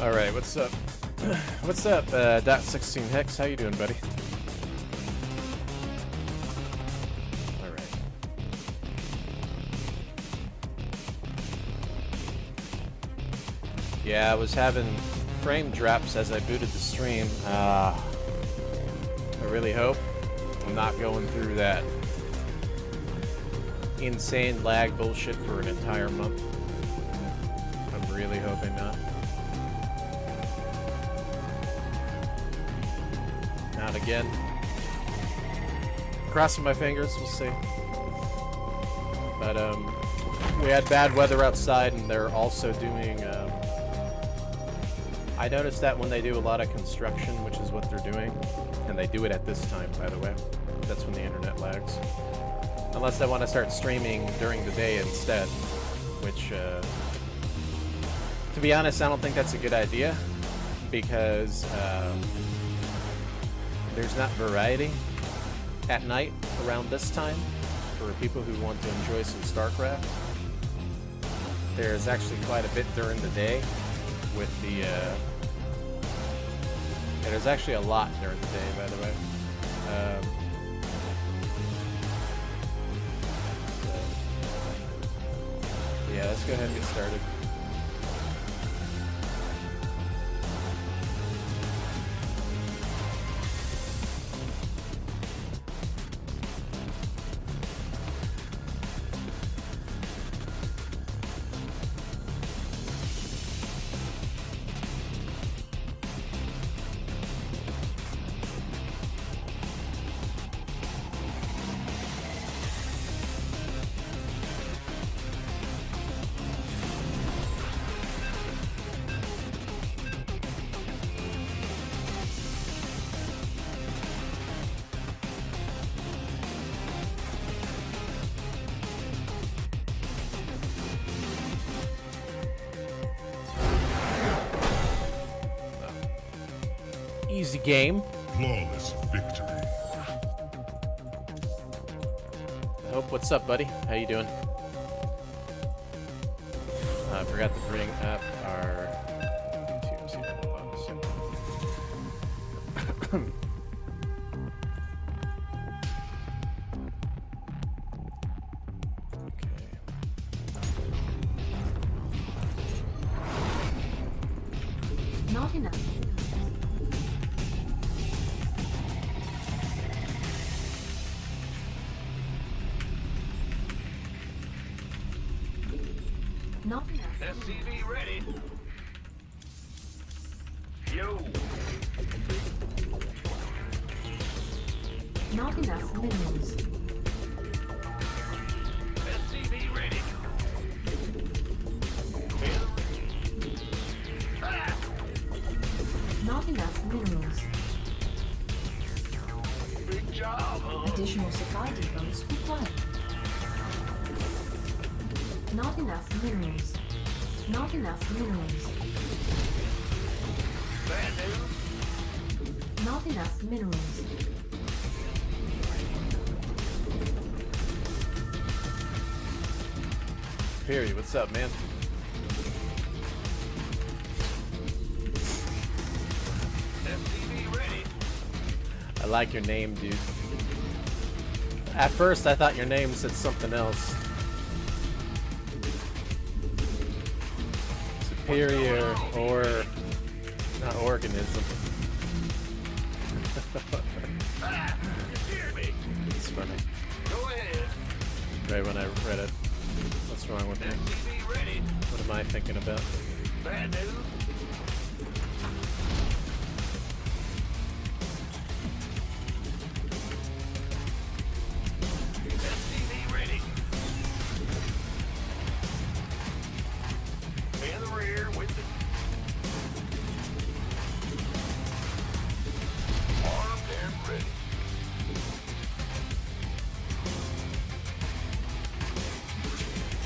All right, what's up? What's up, .16 Hex? How you doing, buddy? All right. Yeah, I was having frame drops as I booted the stream. I really hope I'm not going through that insane lag bullshit for an entire month. I'm really hoping not. Not again. Crossing my fingers, we'll see. But we had bad weather outside, and they're also doing I noticed that when they do a lot of construction, which is what they're doing, and they do it at this time, by the way, that's when the internet lags. Unless I want to start streaming during the day instead, which, to be honest, I don't think that's a good idea, because there's not variety at night around this time for people who want to enjoy some StarCraft. There's actually quite a bit during the day with the, and there's actually a lot during the day, by the way. Yeah, let's go ahead and get started. Easy game. Flawless victory. Hope, what's up, buddy? How you doing? I forgot to bring up our YouTube. Okay. Not enough. Not enough. SCV ready. Yo. Not enough minerals. SCV ready. Ah. Not enough minerals. Big job, huh? Additional supply depots required. Not enough minerals. Not enough minerals. Bad news. Not enough minerals. Period. What's up, man? SCV ready. I like your name, dude. At first, I thought your name said something else. Superior or not organism. Ah, you hear me? It's funny. Go ahead. Right when I read it. What's wrong with me? SCV ready. What am I thinking about? Bad news. SCV ready. In the rear with the armed and ready.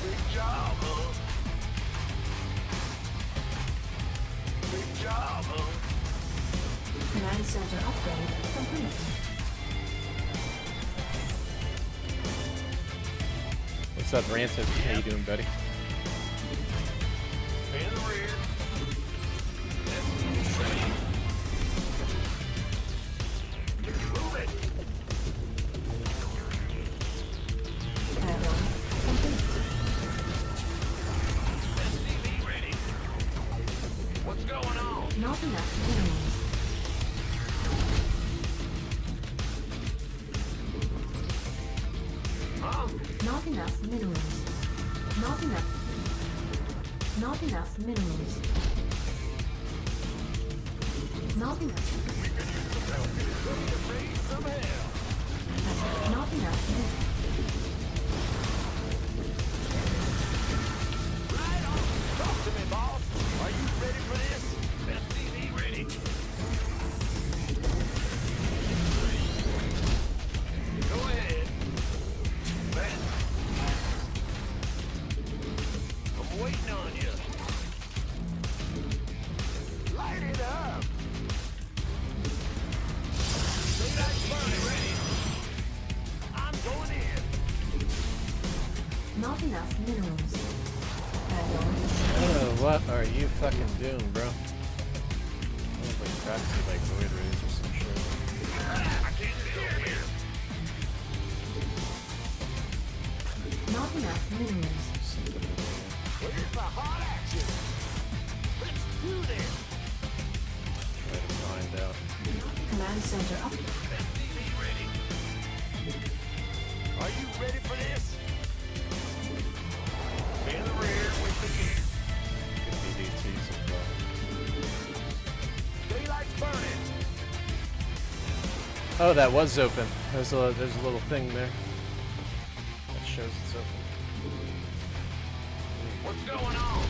Big job, huh? Big job, huh? Command center upgrade complete. What's up, Ranted? How you doing, buddy? In the rear. Not enough minerals. Not enough. Not enough minerals. Not enough. Not enough minerals. Right on. Talk to me, boss. Are you ready for this? SCV ready. Go ahead. Man. I'm waiting on you. Light it up. Daylight burning ready. I'm going in. Not enough minerals. Oh, what are you fucking doing, bro? Sounds like proxy like void rays or some shit. I can't get over here. Not enough minerals. Where's the hot action? Let's do this. Try to find out. Command center up. SCV ready. Are you ready for this? In the rear with the gear. Could be DTs as well. Daylight's burning. Oh, that was open. There's a little thing there that shows it's open. What's going on?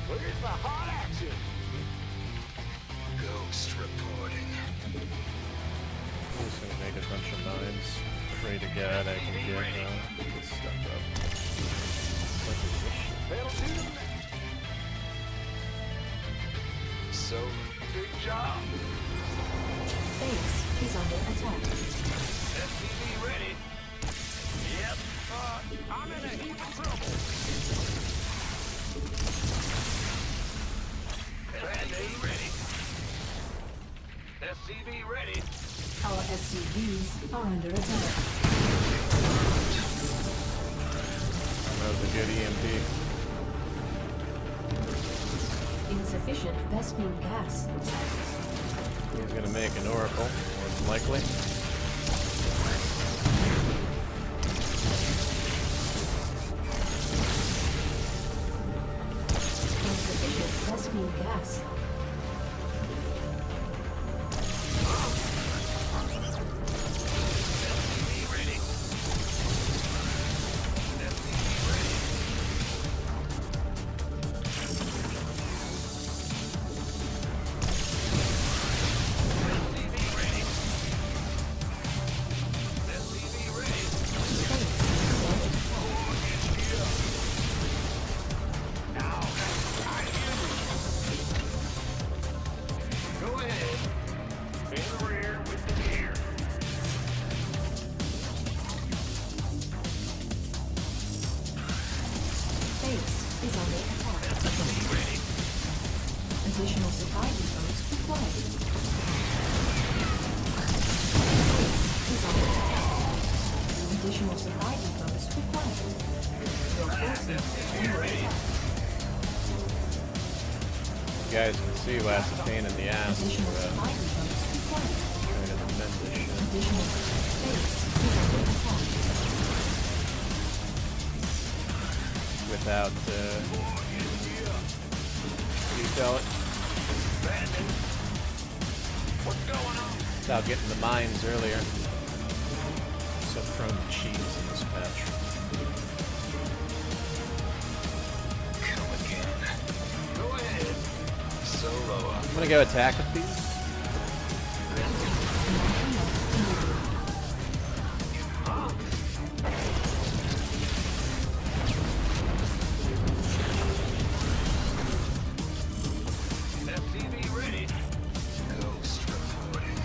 Where's the hot action? Ghost reporting. I'm just gonna make a bunch of mines. Pray to God I can get this stuff up. What is this shit? Pedal to the metal. So, big job. Base is under attack. SCV ready. Yep. I'm in a heap of trouble. SCV ready. SCV ready. Our SCVs are under attack. That was a good EMP. Insufficient Vespine gas. He's gonna make an oracle, more than likely. Insufficient Vespine gas. SCV ready. SCV ready. SCV ready. SCV ready. Go ahead. In the rear with the gear. Base is under attack. SCV ready. Additional supply depots required. Base is under attack. Additional supply depots required. Your forces are under attack. You guys can see why it's a pain in the ass to Additional supply depots required. try to mend this shit. Additional base is under attack. Without, what do you call it? Bandit. What's going on? Without getting the mines earlier. So prone to cheese in this patch. Come again. Go ahead. Solo up. I'm gonna go attack with these. SCV ready. Ghost reporting.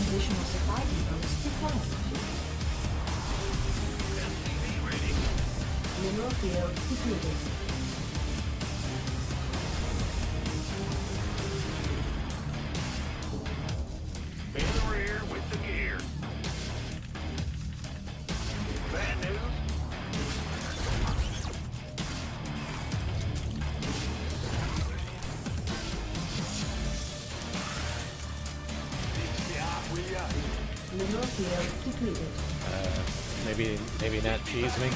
Additional supply depots required. SCV ready. Mineral field depleted. In the rear with the gear. Bad news. Yeah, we Mineral field depleted. Maybe not cheese me.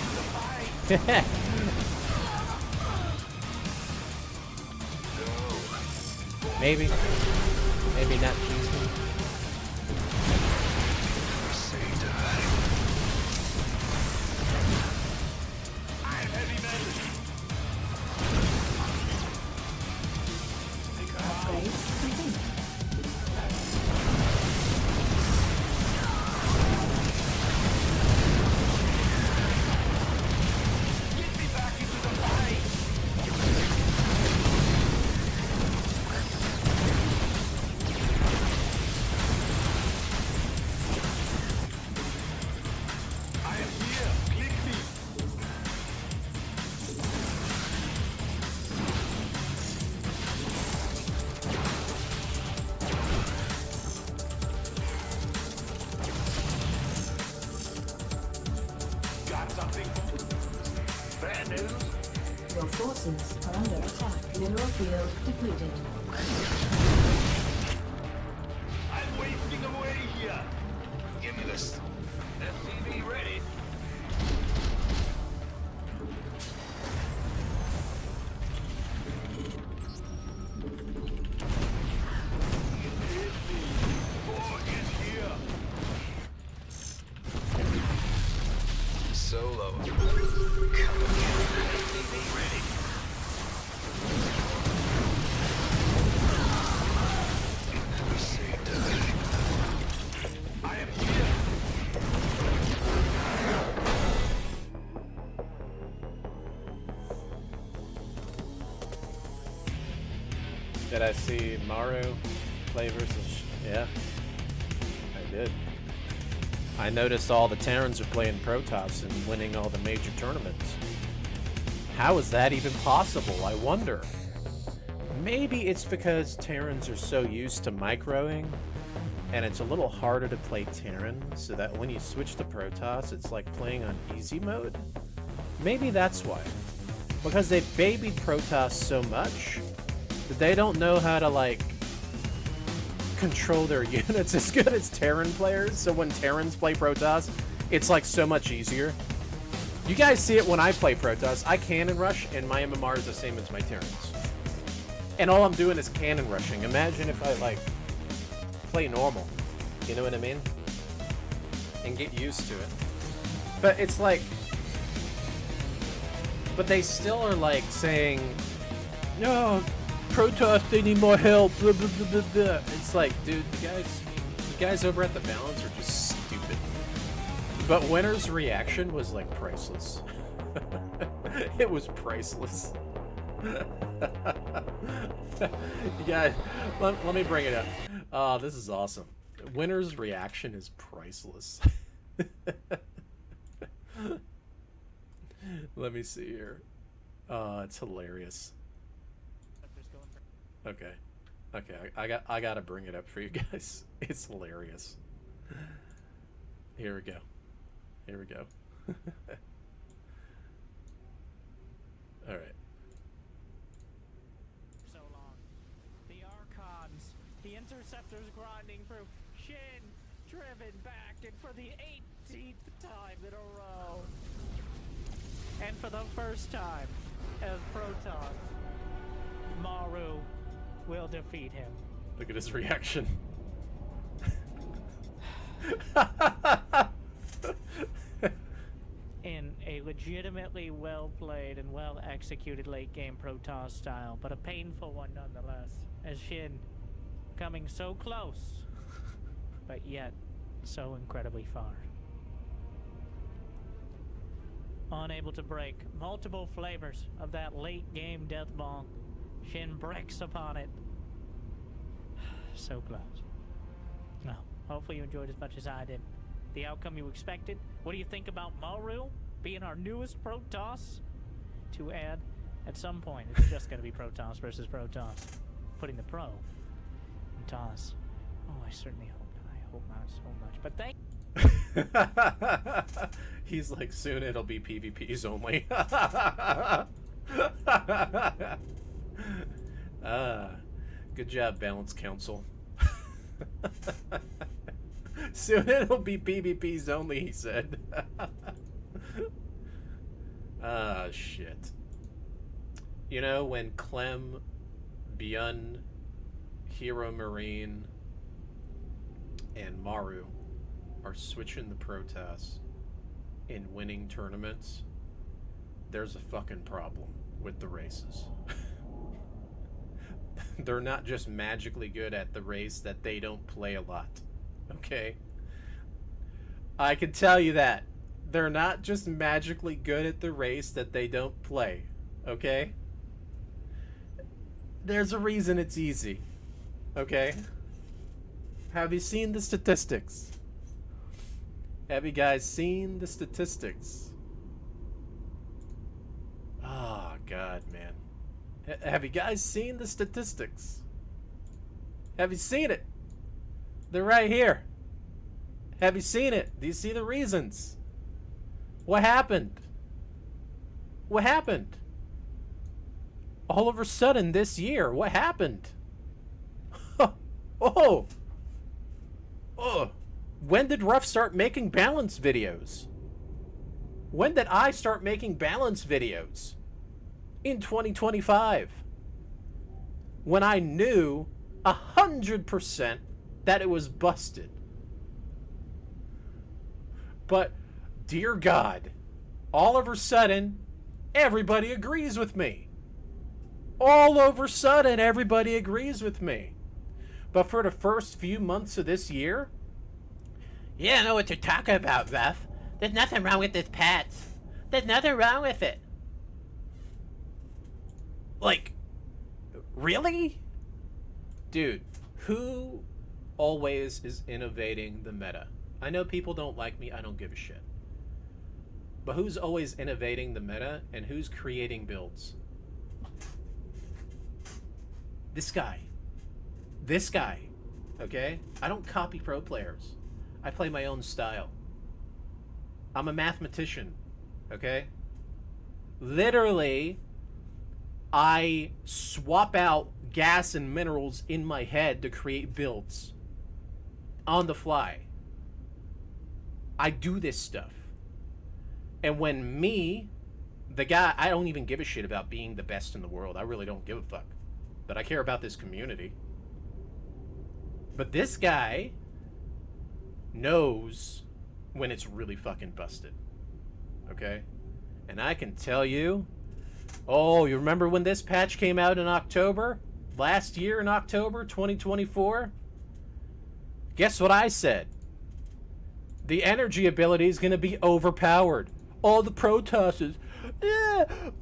Maybe not cheese me. Upgrades complete. Your forces are under attack. Mineral field depleted. I'm wasting away here. Give me this. SCV ready. Solo. Come again. SCV ready. Never say die. I am here. Did I see Maru play versus? Yeah, I did. I noticed all the Terrans are playing Protoss and winning all the major tournaments. How is that even possible, I wonder? Maybe it's because Terrans are so used to microing, and it's a little harder to play Terran, so that when you switch to Protoss, it's like playing on easy mode? Maybe that's why. Because they babied Protoss so much that they don't know how to, like, control their units as good as Terran players, so when Terrans play Protoss, it's like so much easier. You guys see it when I play Protoss. I cannon rush, and my MMR is the same as my Terrans. And all I'm doing is cannon rushing. Imagine if I, like, play normal. You know what I mean? And get used to it. But it's like... But they still are, like, saying, no, Protoss, they need more help, blah, blah, blah, blah, blah. It's like, dude, you guys over at the Balance are just stupid. But Winter's reaction was, like, priceless. It was priceless. Yeah, let me bring it up. Oh, this is awesome. Winter's reaction is priceless. Let me see here. It's hilarious. Okay. I gotta bring it up for you guys. It's hilarious. Here we go. All right. So long. The Archons, the Interceptors grinding through, Shin driven back, and for the 18th time in a row. And for the first time as Protoss, Maru will defeat him. Look at his reaction. In a legitimately well-played and well-executed late-game Protoss style, but a painful one nonetheless, as Shin coming so close, but yet so incredibly far. Unable to break multiple flavors of that late-game death ball, Shin breaks upon it. So close. Well, hopefully you enjoyed as much as I did. The outcome you expected? What do you think about Maru being our newest Protoss? To add, at some point, it's just going to be Protoss versus Protoss. Putting the Pro in Toss. Oh, I certainly hope not. I hope not so much. But thank He's like, soon it'll be PvPs only. Good job, Balance Council. Soon it'll be PvPs only, he said. Ah, shit. You know, when Clem, Byun, Hero Marine, and Maru are switching the Protoss in winning tournaments, there's a fucking problem with the races. They're not just magically good at the race that they don't play a lot. Okay? I can tell you that. They're not just magically good at the race that they don't play. Okay? There's a reason it's easy. Okay? Have you seen the statistics? Have you guys seen the statistics? Oh, God, man. Have you guys seen the statistics? Have you seen it? They're right here. Have you seen it? Do you see the reasons? What happened? What happened? All of a sudden this year, what happened? Oh! Oh! When did RuFF start making balance videos? When did I start making balance videos? In 2025. When I knew 100% that it was busted. But, dear God, all of a sudden, everybody agrees with me. All over a sudden, everybody agrees with me. But for the first few months of this year, you don't know what you're talking about, RuFF. There's nothing wrong with this patch. There's nothing wrong with it. Like, really? Dude, who always is innovating the meta? I know people don't like me, I don't give a shit. But who's always innovating the meta and who's creating builds? This guy. This guy. Okay? I don't copy pro players. I play my own style. I'm a mathematician. Okay? Literally, I swap out gas and minerals in my head to create builds. On the fly. I do this stuff. And when me, the guy, I don't even give a shit about being the best in the world. I really don't give a fuck. But I care about this community. But this guy knows when it's really fucking busted. Okay? And I can tell you, oh, you remember when this patch came out in October? Last year in October 2024? Guess what I said? The energy ability is going to be overpowered. All the Protosses.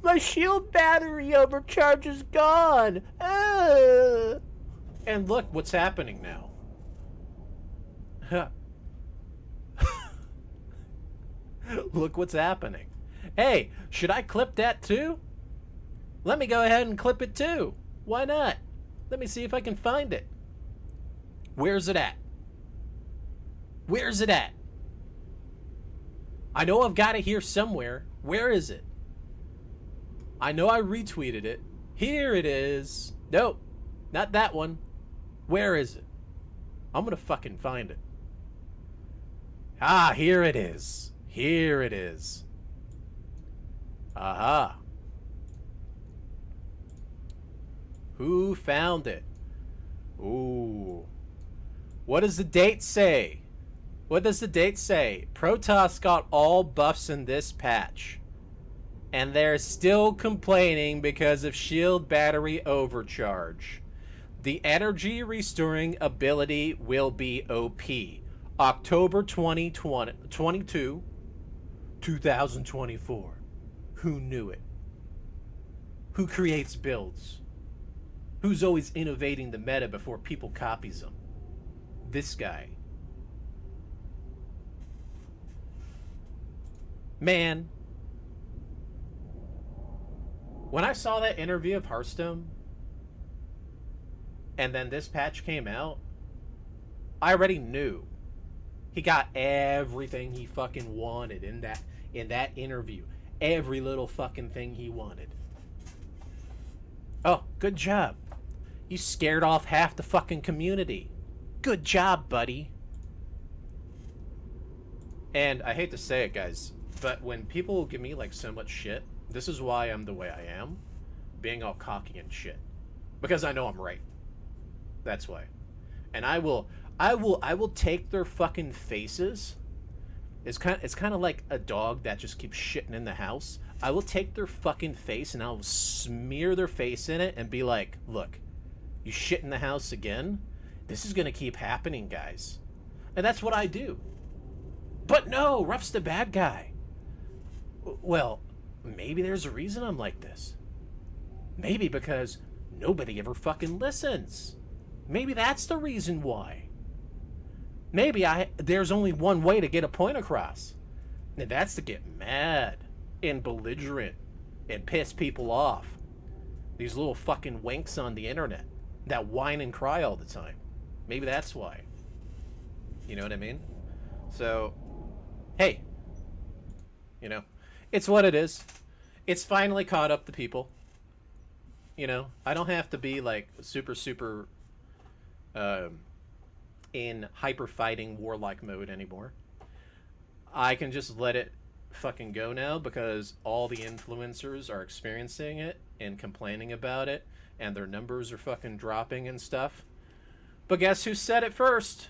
My shield battery overcharge is gone. And look what's happening now. Look what's happening. Hey, should I clip that too? Let me go ahead and clip it too. Why not? Let me see if I can find it. Where's it at? Where's it at? I know I've got it here somewhere. Where is it? I know I retweeted it. Here it is. Nope. Not that one. Where is it? I'm gonna fucking find it. Ah, here it is. Here it is. Aha. Who found it? Ooh. What does the date say? What does the date say? Protoss got all buffs in this patch. And they're still complaining because of shield battery overcharge. The energy restoring ability will be OP. October 2022, 2024. Who knew it? Who creates builds? Who's always innovating the meta before people copies them? This guy. Man. When I saw that interview of Hearthstone, and then this patch came out, I already knew he got everything he fucking wanted in that interview. Every little fucking thing he wanted. Oh, good job. You scared off half the fucking community. Good job, buddy. And I hate to say it, guys, but when people give me like so much shit, this is why I'm the way I am, being all cocky and shit, because I know I'm right. That's why. And I will take their fucking faces. It's kind of like a dog that just keeps shitting in the house. I will take their fucking face and I'll smear their face in it and be like, look, you shit in the house again? This is gonna keep happening, guys. And that's what I do. But no, Ruff's the bad guy. Well, maybe there's a reason I'm like this. Maybe because nobody ever fucking listens. Maybe that's the reason why. Maybe there's only one way to get a point across. And that's to get mad and belligerent and piss people off. These little fucking wanks on the internet that whine and cry all the time. Maybe that's why. You know what I mean? So, hey, you know, it's what it is. It's finally caught up to people. You know, I don't have to be like super in hyper fighting warlike mode anymore. I can just let it fucking go now because all the influencers are experiencing it and complaining about it, and their numbers are fucking dropping and stuff. But guess who said it first?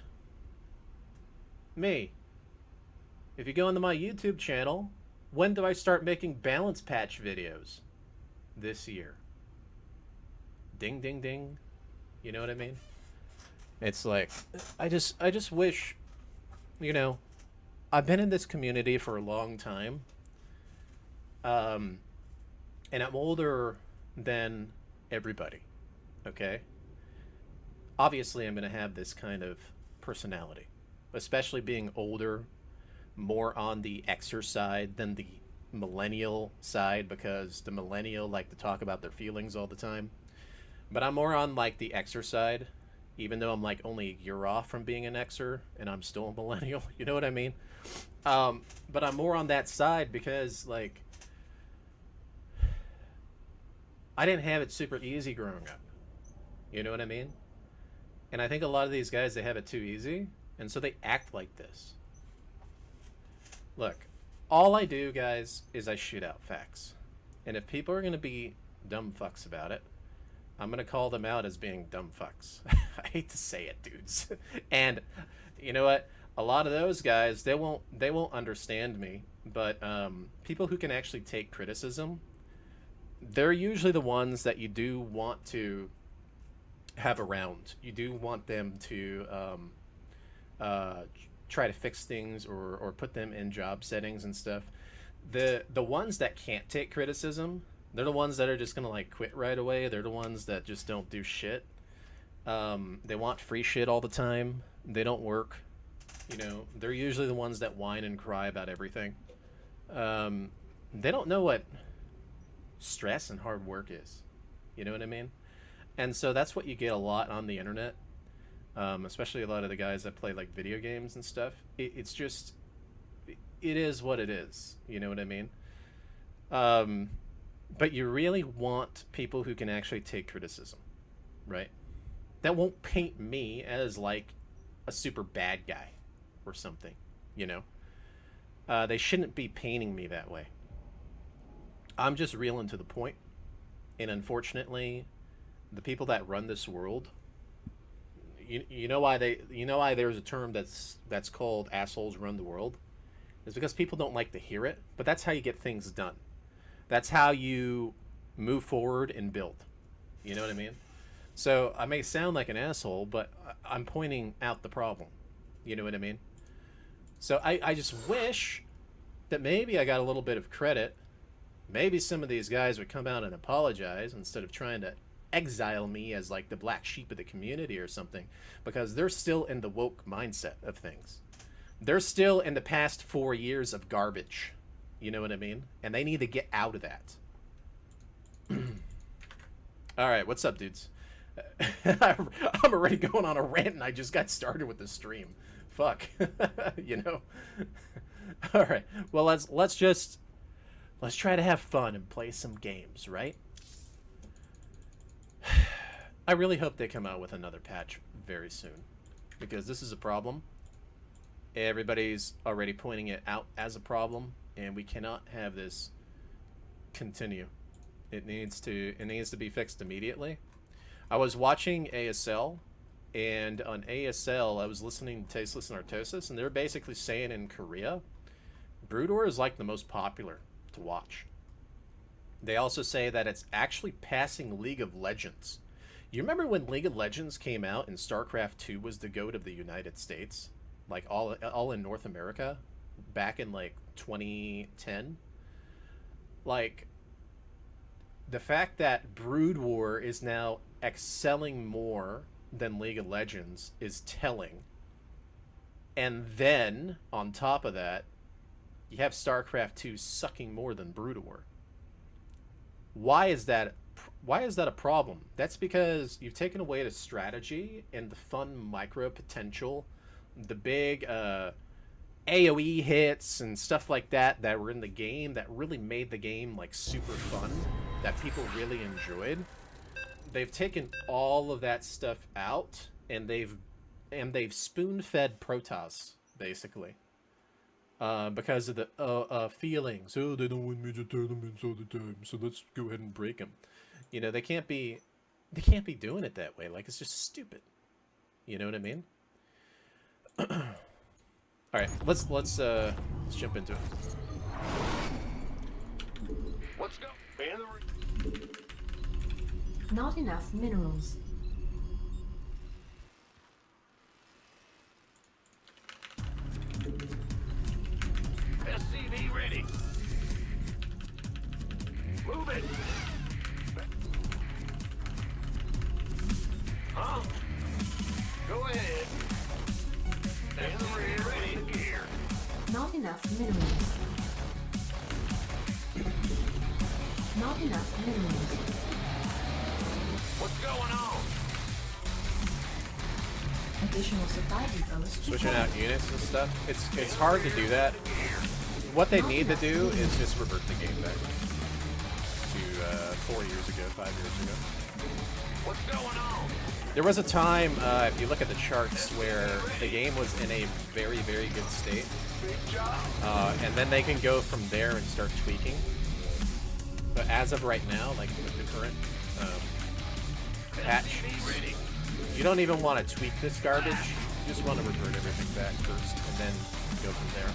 Me. If you go into my YouTube channel, when do I start making balance patch videos? This year. Ding ding ding. You know what I mean? It's like, I just wish, you know, I've been in this community for a long time. And I'm older than everybody. Okay? Obviously, I'm going to have this kind of personality. Especially being older, more on the Xer side than the millennial side, because the millennial like to talk about their feelings all the time. But I'm more on like the Xer side, even though I'm like only a year off from being an Xer and I'm still a millennial. You know what I mean? But I'm more on that side because like I didn't have it super easy growing up. You know what I mean? And I think a lot of these guys, they have it too easy, and so they act like this. Look, all I do, guys, is I shoot out facts. And if people are going to be dumb fucks about it, I'm going to call them out as being dumb fucks. I hate to say it, dudes. And you know what? A lot of those guys, they won't understand me, but people who can actually take criticism, they're usually the ones that you do want to have around. You do want them to try to fix things or put them in job settings and stuff. The ones that can't take criticism, they're the ones that are just gonna like quit right away. They're the ones that just don't do shit. They want free shit all the time. They don't work. You know, they're usually the ones that whine and cry about everything. They don't know what stress and hard work is. You know what I mean? And so that's what you get a lot on the internet. Especially a lot of the guys that play like video games and stuff. It's just, it is what it is. You know what I mean? But you really want people who can actually take criticism, right? That won't paint me as like a super bad guy or something, you know? They shouldn't be painting me that way. I'm just real and to the point. And unfortunately, the people that run this world, you know why there's a term that's called assholes run the world? It's because people don't like to hear it, but that's how you get things done. That's how you move forward and build. You know what I mean? So I may sound like an asshole, but I'm pointing out the problem. You know what I mean? So I just wish that maybe I got a little bit of credit. Maybe some of these guys would come out and apologize instead of trying to exile me as like the black sheep of the community or something, because they're still in the woke mindset of things. They're still in the past 4 years of garbage. You know what I mean? And they need to get out of that. All right, what's up, dudes? I'm already going on a rant and I just got started with the stream. Fuck. You know? All right. Well, let's try to have fun and play some games, right? I really hope they come out with another patch very soon, because this is a problem. Everybody's already pointing it out as a problem, and we cannot have this continue. It needs to be fixed immediately. I was watching ASL, and on ASL I was listening to Tasteless and Artosis, and they're basically saying in Korea, Brood War is like the most popular to watch. They also say that it's actually passing League of Legends. You remember when League of Legends came out and StarCraft 2 was the GOAT of the United States? Like all in North America back in like 2010? Like, the fact that Brood War is now excelling more than League of Legends is telling. And then, on top of that, you have StarCraft 2 sucking more than Brood War. Why is that a problem? That's because you've taken away the strategy and the fun micro potential, the big AoE hits and stuff like that that were in the game that really made the game like super fun, that people really enjoyed. They've taken all of that stuff out, and they've spoon-fed Protoss basically, because of the feelings. Oh, they don't win major tournaments all the time, so let's go ahead and break them. You know, they can't be doing it that way. Like, it's just stupid. You know what I mean? All right, let's jump into it. Let's go. Not enough minerals. SCV ready. Move it. Huh? Go ahead. SCV ready. Gear. Not enough minerals. Not enough minerals. What's going on? Additional supply depots. Switching out units and stuff. It's hard to do that. What they need to do is just revert the game back to 4 years ago, 5 years ago. What's going on? There was a time, if you look at the charts, where the game was in a very, very good state. Big job. And then they can go from there and start tweaking. But as of right now, like with the current patch, you don't even want to tweak this garbage. You just want to revert everything back first, and then go from there.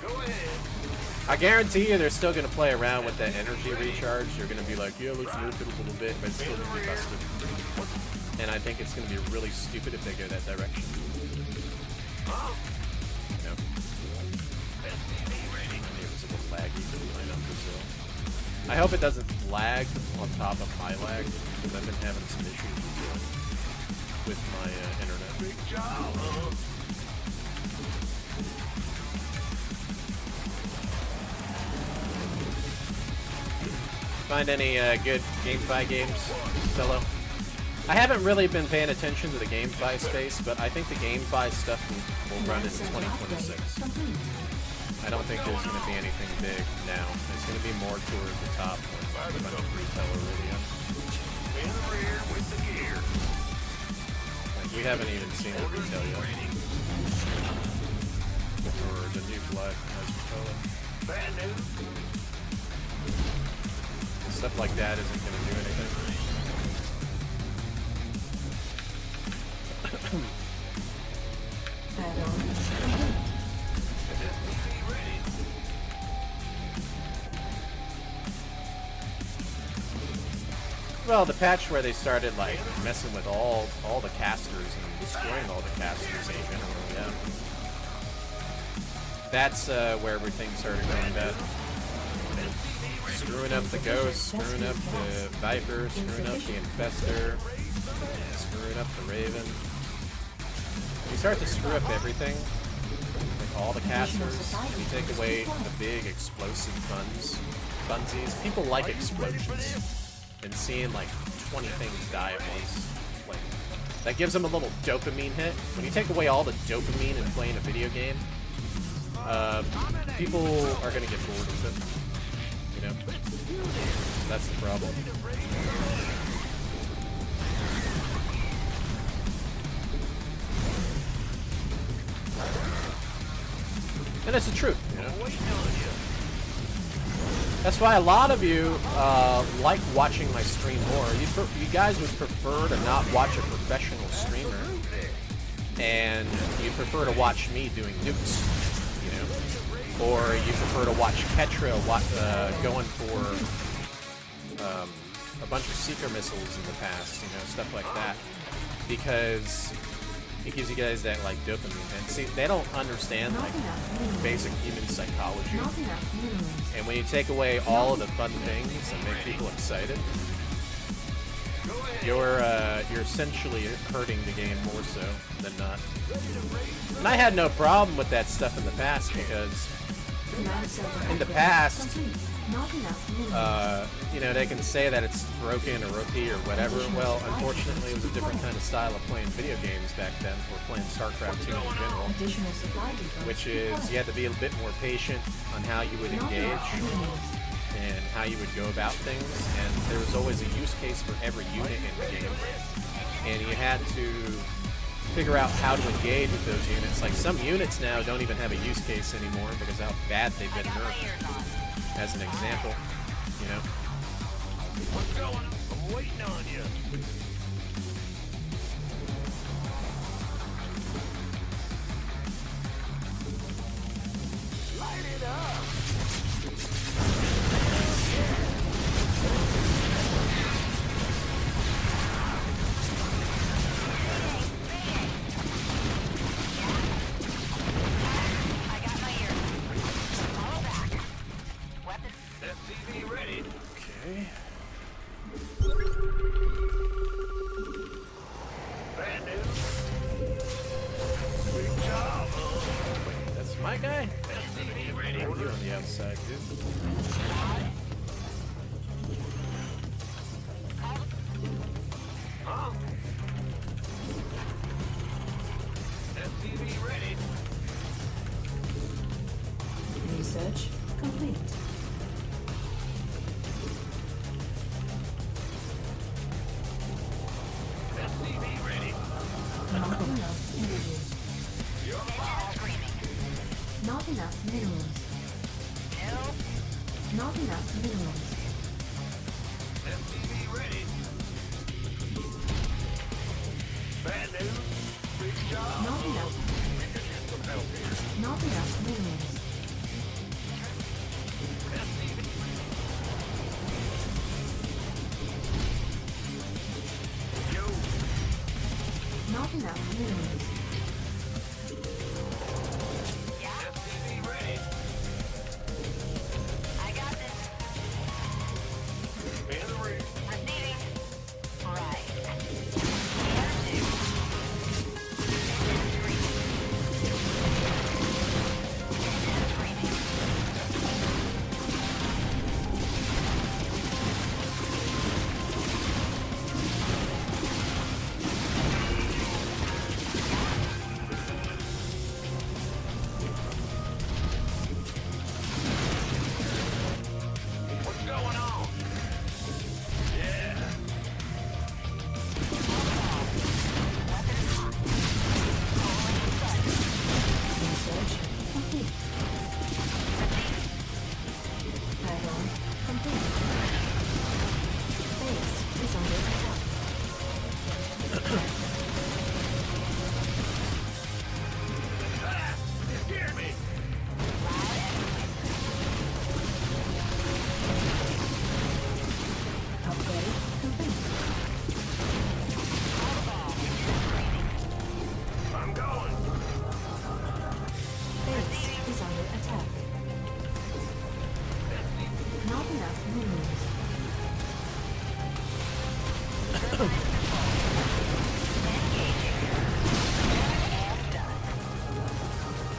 Go ahead. I guarantee you they're still going to play around with that energy recharge. They're going to be like, yeah, let's nerf it a little bit, but it's still going to be busted. And I think it's going to be really stupid if they go that direction. Huh? Yep. SCV ready. It was a little laggy I know Brazil. I hope it doesn't lag on top of my lag, because I've been having some issues with my internet. Big job. Find any good GameFi games, Cello? I haven't really been paying attention to the GameFi space, but I think the GameFi stuff will run into 2026. I don't think there's going to be anything big now. It's going to be more toward the top when a bunch of retail Iridium. In the rear with the gear. Like, we haven't even seen the retail yet. Or the new blood, as we call it. Bad news. Stuff like that isn't going to do anything. Well, the patch where they started like messing with all the casters and destroying all the casters in general, yeah. That's where everything started going bad. Screwing up the Ghost, screwing up the Viper, screwing up the Infestor, screwing up the Raven. You start to screw up everything, like all the casters, you take away the big explosive funsies. People like explosions, and seeing like 20 things die at once. Like, that gives them a little dopamine hit. When you take away all the dopamine in playing a video game, people are gonna get bored with it. You know? That's the problem. And it's the truth, you know? That's why a lot of you like watching my stream more. You guys would prefer to not watch a professional streamer, and you prefer to watch me doing nukes, you know? Or you prefer to watch Ketra going for a bunch of seeker missiles in the past, you know, stuff like that. Because it gives you guys that, like, dopamine. And see, they don't understand, like, basic human psychology. And when you take away all of the fun things and make people excited, you're essentially hurting the game more so than not. And I had no problem with that stuff in the past, because in the past, you know, they can say that it's broken or OP or whatever. Well, unfortunately, it was a different kind of style of playing video games back then. We're playing StarCraft 2 in general, which is you had to be a bit more patient on how you would engage and how you would go about things. And there was always a use case for every unit in the game, and you had to figure out how to engage with those units. Like, some units now don't even have a use case anymore because of how bad they've been nerfed. As an example, you know. What's going on? I'm waiting on you. Light it up. I got my ear. Fall back. Weapons. SCV ready. Okay. Brand new. Big job. Wait, that's my guy? SCV ready. You're on the outside, dude. Huh? SCV ready. Research complete. SCV ready. Not enough energy. Not enough minerals. Not enough minerals. SCV ready. Bad news. Big job. Not enough. Some help here. Not enough minerals. SCV. Yo. Not enough minerals. SCV ready. I got this. In the ring. Receiving. Right. What's going on? Yeah. Research complete. Add-on complete. Base is under attack. Ah, you scared me. Upgrade complete. I'm going. Base is under attack. Not enough minerals.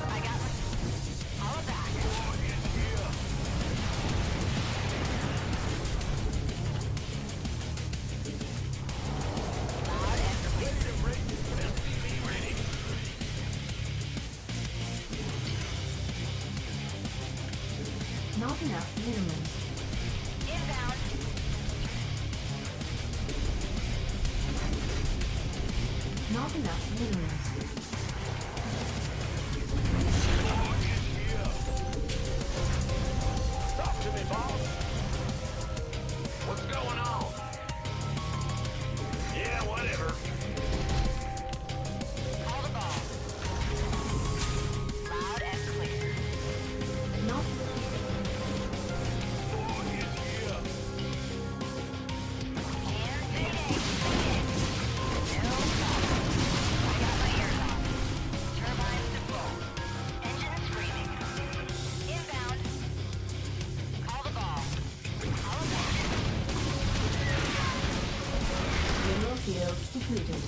I got all back. Not enough minerals. Inbound. Not enough minerals. battlefield depleted.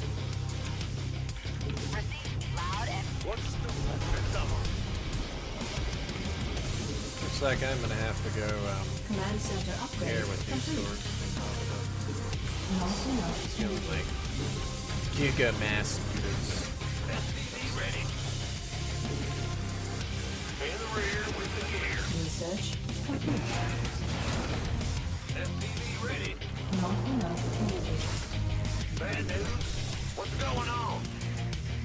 Received loud and What's the summer? Looks like I'm gonna have to go Command center here upgrade with these complete. swords. Not enough Feeling energy. like Giga Mass Mutas. SCV ready. In the rear with the gear. Research complete. SCV ready. Not enough energy. Bad news. What's going on?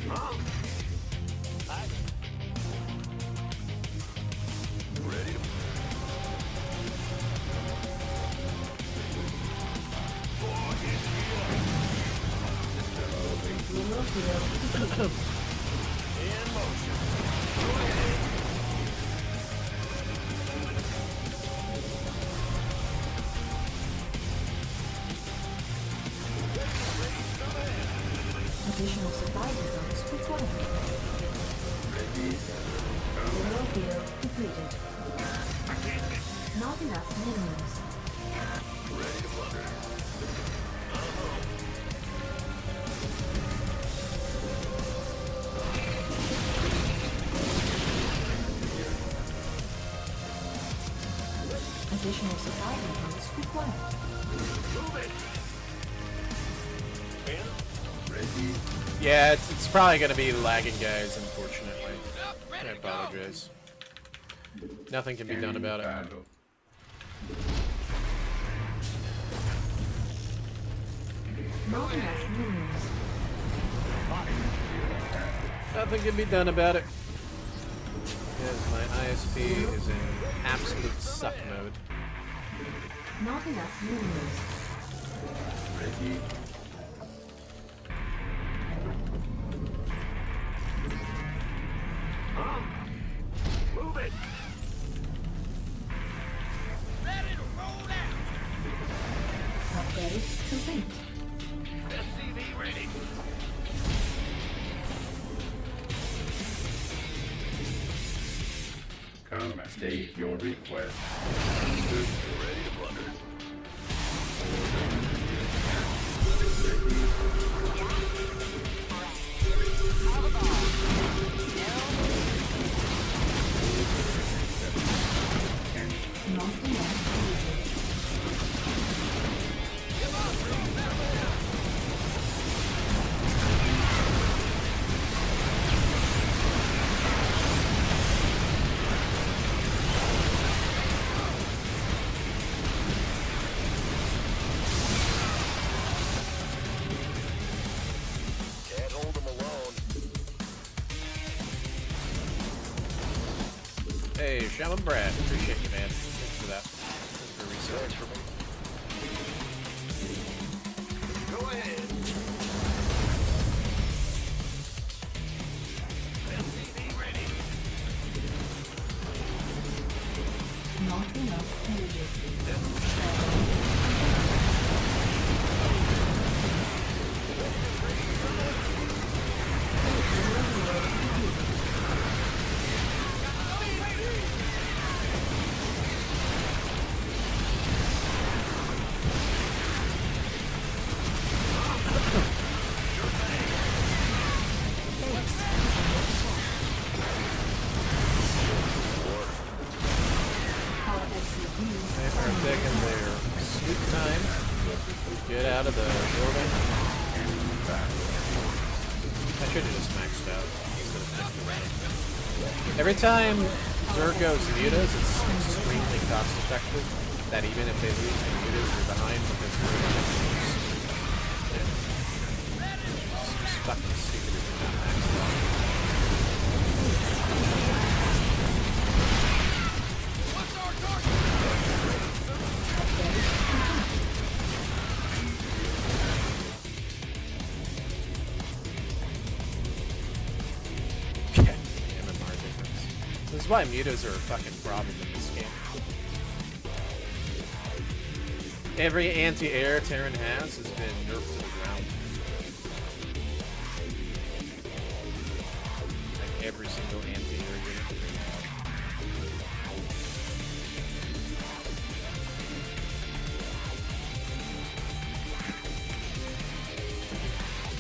Huh? Ready to... Mineral field depleted. In motion. Go ahead. Additional supply depots required. Mineral field depleted. Not enough minerals. Ready to plunder. Additional supply depots required. Move it. In. Ready. Yeah, it's probably gonna be lagging, guys, unfortunately. I apologize. Nothing can be done about it. Not enough minerals. Nothing can be done about it. Because my ISP is in absolute suck mode. Not enough minerals. Ready. Move it. Ready to roll out. Upgrade complete. SCV ready. Come state your request. Ready to plunder. Not enough energy. Can't hold them alone. Hey, Shaman Brad, appreciate you, man. Thanks for that. Thanks for research. Go ahead. SCV ready. Not enough energy. Our SCVs They are taking their sweet time. Get out of the building. I should have just maxed out instead of messing around. Every time Zerg goes mutas, it's extremely cost effective. That even if they lose the mutas, they're behind because they're lose. It's fucking stupid if you're not maxed out. MMR difference. This is why mutas are a fucking problem in this game. Every anti-air Terran has been nerfed to the ground. Like every single anti-air unit.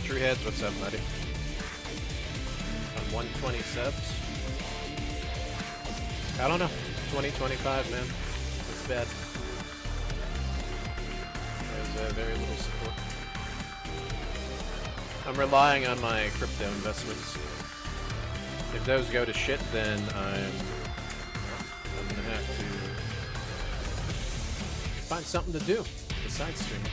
True Heads, what's up, buddy? On 120 subs. I don't know. 2025, man. That's bad. There's very little support. I'm relying on my crypto investments. If those go to shit, then I'm gonna have to find something to do besides streaming.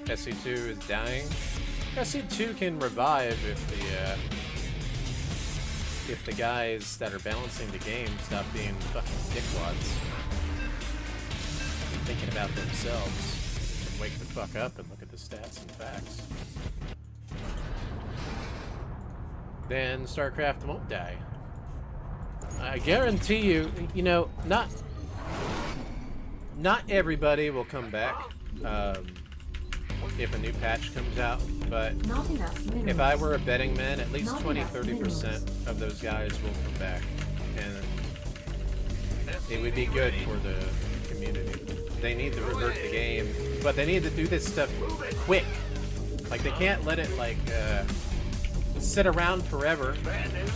SC2 is dying. SC2 can revive if the guys that are balancing the game stop being fucking dickwads and thinking about themselves and wake the fuck up and look at the stats and facts. Then StarCraft won't die. I guarantee you, you know, not everybody will come back. If a new patch comes out, but if I were a betting man, at least 20-30% of those guys will come back, and it would be good for the community. They need to revert the game, but they need to do this stuff quick. Like, they can't let it, like, sit around forever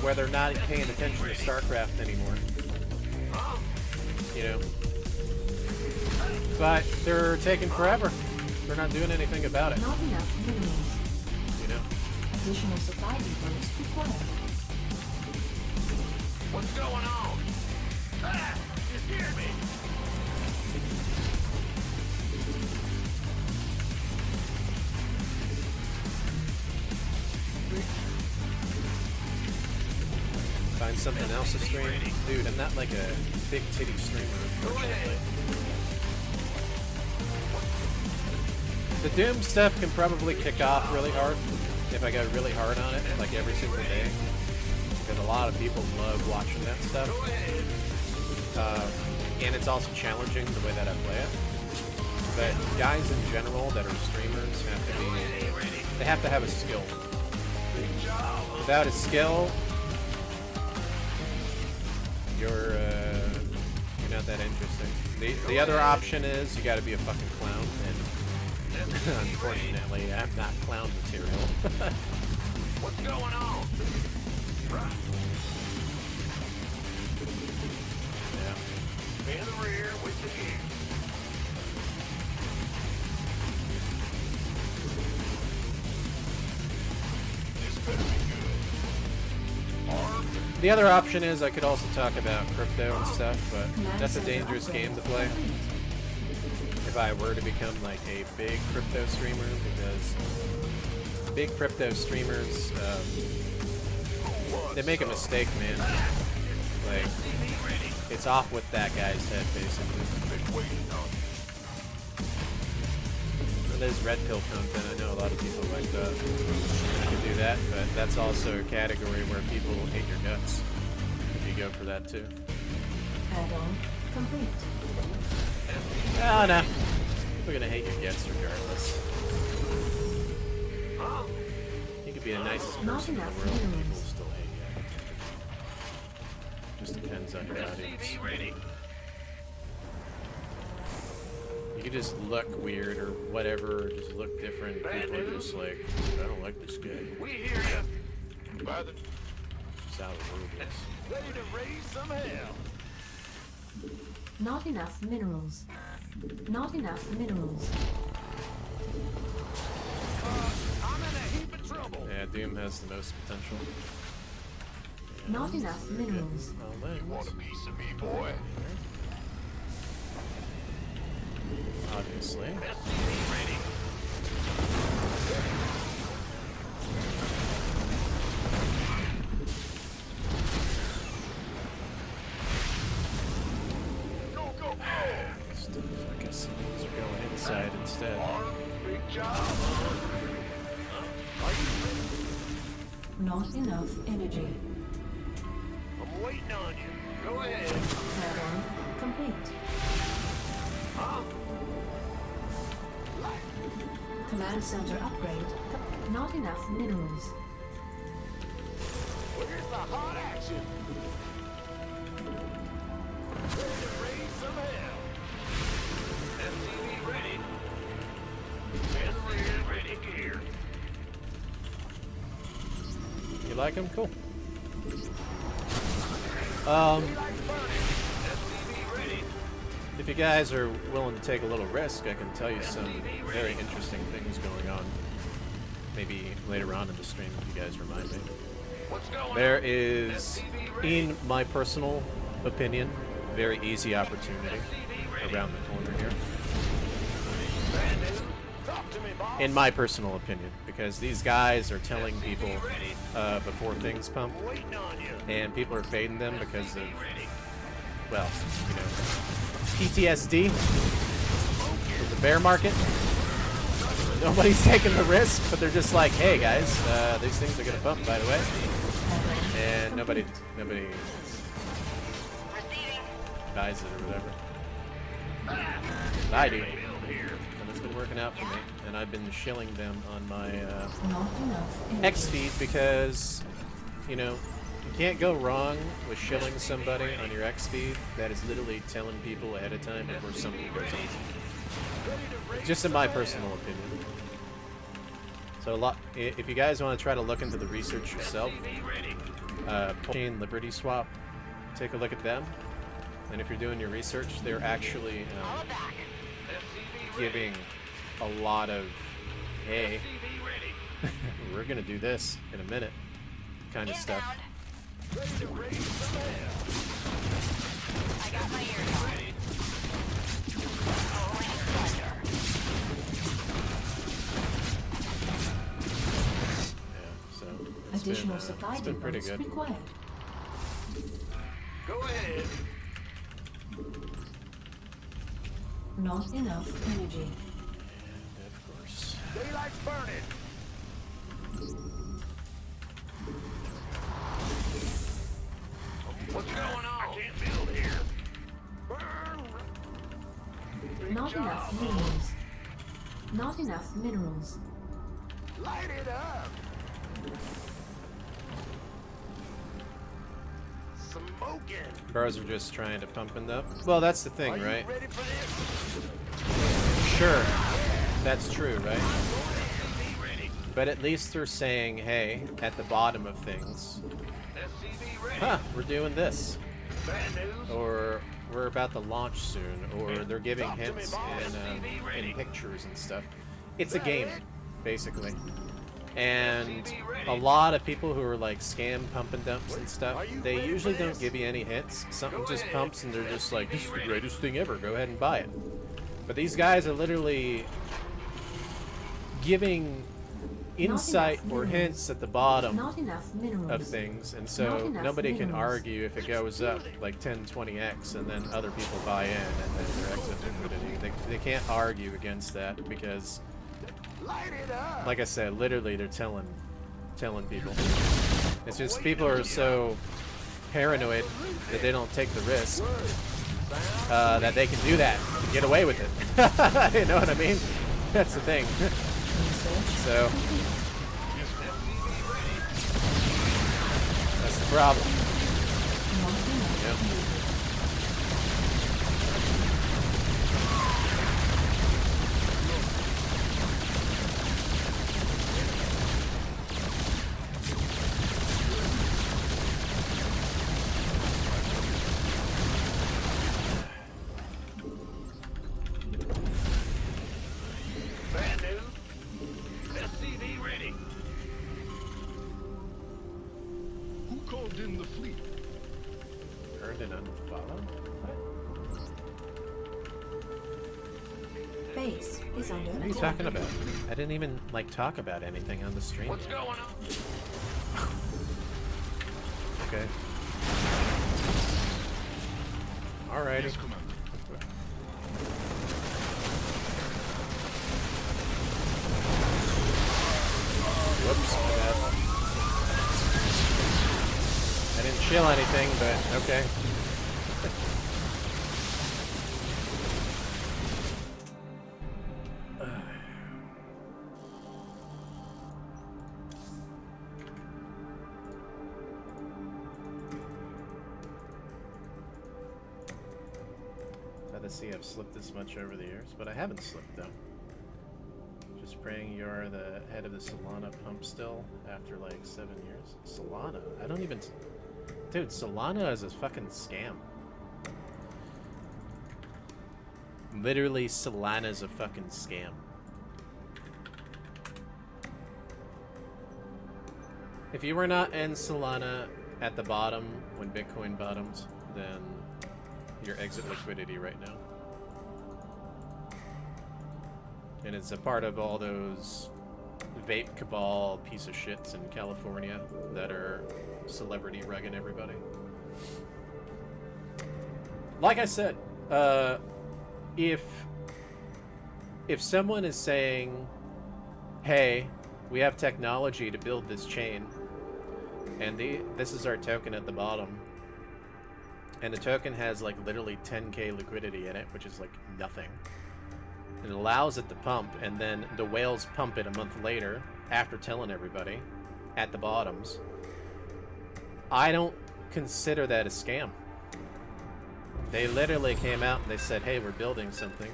where they're not paying attention to StarCraft anymore. You know? But they're taking forever. They're not doing anything about it. Not enough minerals. You know? Additional supply depots required. What's going on? Ah! You scared me! Find something else to stream. Dude, I'm not like a big titty streamer, unfortunately. The Doom stuff can probably kick off really hard if I go really hard on it, like every single day. Because a lot of people love watching that stuff. And it's also challenging the way that I play it. But guys in general that are streamers have to be, they have to have a skill. Without a skill, you're not that interesting. The other option is you gotta be a fucking clown, and unfortunately, I'm not clown material. What's going on? Yeah. In the rear with the gear. This better be good. Armed. The other option is I could also talk about crypto and stuff, but that's a dangerous game to play. If I were to become like a big crypto streamer, because big crypto streamers, they make a mistake, man. Like, it's off with that guy's head, basically. It is red pill content. I know a lot of people like that. I can do that, but that's also a category where people will hate your guts if you go for that too. Add-on complete. Oh no. We're gonna hate your guts regardless. You could be the nicest person in the world and people will still hate you. Just depends on your audience. You could just look weird or whatever, or just look different. People are just like, I don't like this guy. We hear you. By the Just how the world is. ready to raise some hell. Not enough minerals. Not enough minerals. I'm in a heap of trouble. Yeah, Doom has the most potential. Not enough minerals. Oh, thanks. Want a piece of me, boy? Obviously. SCV ready. job. Are you ready? Not enough energy. I'm waiting on you. Go ahead. Add-on complete. Huh? Command center upgrade. Not enough minerals. Where's the hot action? Ready to raise some hell. SCV ready. And rear ready gear. You like him? Cool. Daylight burning. SCV ready. If you guys are willing to take a little risk, I can tell you some very interesting things going on. Maybe later on in the stream if you guys remind me. What's going There on? is, SCV ready. in my personal opinion, very easy opportunity around the corner here. Bad news. Talk to me, boss. In my personal opinion, because these guys are telling people before things pump, I'm waiting on you. and people are fading them because of, Ready. well, you know, PTSD with the bear market. Nobody's taking the risk, but they're just like, hey guys, these things are gonna pump, by the way, and nobody Receiving. buys it or whatever. I do, and it's been working out for me, and I've been shilling them on my Not enough energy. X speed because, you know, you can't go wrong with shilling somebody on your X speed. That is literally telling people ahead of time before something goes on. Just in my personal opinion. So if you guys want to try to look into the research yourself, Chain Liberty Swap, take a look at them. And if you're doing your research, they're actually All back. giving a lot of, hey, we're gonna do this in a minute, kind of stuff. Inbound. I got my ears on. Rolling thunder. Yeah, so Additional supply it's been pretty depots good. required. Go ahead. Not enough energy. And of course. Daylight's burning. What's going on? I can't build here. Burn. Not enough minerals. Not enough minerals. Light it up. Smoking. Bars are just trying to pump it up. Well, that's the thing, Are you right? ready for this? Sure, that's true, right? SCV ready. But at least they're saying, hey, at the bottom of things, SCV ready. huh, we're doing this, Bad news. or we're about to launch soon, or they're giving Talk to me, hints boss. in pictures and stuff. It's a game, basically. And a lot of people who are like scam pump and dumps and stuff, they usually don't give you any hints. Something just pumps and they're just like, this is the greatest thing ever, go ahead and buy it. But these guys are literally giving insight or minerals. hints at the bottom Not enough minerals. of things, and Not so enough nobody can minerals. argue if it goes up like 10, 20x and then other people buy in and then their exit liquidity. They can't argue against that because, Light it up. like I said, literally they're telling people. It's just people are so paranoid that they don't take the risk that they can do that and get away with it. You know what I mean? That's the thing. So that's the problem. Not enough Yep. energy. Bad news. SCV ready. Who called in the fleet? Earned and unfollowed? Base is under What are you attack. talking about? I didn't even like talk about anything on the stream. What's going on? Okay. Alrighty. Yes, Commander. Whoops, my bad. I didn't shill anything, but okay. Glad to see I've slipped this much over the years, but I haven't slipped though. Just praying you're the head of the Solana pump still after like 7 years. Solana? I don't even... Dude, Solana is a fucking scam. Literally, Solana's a fucking scam. If you were not in Solana at the bottom when Bitcoin bottomed, then your exit liquidity right now. And it's a part of all those vape cabal piece of shits in California that are celebrity rugging everybody. Like I said, if someone is saying, hey, we have technology to build this chain, and this is our token at the bottom, and the token has like literally 10k liquidity in it, which is like nothing. It allows it to pump, and then the whales pump it a month later after telling everybody at the bottoms. I don't consider that a scam. They literally came out and they said, hey, we're building something.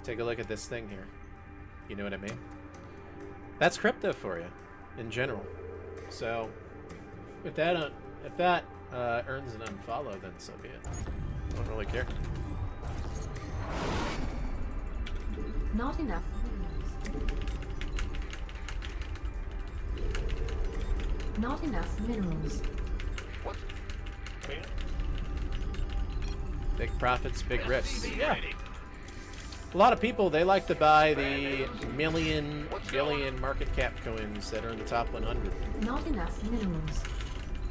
Take a look at this thing here. You know what I mean? That's crypto for you, in general. So, if that earns an unfollow, then so be it. I don't really care. Not enough minerals. Not enough minerals. What? Man? Big profits, big risks. Yeah. A lot of people, they like to buy the million, billion market cap coins that are in the top 100. Not enough minerals.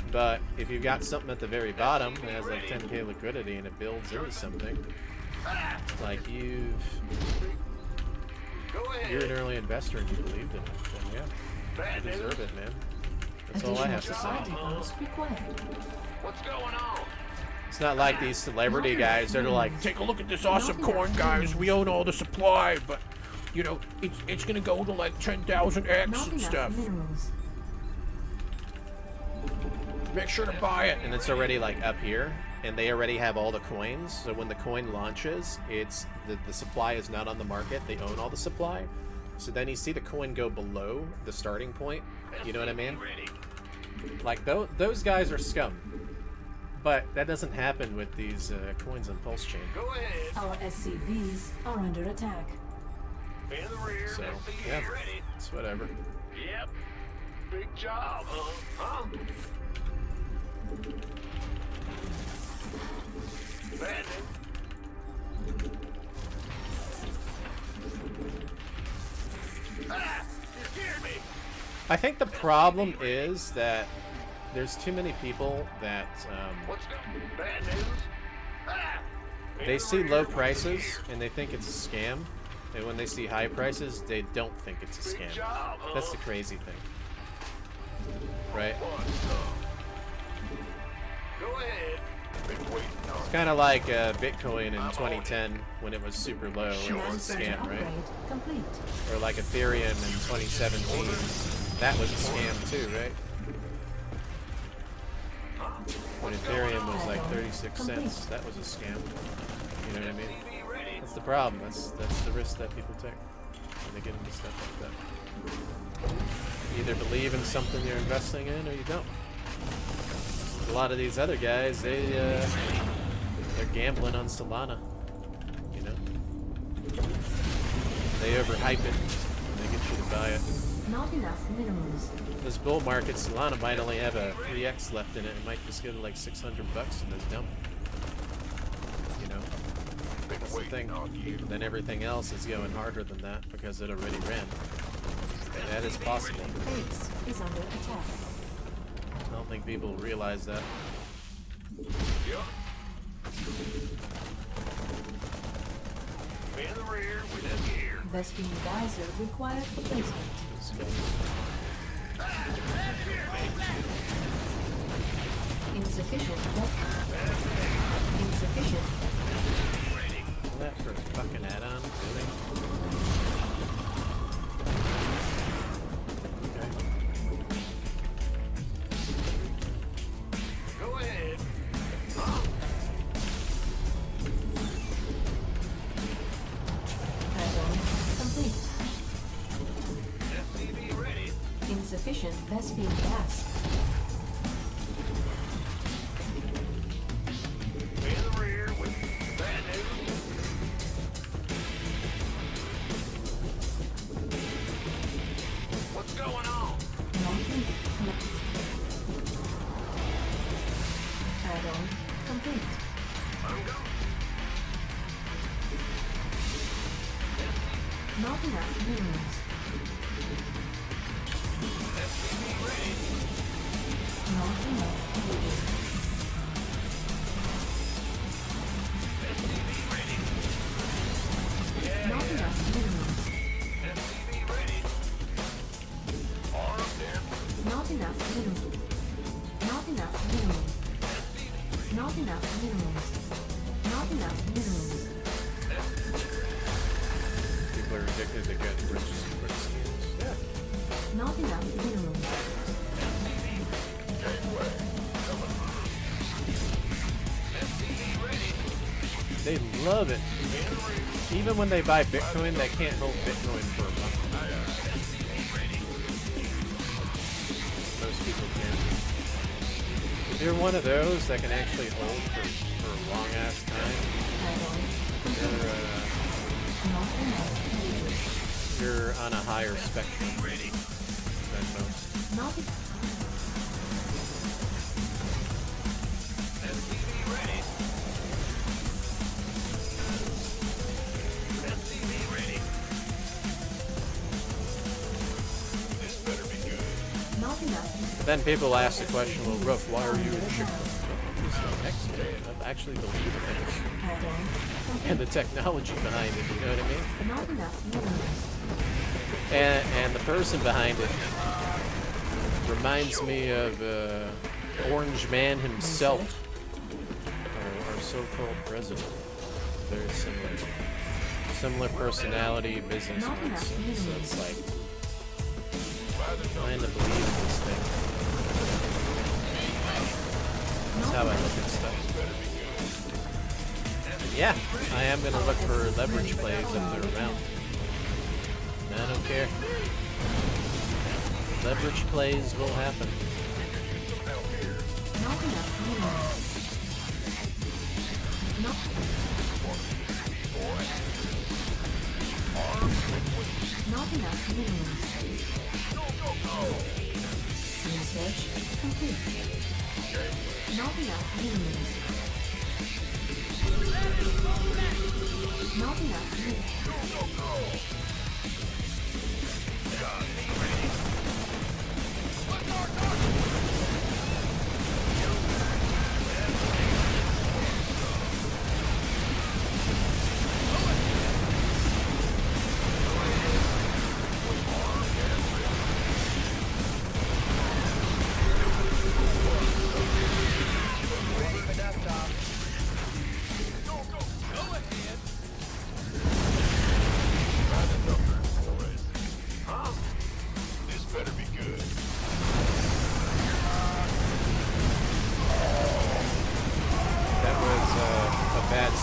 But if you've got something at the very bottom that has like 10k liquidity and it builds into something, like you're an early investor and you believed in it, then yeah, you deserve it, man. That's all I have to say. What's going on? It's not like these celebrity guys that are like, take a look at this awesome coin, guys. We own all the supply, but you know, it's gonna go to like 10,000x and stuff. Make sure to buy it. And it's already like up here, and they already have all the coins. So when the coin launches, it's the supply is not on the market. They own all the supply. So then you see the coin go below the starting point. You know what I mean? Like those guys are scum. But that doesn't happen with these coins on Pulse Chain. Go ahead. Our SCVs are under attack. In the rear. So SCV yeah, ready. it's whatever. Yep. Big job, huh? Bad news. Ah! You scared me. I think the problem is that there's too many people that What's going? Bad news. Ah! they see low prices and they think it's a scam, and when they see high prices, they don't think it's a Big scam. job, That's the crazy thing, right? Go ahead. Been waiting on. It's kind of like Bitcoin in 2010 when it was super low. It was a scam, right? Complete. Or like Ethereum in 2017. That was a scam too, right? When Ethereum was like 36 cents, that was a scam. You know what I mean? That's the problem. That's the risk that people take when they get into stuff like that. You either believe in something you're investing in or you don't. A lot of these other guys, they're gambling on Solana. You know? They overhype it and they get you to buy it. Not enough minerals. This bull market, Solana might only have a 3x left in it. It might just go to like 600 bucks and then dump. You know? That's the thing. Then everything else is going harder than that because it already ran. And that is possible. Base is under attack. I don't think people realize that. In the rear with a gear. Vespine geyser required replacement. Let's go. Insufficient. Insufficient. That for a fucking add-on, really? Okay. Go ahead. Add-on complete. SCV ready. Insufficient Vespine gas. In the rear with bad news. What's going on? Add-on complete. I'm going. Not enough minerals. SCV ready. Not enough fuel. SCV ready. Not enough minerals. SCV ready. Armed and Not enough minerals. Not enough minerals. Not enough minerals. Not enough minerals. People are addicted to get rich schemes. Yeah. Not enough minerals. SCV ready. They love it. Even when they buy Bitcoin, they can't hold Bitcoin for a month. Most people can. If you're one of those that can actually hold for a long ass time, Add-on not enough fuel. you're on a higher spectrum than most. Not SCV ready. SCV ready. This better be good. not enough. But then people ask the question, well, RuFF, why are you in Chicago? I actually believe in it. Add-on And the technology behind it, you know what I mean? not enough minerals. And the person behind it reminds me of Orange Man himself, our so-called president. Very similar. Similar personality, businessman. So it's like, trying to believe in this thing. That's how I look at stuff. Yeah, I am going to look for leverage plays if they're around. I don't care. Leverage plays will happen. Not enough minerals. Not enough minerals. Research complete. Not enough minerals. Not enough minerals.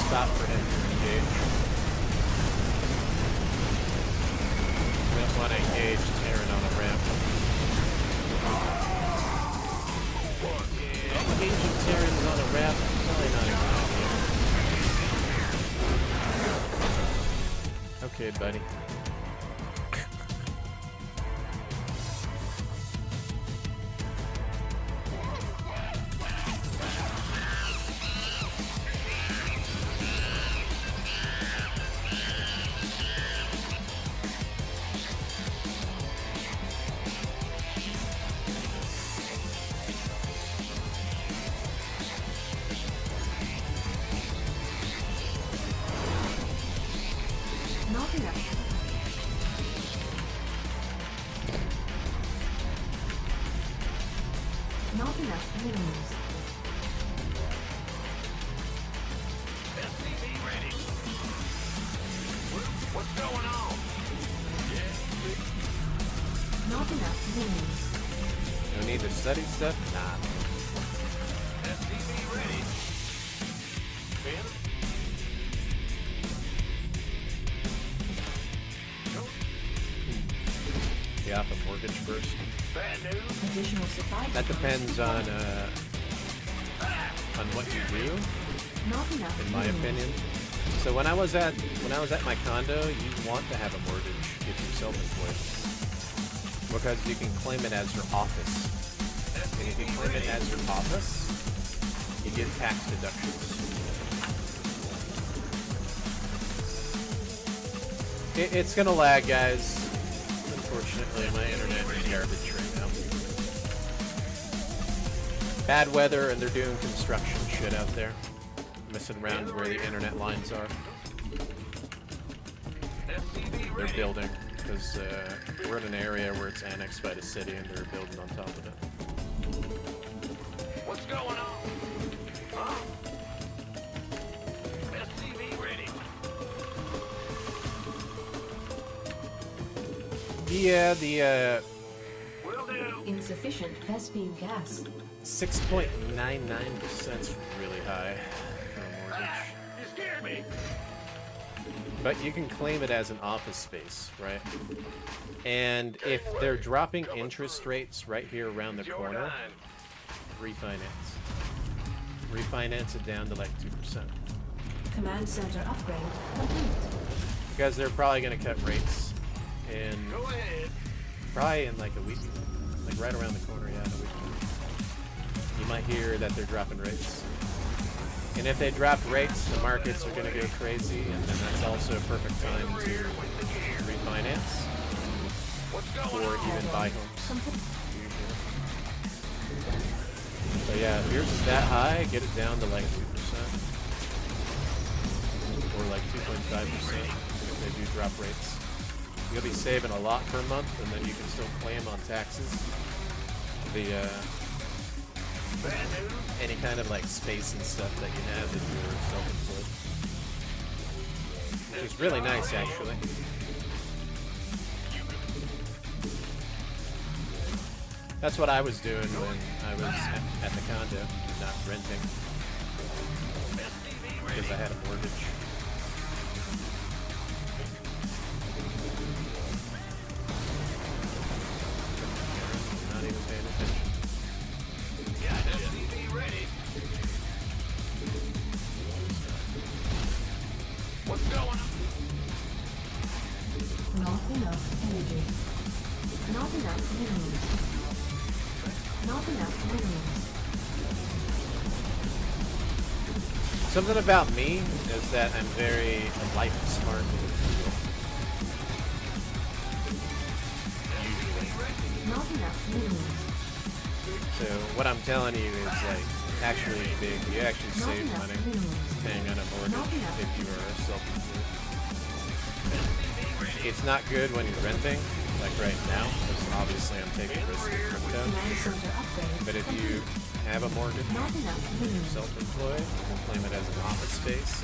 Stop for him to engage. We don't want to engage Terran on a ramp. Engaging Terrans on a ramp, probably not a good idea. Okay, buddy. Not enough. Not enough minerals. SCV ready. What's going on? Not enough minerals. No need to study stuff? Nah. SCV ready. Ben? Pay off a mortgage first. Bad news. Additional supply That depots depends on required. what you do, Not enough in my minerals. opinion. So when I was at my condo, you want to have a mortgage if you're self-employed, because you can claim it as your office. And if you claim it as your office, you get tax deductions. It's gonna lag, guys. Unfortunately, my internet is garbage right now. Bad weather, and they're doing construction shit out there. Messing around where the internet lines are. They're building, because we're in an area where it's annexed by the city, and they're building on top of it. What's going on? Huh? SCV ready. Yeah, the Will do. Insufficient Vespine gas. 6.99% is really high for a mortgage. You scared me. But you can claim it as an office space, right? And if they're dropping interest rates right here around the corner, refinance. Refinance it down to like 2%. Command center upgrade complete. Because they're probably going to cut rates in Go ahead. probably in like a week. Like right around the corner, yeah, in a week. You might hear that they're dropping rates. And if they drop rates, the markets are going to go crazy, and then that's also a perfect time to refinance or even buy homes. Complete. So yeah, if yours is that high, get it down to like 2%. Or like 2.5% if they do drop rates. You'll be saving a lot per month, and then you can still claim on taxes the any kind of like space and stuff that you have if you're self-employed. Which is really nice, actually. That's what I was doing when I was at the condo, not renting, because I had a mortgage. Not even paying attention. What's going on? Not enough energy. Not enough minerals. Not enough minerals. Something about me is that I'm very life smart individual. Usually. Not enough minerals. So what I'm telling you is like actually big. You actually Not save enough money minerals. paying on a mortgage if you are self-employed. It's not good when you're renting, like right now, because obviously I'm taking risks with crypto. Command center upgrade But if you have a mortgage, Not enough you're minerals. self-employed, you claim it as an office space,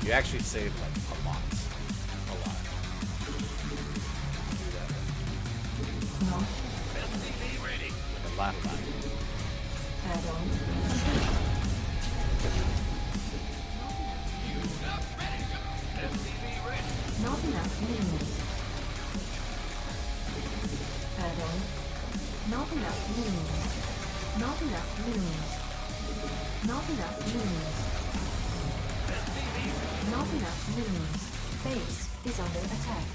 you actually save like a lot. A lot. Do that. Not Like a lot. add-on. Not enough minerals. Add-on. Not enough minerals. Not enough minerals. Not enough minerals. Not enough minerals. Base is under attack.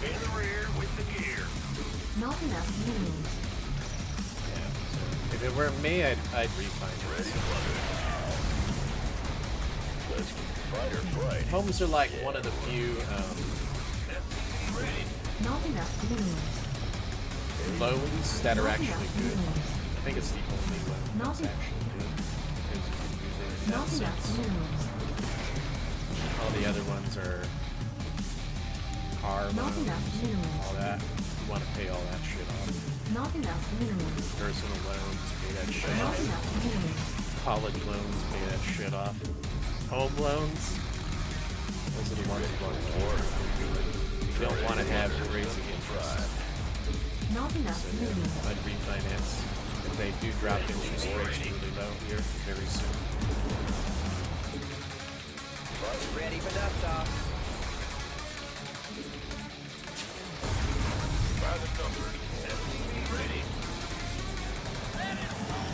In the rear with the gear. Not enough minerals. Yeah. So if it were me, I'd refinance. Homes are like one of the few Not enough minerals. loans that are actually good. Minerals. I think it's the only loan Not that's en- actually good. Is you can use it in Not that enough sense. minerals. All the other ones are car Not loans, enough minerals. all that. want to pay all that shit off. Not enough minerals. Personal loans, pay that shit Not off. enough minerals. College loans, pay that shit off. Home loans, those are the ones you want to afford. You don't want to have crazy interest. Not enough So yeah, minerals. I'd refinance if they do drop interest rates really low here very soon. Ready for dust off.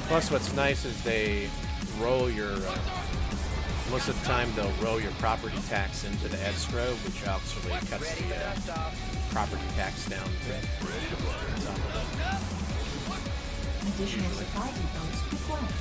Plus, what's nice is they roll your, most of the time they'll roll your property tax into the escrow, which actually cuts Ready for the dust off. property tax down to the top of it. Additional supply depots required.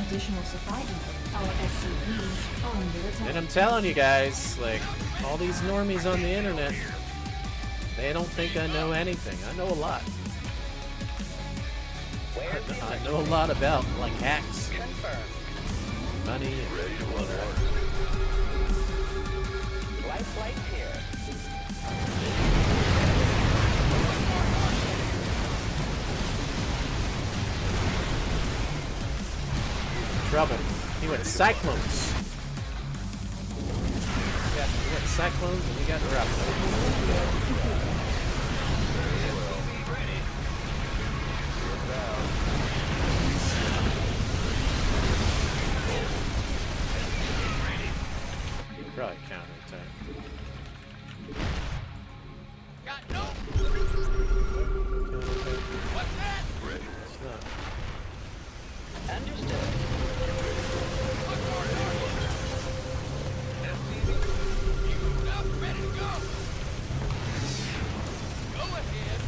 Additional supply depots. Our SCVs are under attack. And I'm telling you guys, like, all these normies on the internet, they don't think I know anything. I know a lot. I know a lot about, like, hacks, Confirmed. money, and all that. Life flight here. Trouble. He went cyclones. Yeah, he went cyclones and we got trouble. Probably counterattack. Got no. Counterattack. What's that? It's not. Understood. Ready to go. Go ahead.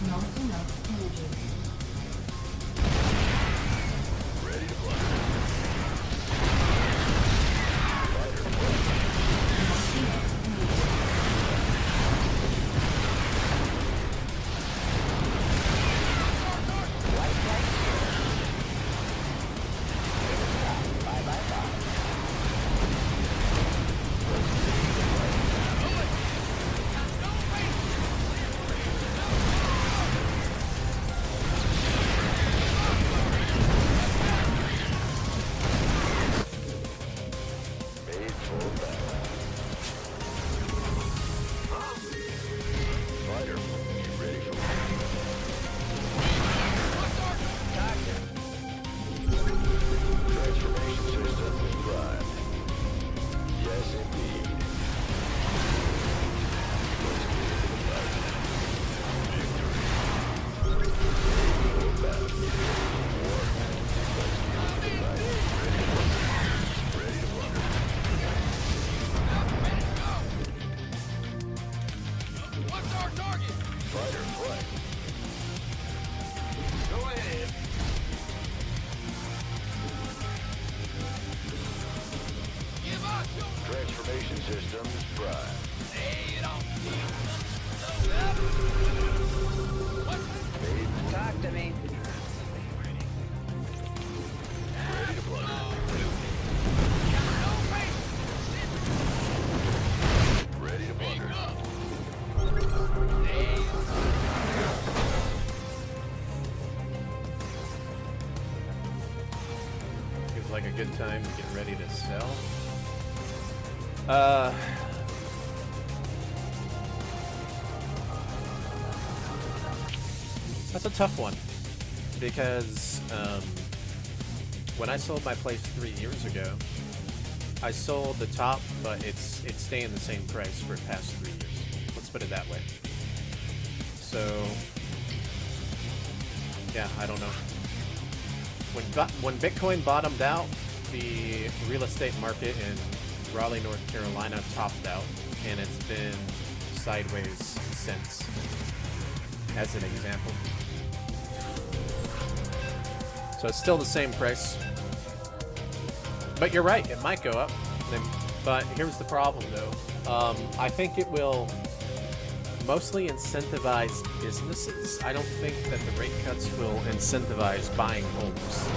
Not enough energy. What's our target? Fighter flight. Go ahead. Give us your Transformation systems prime. Hey, you don't need Talk to me. Ready to blow. Ready to blunder. Feels like a good time to get ready to sell. That's a tough one because when I sold my place 3 years ago, I sold the top, but it's staying the same price for the past 3 years. Let's put it that way. So, yeah, I don't know. When Bitcoin bottomed out, the real estate market in Raleigh, North Carolina topped out, and it's been sideways since, as an example. So it's still the same price. But you're right, it might go up. But here's the problem, though. I think it will mostly incentivize businesses. I don't think that the rate cuts will incentivize buying homes.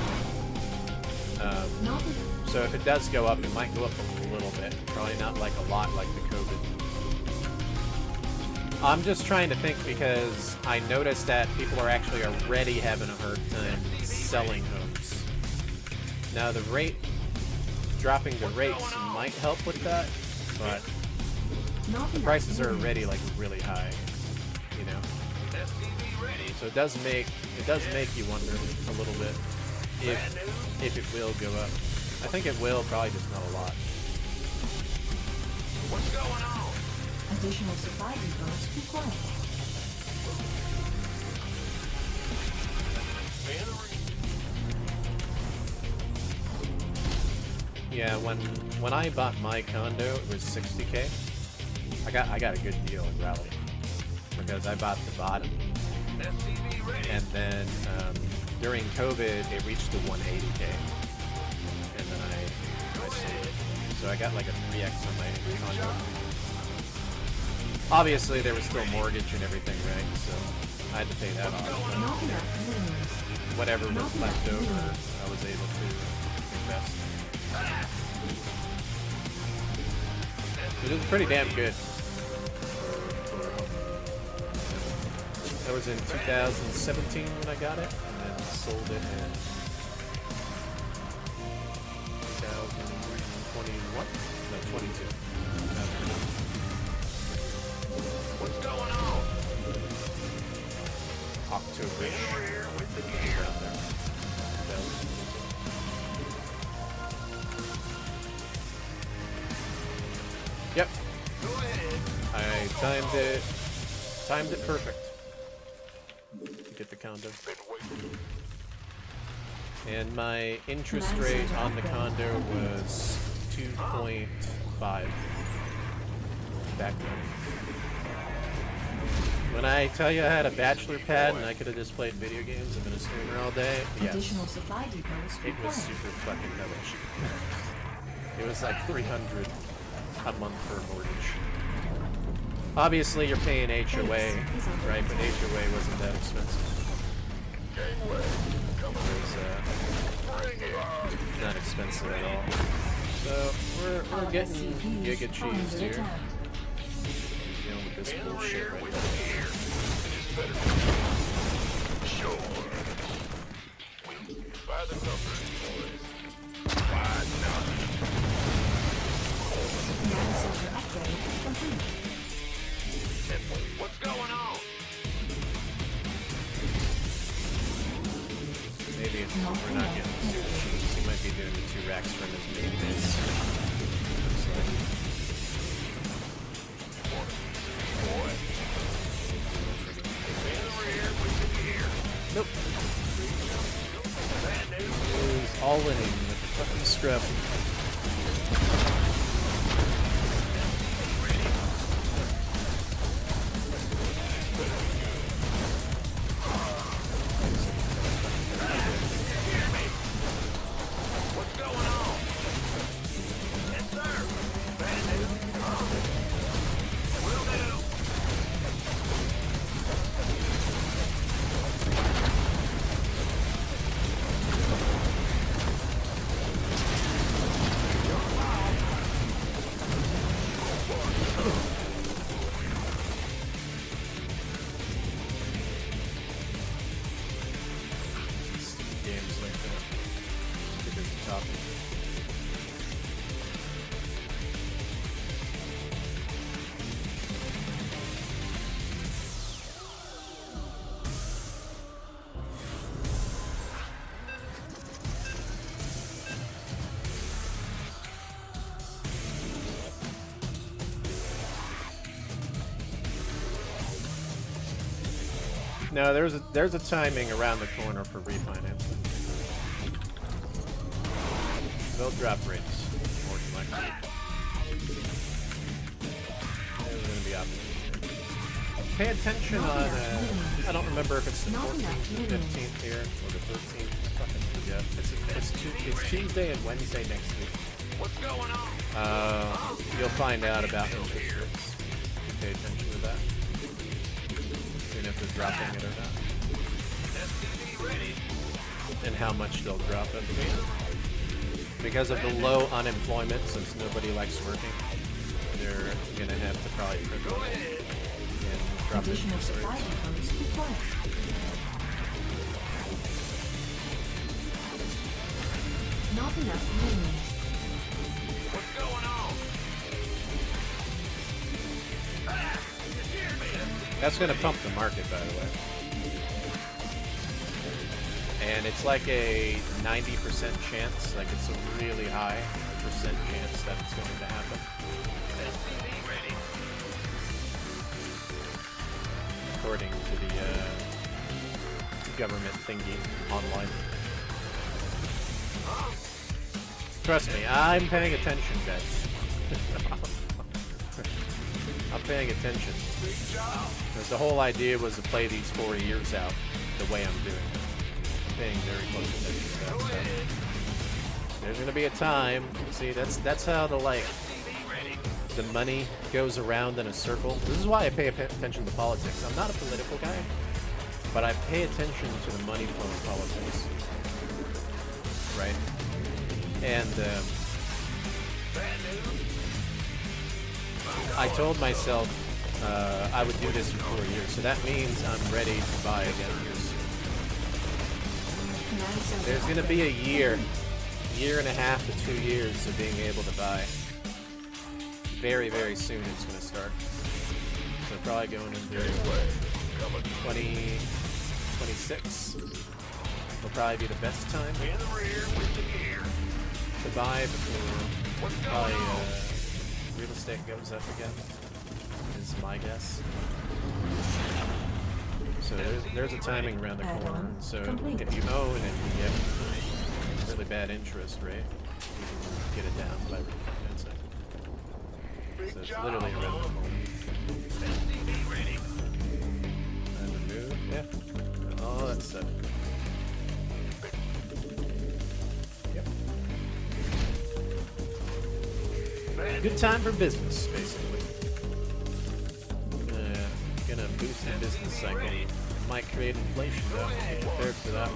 So if it does go up, it might go up a little bit. Probably not like a lot like the COVID. I'm just trying to think because I noticed that people are actually already having a hard time selling homes. Now the rate, dropping the rates might help with that, but the prices are already like really high, you know. So it does make you wonder a little bit if it will go up. I think it will, probably just not a lot. What's going on? Additional supply depots required. Yeah, when I bought my condo, it was $60K. I got a good deal in Raleigh because I bought the bottom, and then during COVID it reached to 180K, and then I sold it. So I got like a 3x on my condo. Obviously there was still mortgage and everything, right? So I had to pay that off. But whatever was left over, I was able to invest. It was pretty damn good. That was in 2017 when I got it, and then sold it in 2021? No, 22. What's going on? October-ish. Around there. Yep. Go ahead. I timed it perfect to get the condo. And my interest rate on the condo was 2.5 back then. When I tell you I had a bachelor pad and I could have just played video games and been a streamer all day, yes, Additional supply depots it was required. super fucking hellish. It was like $300 a month for a mortgage. Obviously, you're paying HOA, right? But HOA wasn't that expensive. It was not expensive at all. So we're getting giga cheese here. Dealing with this bullshit right now. Sure. By the numbers, boys. Why not? Navigator upgrade complete. What's going on? Maybe if we're not getting super cheese, he might be doing the 2 racks from his main base. Looks like. Nope. He's all winning with the fucking scrub. What's going on? Yes, sir. Bad news. Will do. Stupid games like that. Get busy talking. No, there's a timing around the corner for refinancing. They'll drop rates, more than likely. We're gonna be optimistic. Pay attention on, I don't remember if it's the 14th or 15th here, or the 13th, I fucking forget. It's Tuesday and Wednesday next week. What's going on? You'll find out about interest rates. Pay attention to that. Seeing if they're dropping it or not. SCV ready. And how much they'll drop it. Because of the low unemployment, since nobody likes working, they're gonna have to probably Go ahead. and drop Additional interest supply rates. depots required. Not enough room. What's going on? Ah, you hear me? That's gonna pump the market, by the way. And it's like a 90% chance, like it's a really high percent chance that it's going to happen. SCV ready. According to the government thingy online. Trust me, I'm paying attention, guys. I'm paying attention. Big job. Because the whole idea was to play these 4 years out the way I'm doing it. I'm paying very close attention to that stuff. There's gonna be a time. See, that's how the the money goes around in a circle. This is why I pay attention to politics. I'm not a political guy, but I pay attention to the money flow in politics. Right? And I told myself I would do this for 4 years, so that means I'm ready to buy again here soon. There's gonna be a year and a half to 2 years of being able to buy. Very, very soon it's gonna start. So probably going into 2026 will probably be the best time In the rear with the gear. to buy before What's going probably on? real estate goes up again, is my guess. So there's a timing around the corner. So if you own and you get really bad interest rate, you can get it down by refinancing. So it's literally around the corner. SCV ready. And remove, yeah, all that stuff. Yep. Good time for business, basically. Gonna boost the business cycle. Might create inflation though. Be prepared for that.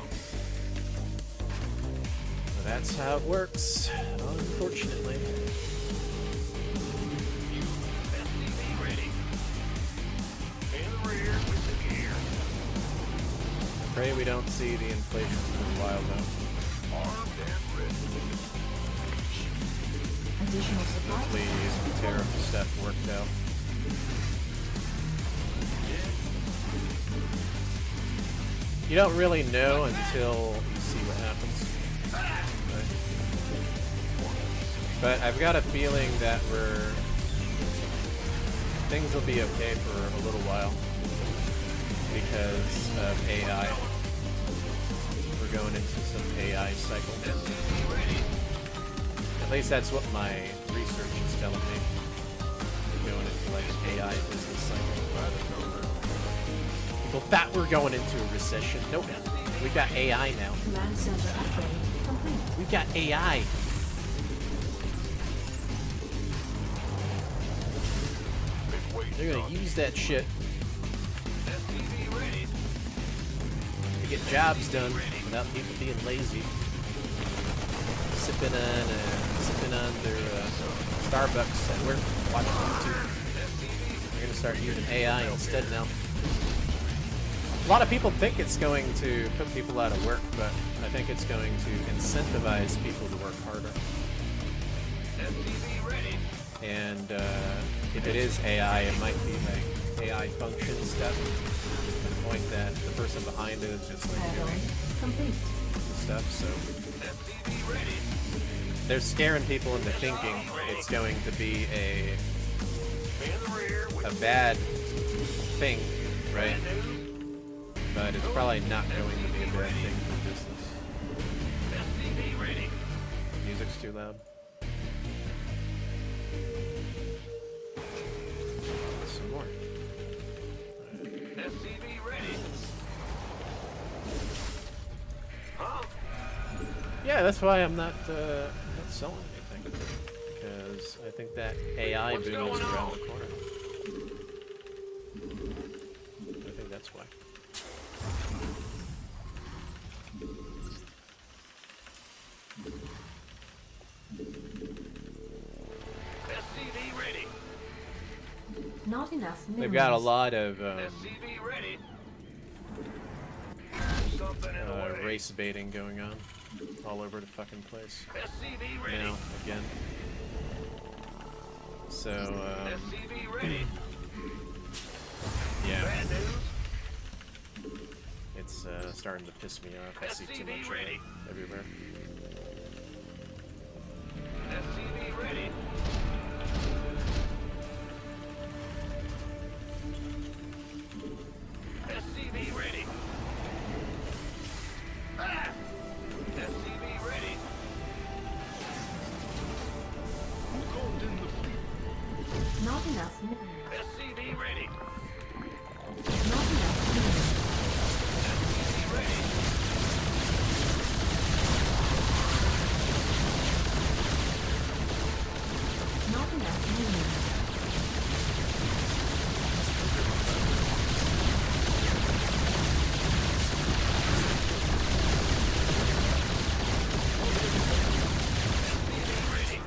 But that's how it works, unfortunately. SCV ready. In the rear with the gear. Pray we don't see the inflation for a while though. Armed and ready. Additional supply Hopefully the tariff stuff worked out. You don't really know until you see what happens. Right? But I've got a feeling that things will be okay for a little while because of AI. We're going into some AI cycle. At least that's what my research is telling me. We're going into like an AI business cycle. People thought we're going into a recession. Nope. We've got AI now. command center upgrade complete. We've got AI. They're gonna use that shit SCV ready. to get jobs done without people being lazy. Sipping on their Starbucks at work, watching YouTube. We're gonna start using AI instead now. A lot of people think it's going to put people out of work, but I think it's going to incentivize people to work harder. SCV ready. And if it is AI, it might be like AI function stuff to the point that the person behind it is just like Add-on doing complete. stuff. So SCV ready. they're scaring people into thinking it's going to be In the rear with a bad thing, right? new. But it's probably not going to be a bad thing for business. SCV ready. Music's too loud. Yeah, that's why I'm not selling anything, because I think that AI What's boom is going around on? the corner. I think that's why. SCV ready. Not enough minerals. They've got a lot of SCV ready. Something in the way. race baiting going on all over the fucking place. SCV ready. Now, again. So, SCV ready. yeah, Bad news. it's starting to piss me off. I see too SCV much of it ready. everywhere. SCV ready. SCV ready. Ah! SCV ready. Who called in the fleet? Not enough minerals. SCV ready. Not enough minerals. SCV ready. Not enough minerals. SCV ready.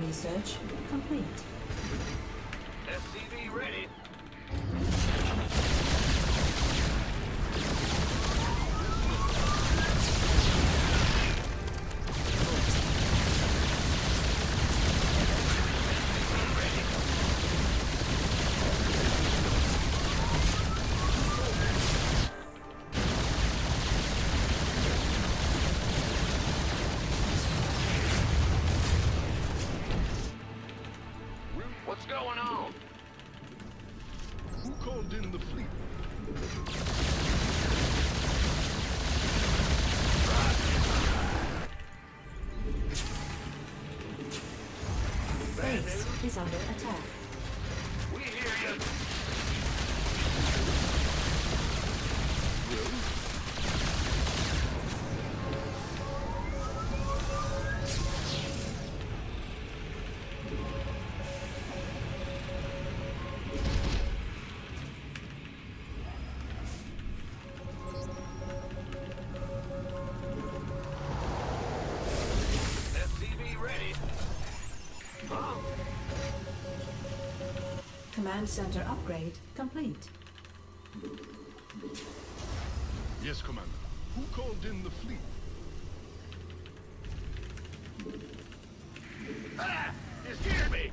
Research complete. SCV ready. What's going on? Who called in the fleet? Base is under attack. We hear you. SCV ready. Huh? Command center upgrade complete. Yes, Commander. Who called in the fleet? Ah! You scared me!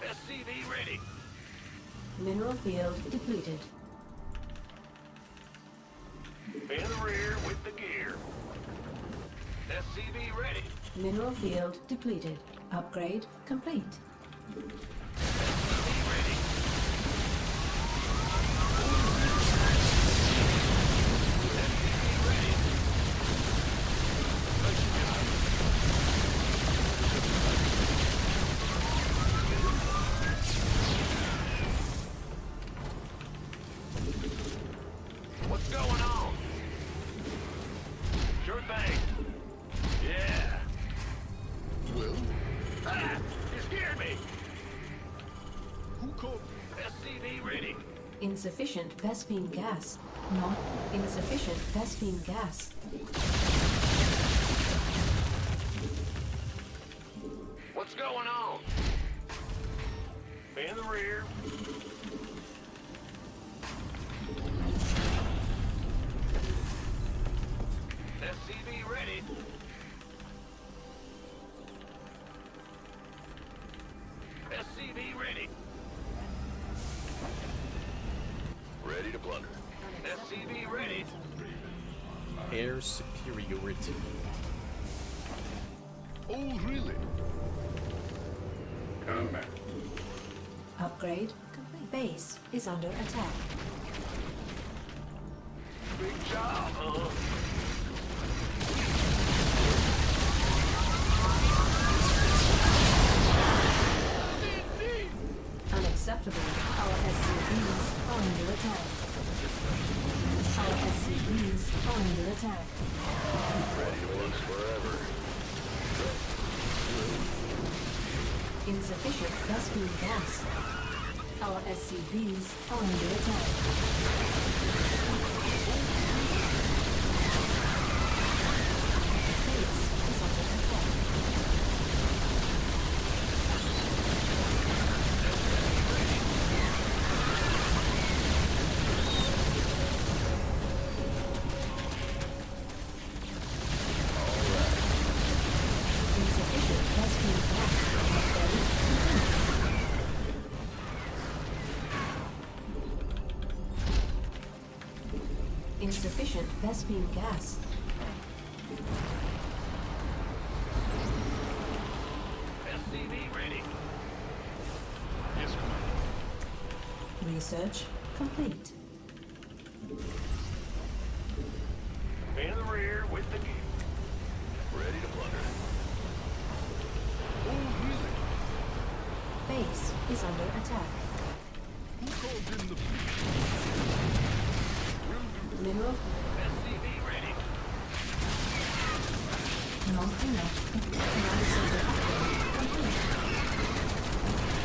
SCV ready. Mineral field depleted. In the rear with the gear. SCV ready. Mineral field depleted. Upgrade complete. SCV ready. SCV ready. What's going on? Sure thing. Yeah. Well, Ah! You scared me! who called? SCV ready. Insufficient Vespine gas. Not insufficient Vespine gas. What's going on? In the rear. SCV ready. SCV ready. Ready to blunder. SCV ready. Air superiority. Oh, really? Combat. Upgrade complete. Base is under attack. Big job, huh? Unacceptable. Our SCVs are under attack. Our SCVs are under attack. Ready to lose forever. Insufficient rescue gas. Our SCVs are under attack. Base is under attack. Insufficient rescue gas. Ready? Insufficient Vespine gas. SCV ready. Yes, Commander. Research complete. In the rear with the gear. Ready to plunder. All music. Base is under attack. Who called in the fleet? Will do. Mineral SCV ready. not enough. Command center upgrade complete.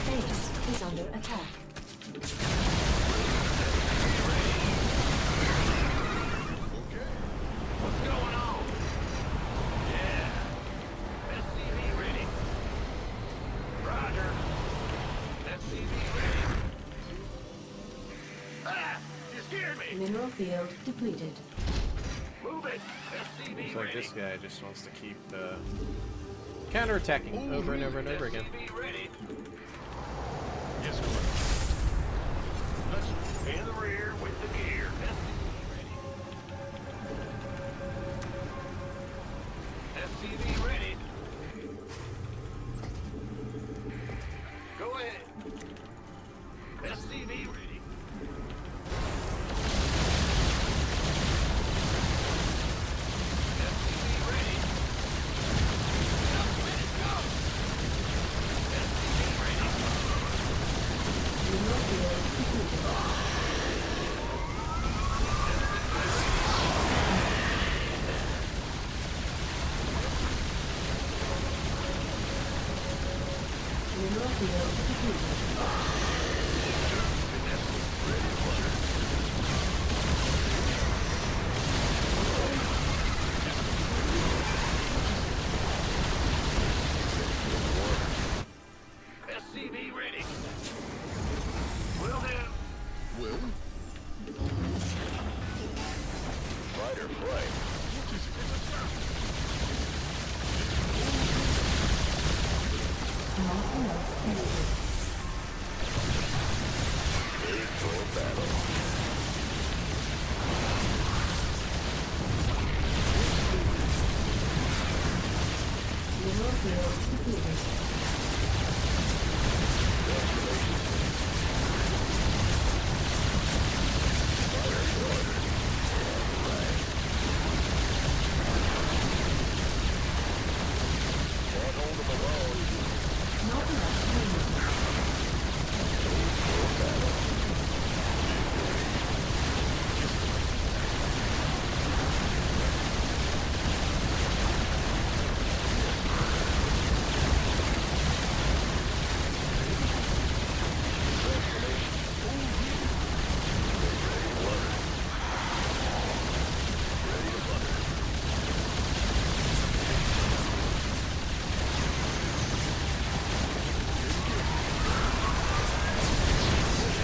Base is under attack. What's going on? Yeah. SCV ready. Roger. SCV ready. Ah! You scared me! Mineral field depleted. Move it! SCV Looks like ready. this guy just wants to keep counterattacking over and over and over again. SCV ready. Yes, Commander. Let's In the rear with the gear. SCV ready. Go ahead. SCV ready. SCV ready. Go, Smith, go. SCV ready. Mineral field depleted. Mineral field depleted. SCV ready. Will do. Will? Fight or flight. What is it? Not enough energy. Made for battle. Mineral field depleted. Can't hold them alone. Not enough energy.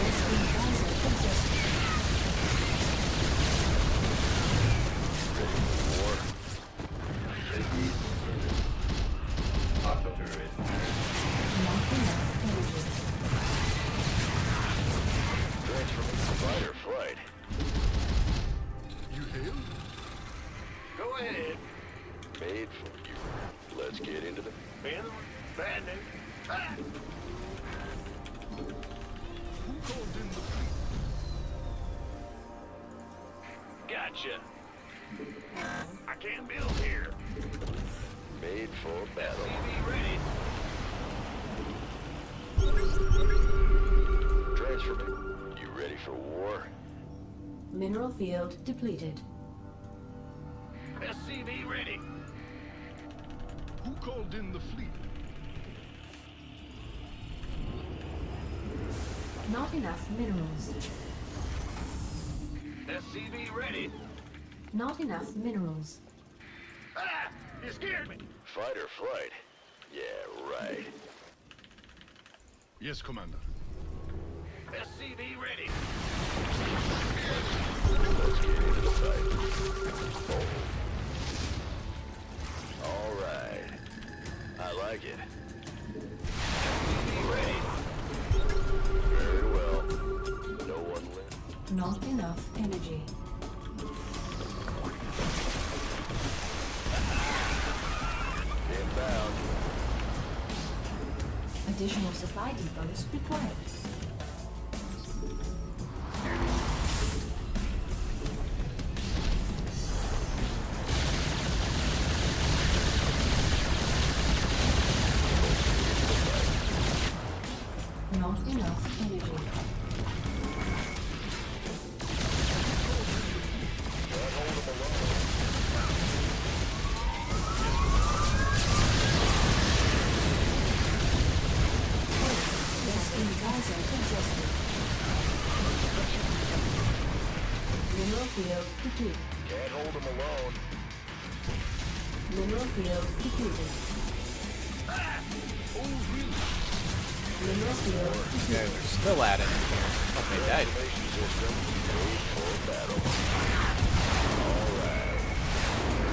Vespine gas exhausted. Auto turret. Not enough energy. Transformation fight or flight. You hail? Go ahead. Made for you. Let's get into the... In the bad news. Ah! called in the fleet? Gotcha. I can't build here. Made for battle. SCV ready. Transferring. You ready for war? Mineral field depleted. SCV ready. Who called in the fleet? Not enough minerals. SCV ready. Not enough minerals. Ah! You scared me. Fight or flight? Yeah, right. Yes, Commander. SCV ready. Let's get into the fight. Oh. All right. I like it. SCV ready. Very well. No one left. Not enough energy. Inbound. Additional supply depots required. Not enough energy. Can't hold them alone. Yes, in Gaza exhausted. Mineral field depleted. Can't hold them alone. Mineral field depleted. Mineral field These guys are still at it. Oh, they died. Information system made for battle. All right.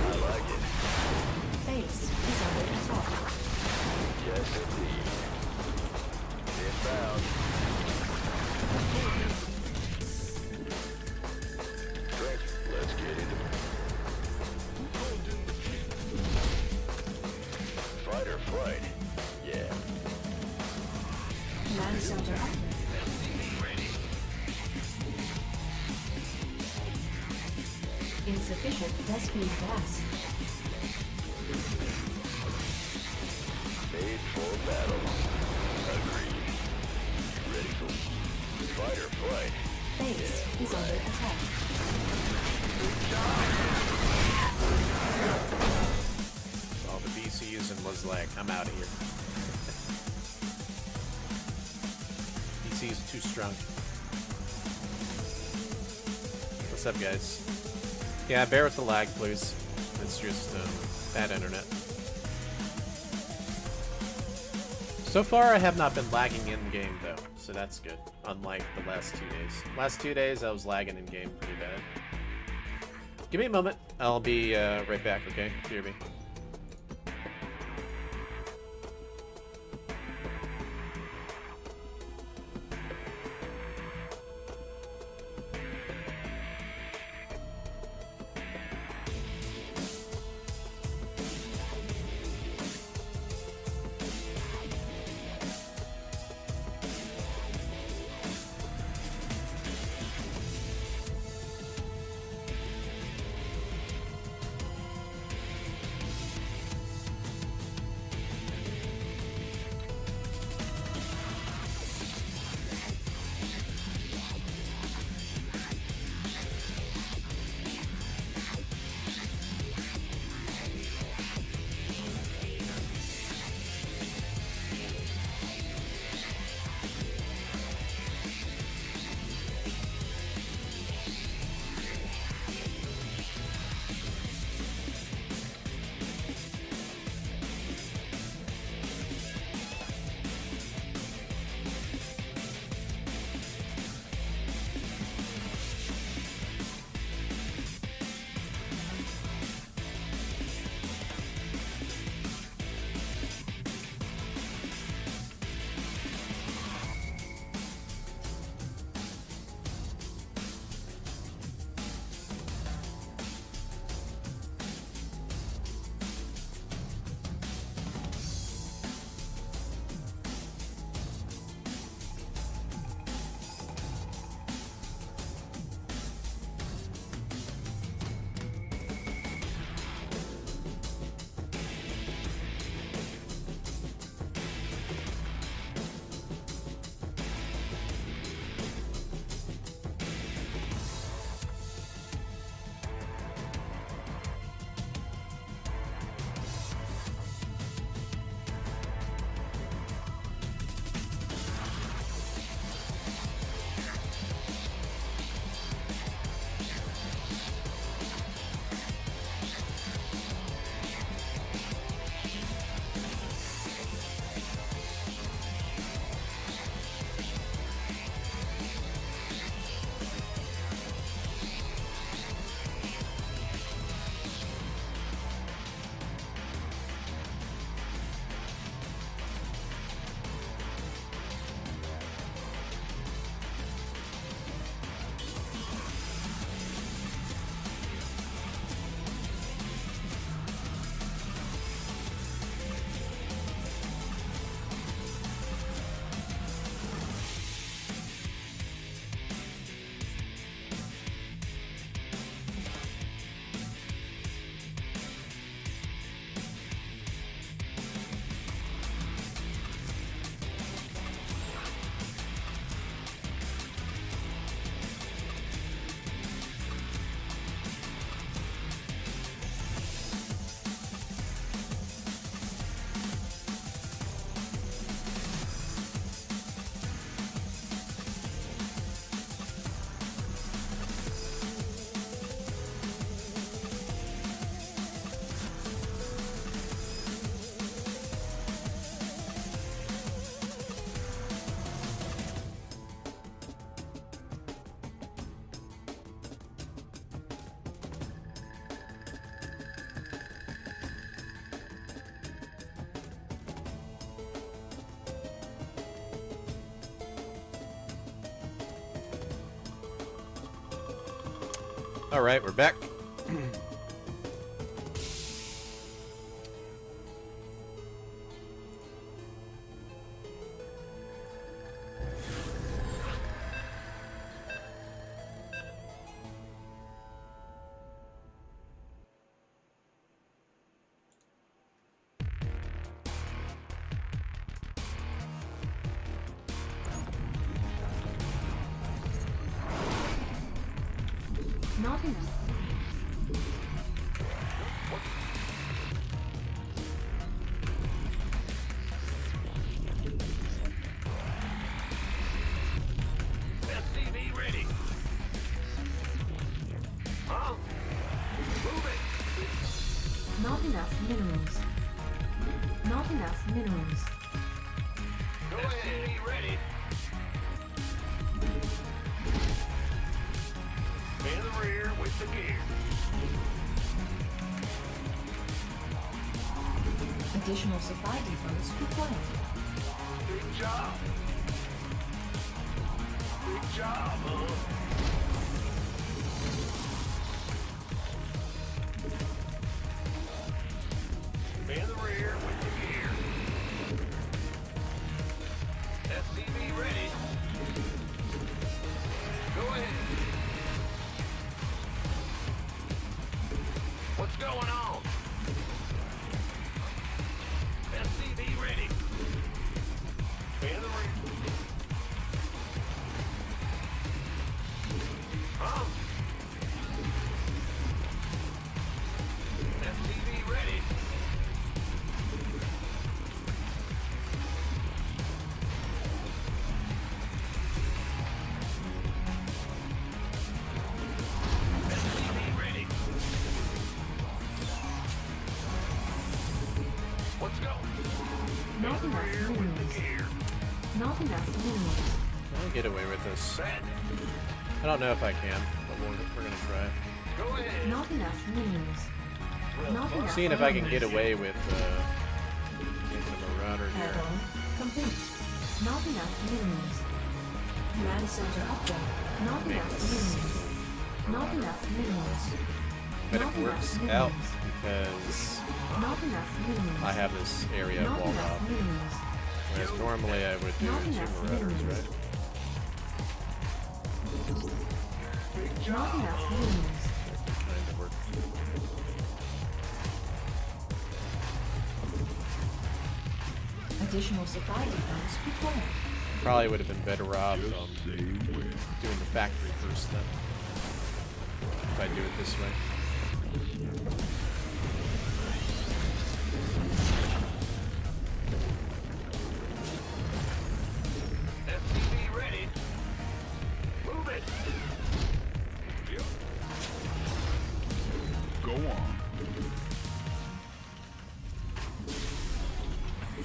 I like it. base is under attack. Yes, indeed. Inbound. Drink. Let's get into it. Fight or flight? Yeah. Command center up. Insufficient rescue gas. Made for battle. Agreed. Ready for fight or flight? Base is under attack. All the BCs and was like, I'm out of here. BC is too strong. What's up, guys? Yeah, bear with the lag, please. It's just bad internet. So far, I have not been lagging in game though, so that's good. Unlike the last 2 days. Last 2 days, I was lagging in game pretty bad. Give me a moment. I'll be right back. Okay, hear me. Alright, we're back. Not enough. SCV ready. Huh? Move it. Not enough minerals. Not enough minerals. Go ahead. SCV ready. In the rear with the gear. Additional supply depots required. Big job. Big job, huh? In the rear with the gear. SCV ready. Go ahead. What's going on? SCV ready. In the rear. Huh? SCV ready. SCV ready. Let's go. Not In the enough rear with the minerals. gear. Not enough minerals. Can I get away with this? Set. I don't know if I can, but we're gonna try. Go ahead. Not enough minerals. Not enough Seeing if I can get minerals. away with the Marauder here. Add-on complete. Not enough minerals. Command center upgrade. Not Make enough this. minerals. Not enough minerals. But Not it works enough out minerals. because Not enough minerals. I have this area Not walled enough off. minerals. Whereas normally I would do Not 2 enough Marauders, minerals. right? Not enough minerals. Kind of work. Additional supply depots required. Probably would have been better off doing the factory first then. If I do it this way. SCV ready. Move it. Yep. Go on.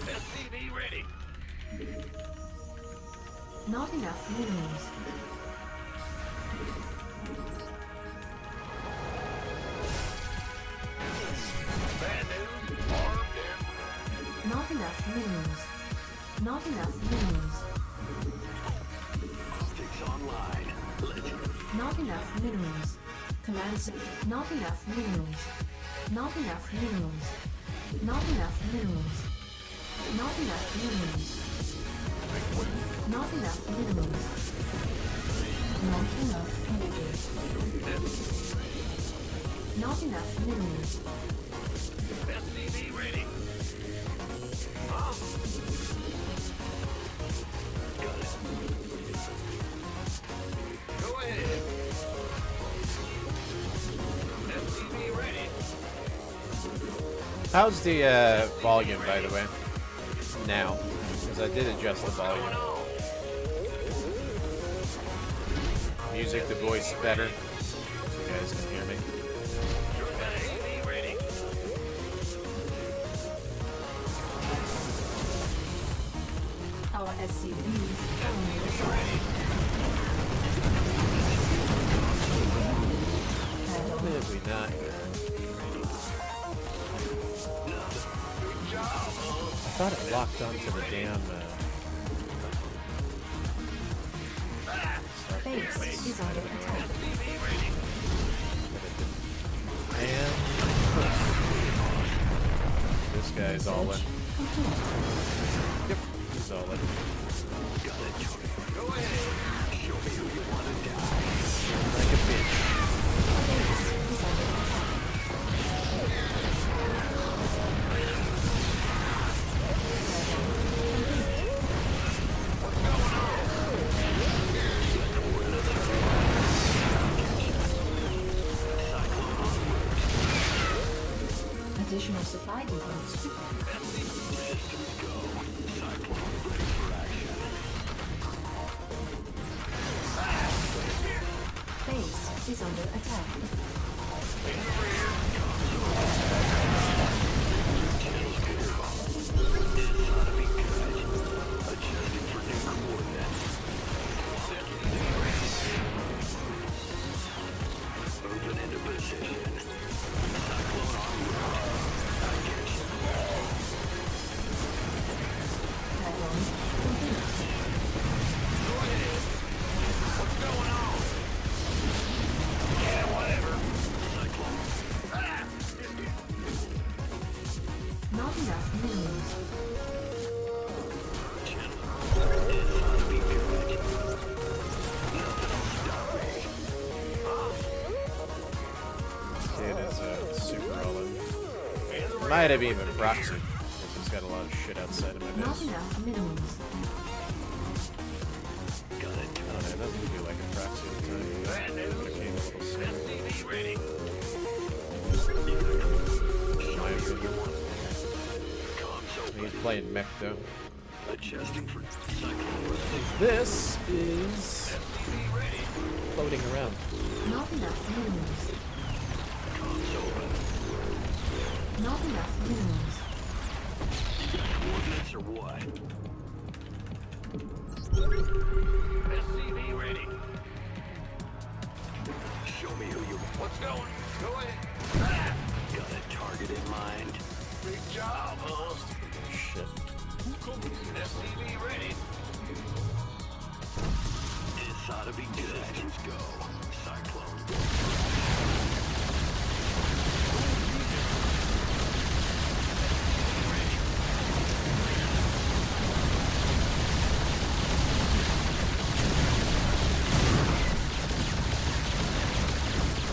SCV ready. Not enough minerals. Bad news. Armed and Not enough minerals. Not enough minerals. optics online. Legend. Not enough minerals. Command center. Not enough minerals. Not enough minerals. Not enough minerals. Not enough minerals. Not enough minerals. Not enough energy. Not enough minerals. SCV ready. Huh? Got it. Go ahead. SCV ready. How's the volume, by the way? Now, because I did adjust the Going volume. on. Music, the voice better, so you guys can hear me. SCV ready. Our SCVs are ready. Why did we not? I thought it locked onto the damn. Base is under attack. SCV ready. Yeah, he's all in. Research complete. Yep, he's all in. Go ahead. Show me who you want to die. Like a bitch. Base is under attack. Additional supply depots required. Base is under attack. Moving into position. Add-on complete. Go ahead. What's going on? Yeah, whatever. Not enough minerals. Kid is super all in. Might have even proxied, because he's got a lot of shit outside of my Not base. enough minerals. I don't know, it doesn't feel like a proxy at the time. Bad It news. came a little sooner. SCV ready. In my opinion. He's playing mech though. Adjusting for cyclone. This is SCV ready. floating around. Not enough minerals. Not enough minerals. Coordinates or what? SCV ready. Show me who you What's going? Go ahead. got a target in mind. Big job, huh? Shit. SCV ready. This ought to be good. Let's go. Cyclone.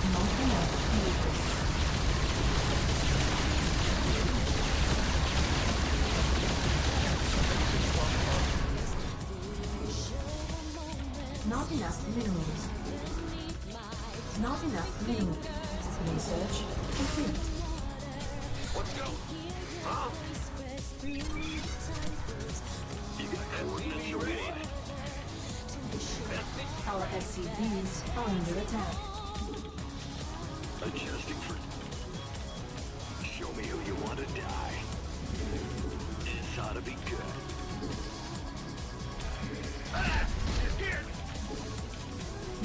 Not enough minerals. Not enough minerals. Not enough minerals. Research complete. Let's go. Huh? You got coordinates or what? Our SCVs are under attack. Adjusting for. Show me who you want to die. This ought to be good. It's here.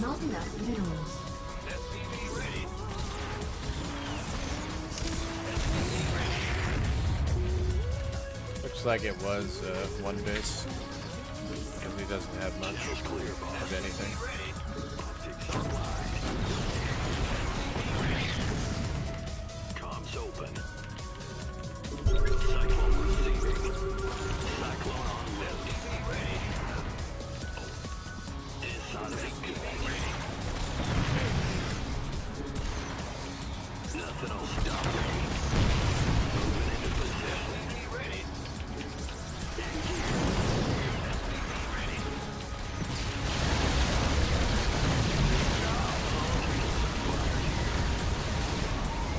Not enough minerals. SCV ready. Looks like it was one base. Because he doesn't have much of anything. Optics online. Comms open. Cyclone receiving. Cyclone on list. This ought to be good. Nothing will stop me. Moving into position. Ready.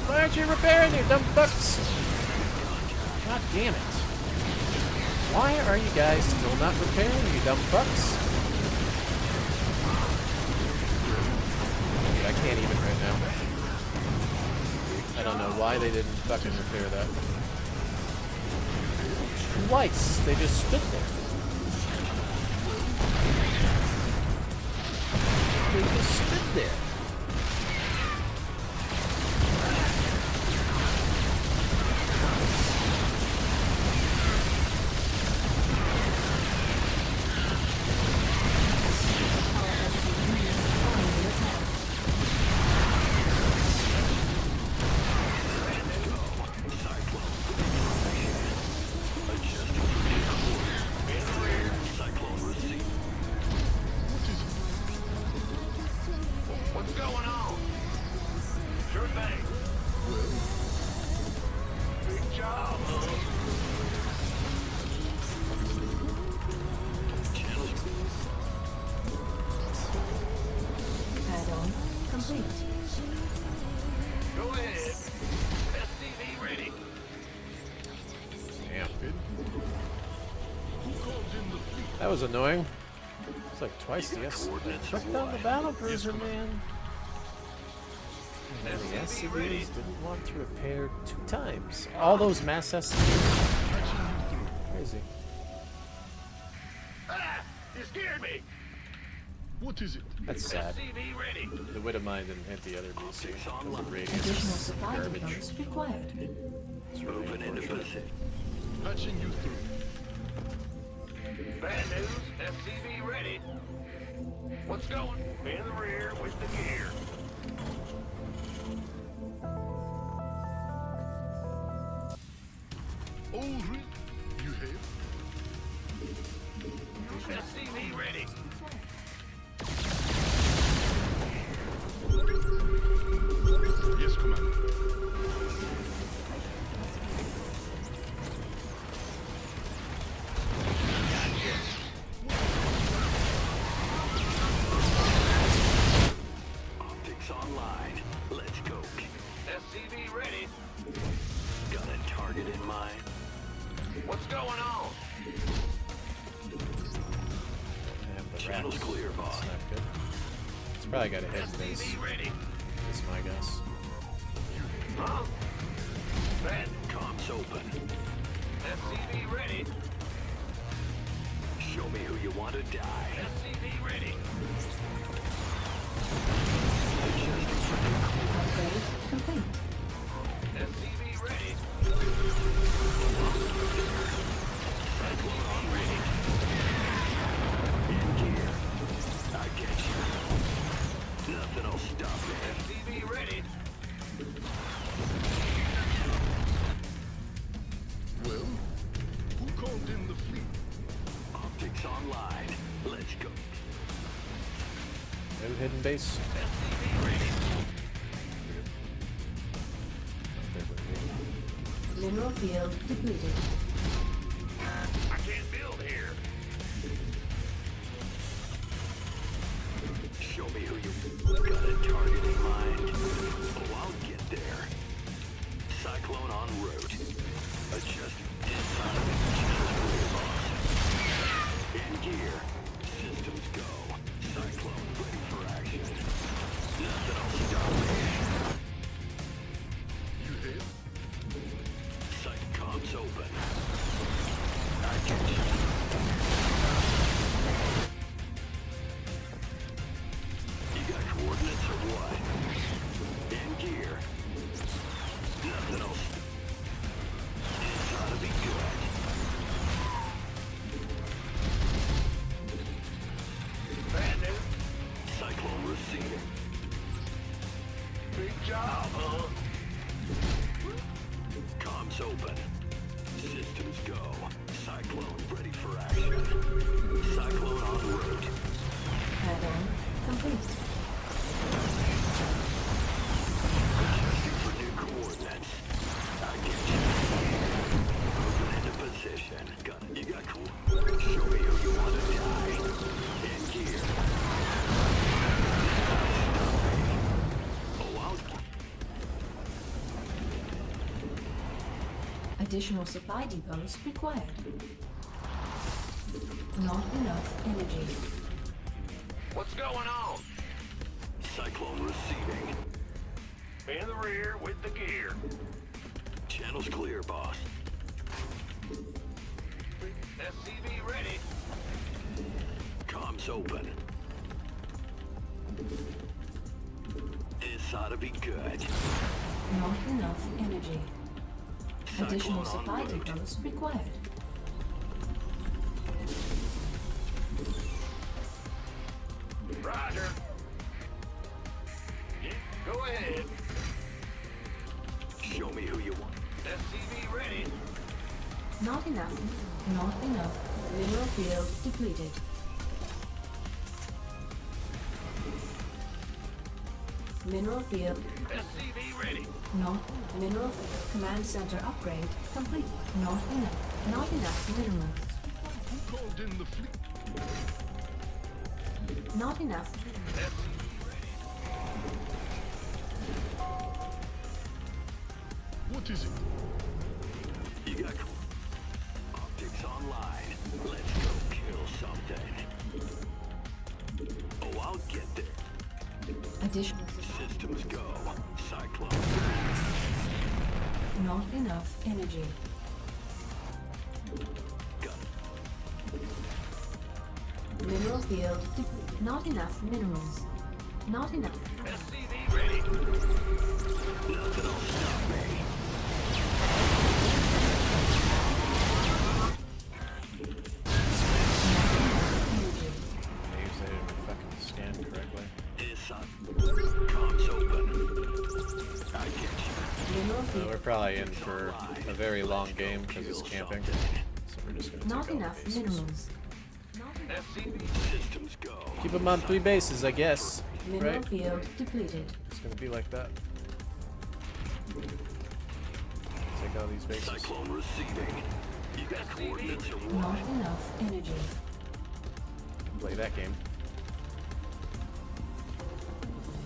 Why aren't you repairing, you dumb fucks? God damn it. Why are you guys still not repairing, you dumb fucks? Dude, I can't even right now. I don't know why they didn't fucking repair that. Twice, they just stood there. They just stood there. job, huh? Add-on complete. Go ahead. SCV ready. Damn. Who called in the fleet? That was annoying. It's like twice, yes. Took down the battle cruiser, man. And the SCVs didn't want to repair 2 times. All those mass SCVs. Crazy. Ah! You scared me. What is it? That's sad. SCV ready. The Widowmine didn't hit the other DC because of radius. Additional supply Garbage. depots required. It's really Moving into unfortunate. position. Patching you through. Bad news. SCV ready. What's going? In the rear with the gear. All ready. You have? SCV ready. Yes, Commander. Optics online. Let's go. SCV ready. Got a target in mind. What's going on? Damn, the Channel's rats. clear, boss. That's not good. It's probably got a hidden base. SCV ready. Is my guess. Huh? Bad. Comms open. SCV ready. Show me who you want to die. SCV ready. Upgrade complete. SCV ready. In gear. I get you. Nothing will stop me. SCV ready. Well, who called in the fleet? Optics online. Let's go. No hidden base. SCV ready. There would be. Mineral field depleted. I can't build here. Show me who you got a target in mind. Oh, I'll get there. Cyclone en route. Adjust inside of it. In gear. Systems go. Cyclone ready for action. Nothing will stop me. You have? Site comms open. I get you. You got coordinates or what? In gear. Nothing else. It's ought to be good. Bad news. Cyclone receiving. Big job, huh? Comms open. Systems go. Cyclone ready for action. Cyclone en route. Add-on complete. Adjusting for new coordinates. I get you. Moving into position. Got it. You got cool. Show me who you want to die. In gear. Oh, I'll Additional supply depots required. Not enough energy. What's going on? Cyclone receiving. In the rear with the gear. Channel's clear, boss. SCV ready. Comms open. This ought to be good. Not enough energy. Additional Cyclone supply en route. depots required. Roger. Yeah, go ahead. Show me who you want. SCV ready. Not enough. Not enough. Mineral field depleted. Mineral field. SCV ready. Not mineral. Command center upgrade complete. Not enough. Not enough minerals. Who called in the fleet? Not enough. What is it? You got optics online. Let's go kill something. Oh, I'll get there. Additional. Systems go. Cyclone. Not enough energy. Got Mineral field. Not enough minerals. Not enough. SCV ready. nothing will stop me. Maybe they didn't fucking scan correctly. It's up. Comms open. I get you. Mineral We're field. probably in for a very long game because it's camping. So we're just gonna Not take out enough the bases. minerals. Not enough. SCV Systems go. Keep them on 3 bases, I guess. Mineral Right? field depleted. It's gonna be like that. Take out these bases. Cyclone receiving. You got coordinates or Not what? enough energy. Play that game.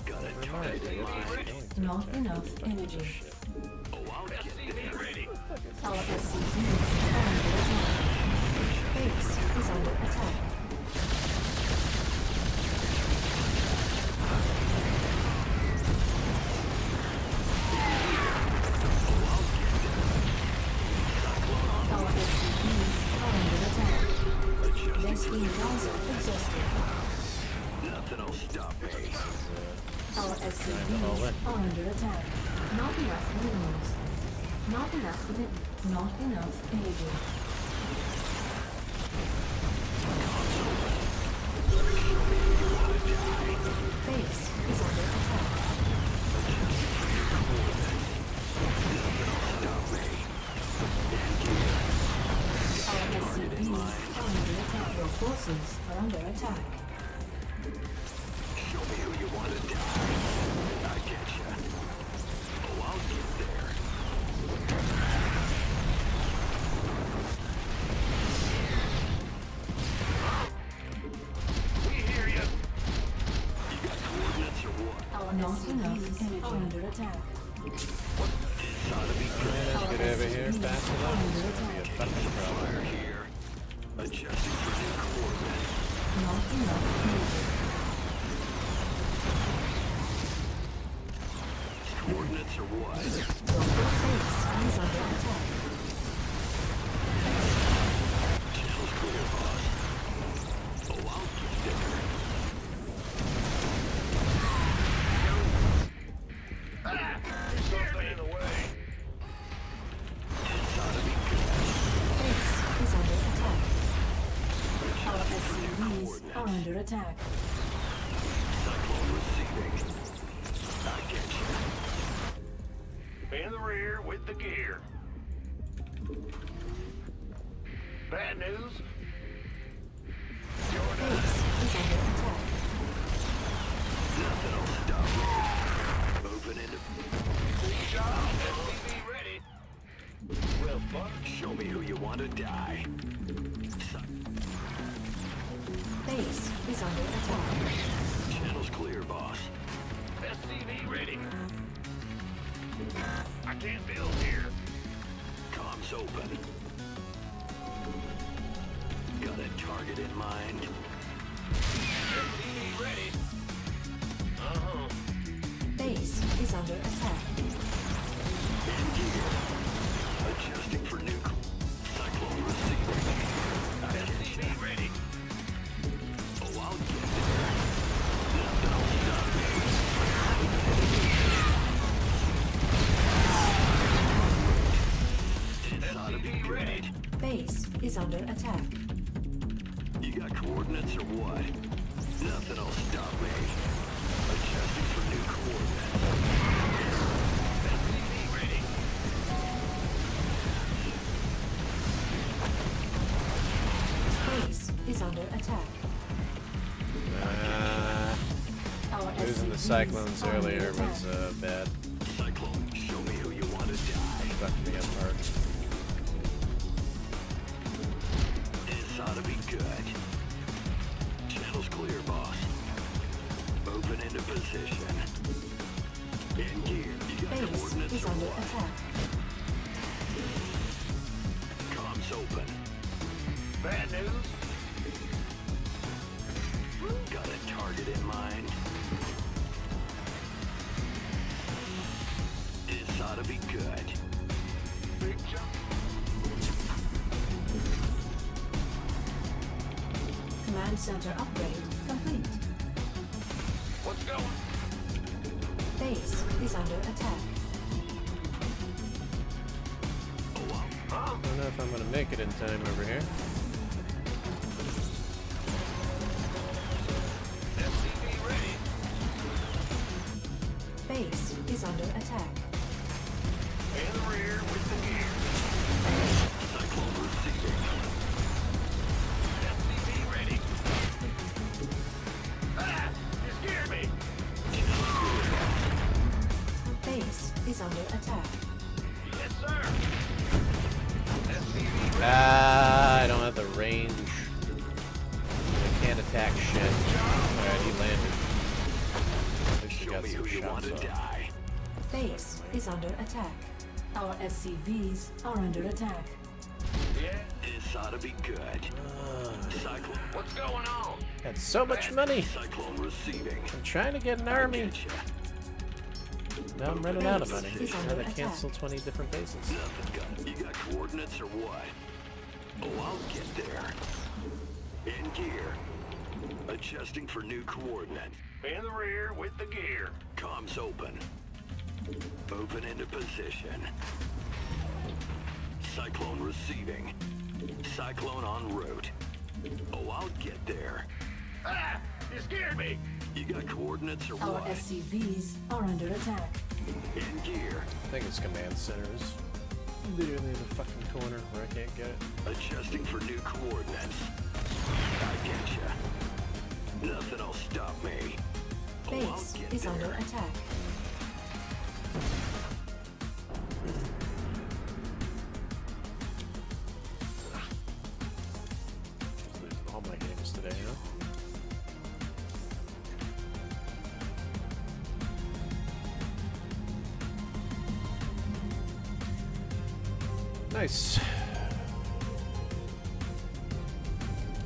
Got it Never mind, I targeted guess line. it's going to Not attack. enough Fucking energy. shit. Oh, I'll get SCV there. ready. Our SCVs are under attack. Base is under attack. Our SCVs are under attack. Their steam riser exhausted. Nothing will stop me. Our all SCVs in. are under attack. Not enough minerals. Not enough not enough energy. Base is under attack. Our SCVs are under attack. Your forces are under attack. Show me who you want to die. I get you. Oh, I'll get there. We hear you. You got coordinates or what? Our SCVs are under attack. This ought to be good. Let's get over here fast enough. It's gonna be a fucking problem. Fire here. Adjusting for new coordinates. Not enough energy. Coordinates or what? Your base is under attack. Channel's clear, boss. Oh, I'll get there. There's something in the way. This ought to be good. Base is under attack. Our SCVs are under attack. Cyclone receiving. I get you. In the rear with the gear. Bad news. You're done. Base is under attack. Nothing will stop me. Moving into. Good job. SCV ready. Well, fuck. Show me who you want to die. Base is under attack. Channel's clear, boss. SCV ready. I can't build here. Comms open. Got a target in mind. SCV ready. Uh-huh. Base is under attack. In gear. Adjusting for new cyclone receiving. I get you. SCV ready. Oh, I'll get there. Nothing will stop me. This ought to be SCV ready. good. Base is under attack. You got coordinates or what? Nothing will stop me. Adjusting for new coordinates. SCV ready. Base is under attack. Our Losing the SCVs cyclones are under earlier attack. was bad. Cyclone, show fucked me up hard. This ought to be good. Channel's clear, boss. Open into position. In gear. You got Base coordinates is or under what? attack. Comms open. Bad news? Got a target in mind. This ought to be good. Big jump. Command center upgrade complete. What's going? Base is under attack. Huh? I don't know if I'm gonna make it in time over here. SCV ready. Base is under attack. In the rear with the gear. Cyclone receiving. SCV ready. Ah! You scared me. Base is under attack. Yes, sir. SCV ready. Ah, I don't have the range. I can't attack shit. Alright, he landed. At least he Show got me some who you want shots to off. die. Base is under attack. Our SCVs are under attack. Yeah. This ought to be good. Cyclone. What's going on? Had so much money. Cyclone receiving. I'm trying to get an army. Getcha. Now I'm running out of money. Base is I under had to attack. cancel 20 different bases. Nothing got. You got coordinates or what? Oh, I'll get there. In gear. Adjusting for new coordinates. In the rear with the gear. Comms open. Open into position. Cyclone receiving. Cyclone en route. Oh, I'll get there. Ah! You scared me. You got coordinates or Our what? SCVs are under attack. In gear. I think it's command centers. Literally in the fucking corner where I can't get it. Adjusting for new coordinates. I getcha. Nothing'll stop me. Oh, I'll Base get is there. under attack. Just losing all my games today, huh? Nice.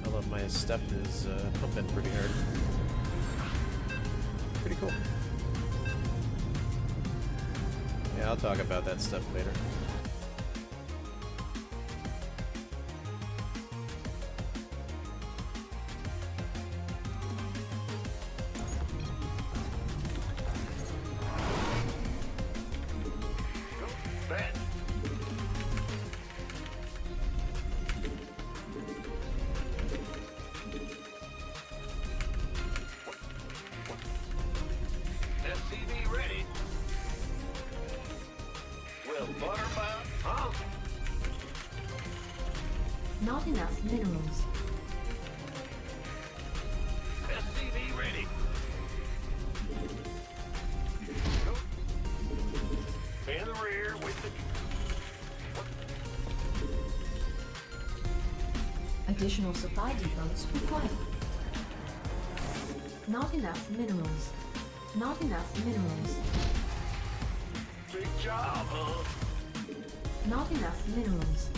I love my stuff is pumping pretty hard. Pretty cool. Yeah, I'll talk about that stuff later. Bad. SCV ready. Will Butterbutt, huh? Not enough minerals. SCV ready. In the rear with the... Additional supply depots required. Not enough minerals. Not enough minerals. Big job, huh? Not enough minerals.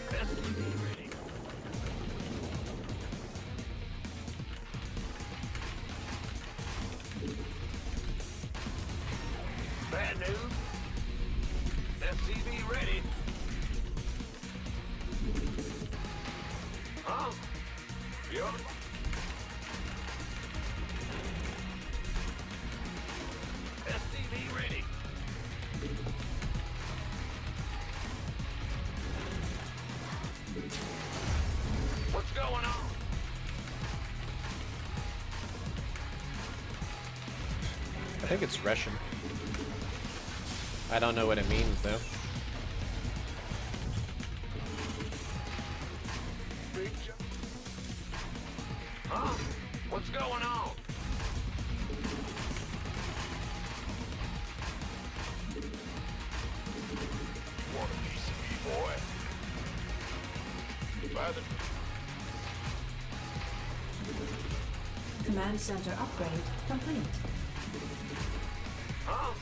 SCV ready. Bad news. SCV ready. Huh? Yup. SCV ready. What's going on? I think it's Russian. I don't know what it means though. Big jump. Huh? What's going on? Either. Command center upgrade complete. Huh?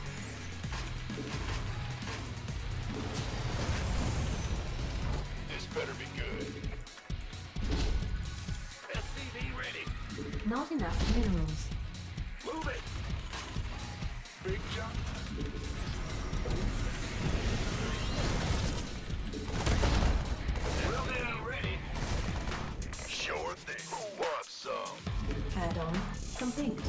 This better be good. SCV ready. Not enough minerals. Move it. Big jump. SCV ready. Sure thing. Who wants some? Add-on complete.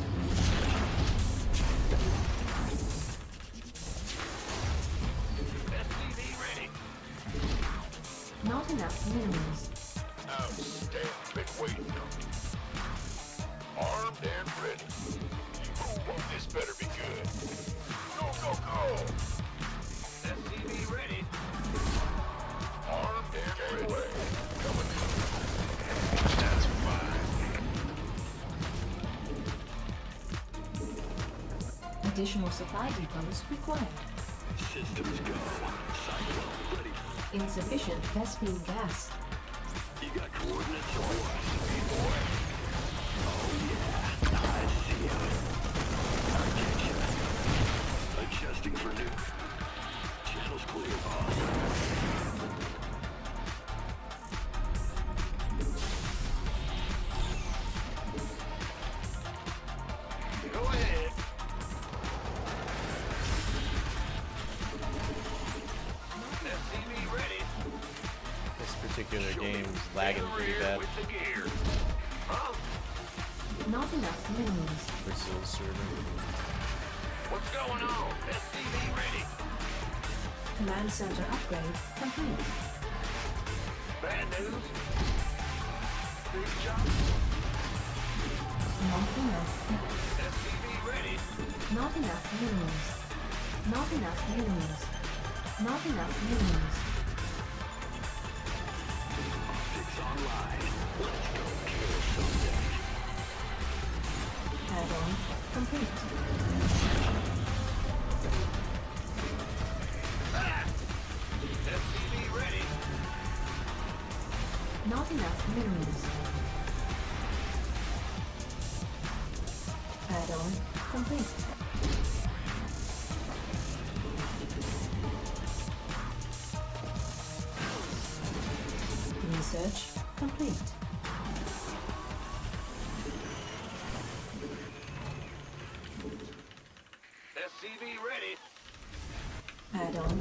SCV ready. Not enough minerals. Outstanding. Been waiting on me. Armed and ready. Who wants this better be good? Go, go, go! SCV ready. Armed and ready. Coming in. That's fine. Additional supply depots required. Systems go. Cyclone ready. Insufficient Vespine gas. You got coordinates or what? Boy. Oh yeah, I see ya. I get ya. Adjusting for new. Channel's clear, boss. Go ahead. SCV ready. This particular game's lagging pretty bad. With the gear. Huh? Not enough minerals. Brazil server. What's going on? SCV ready. Command center upgrade complete. Bad news. Big jump. Not enough. SCV ready. Not enough minerals. Not enough minerals. Not enough minerals. Optics online. Let's go kill something. Add-on complete. SCV ready. Not enough minerals. Add-on complete. Research complete. SCV ready. Add-on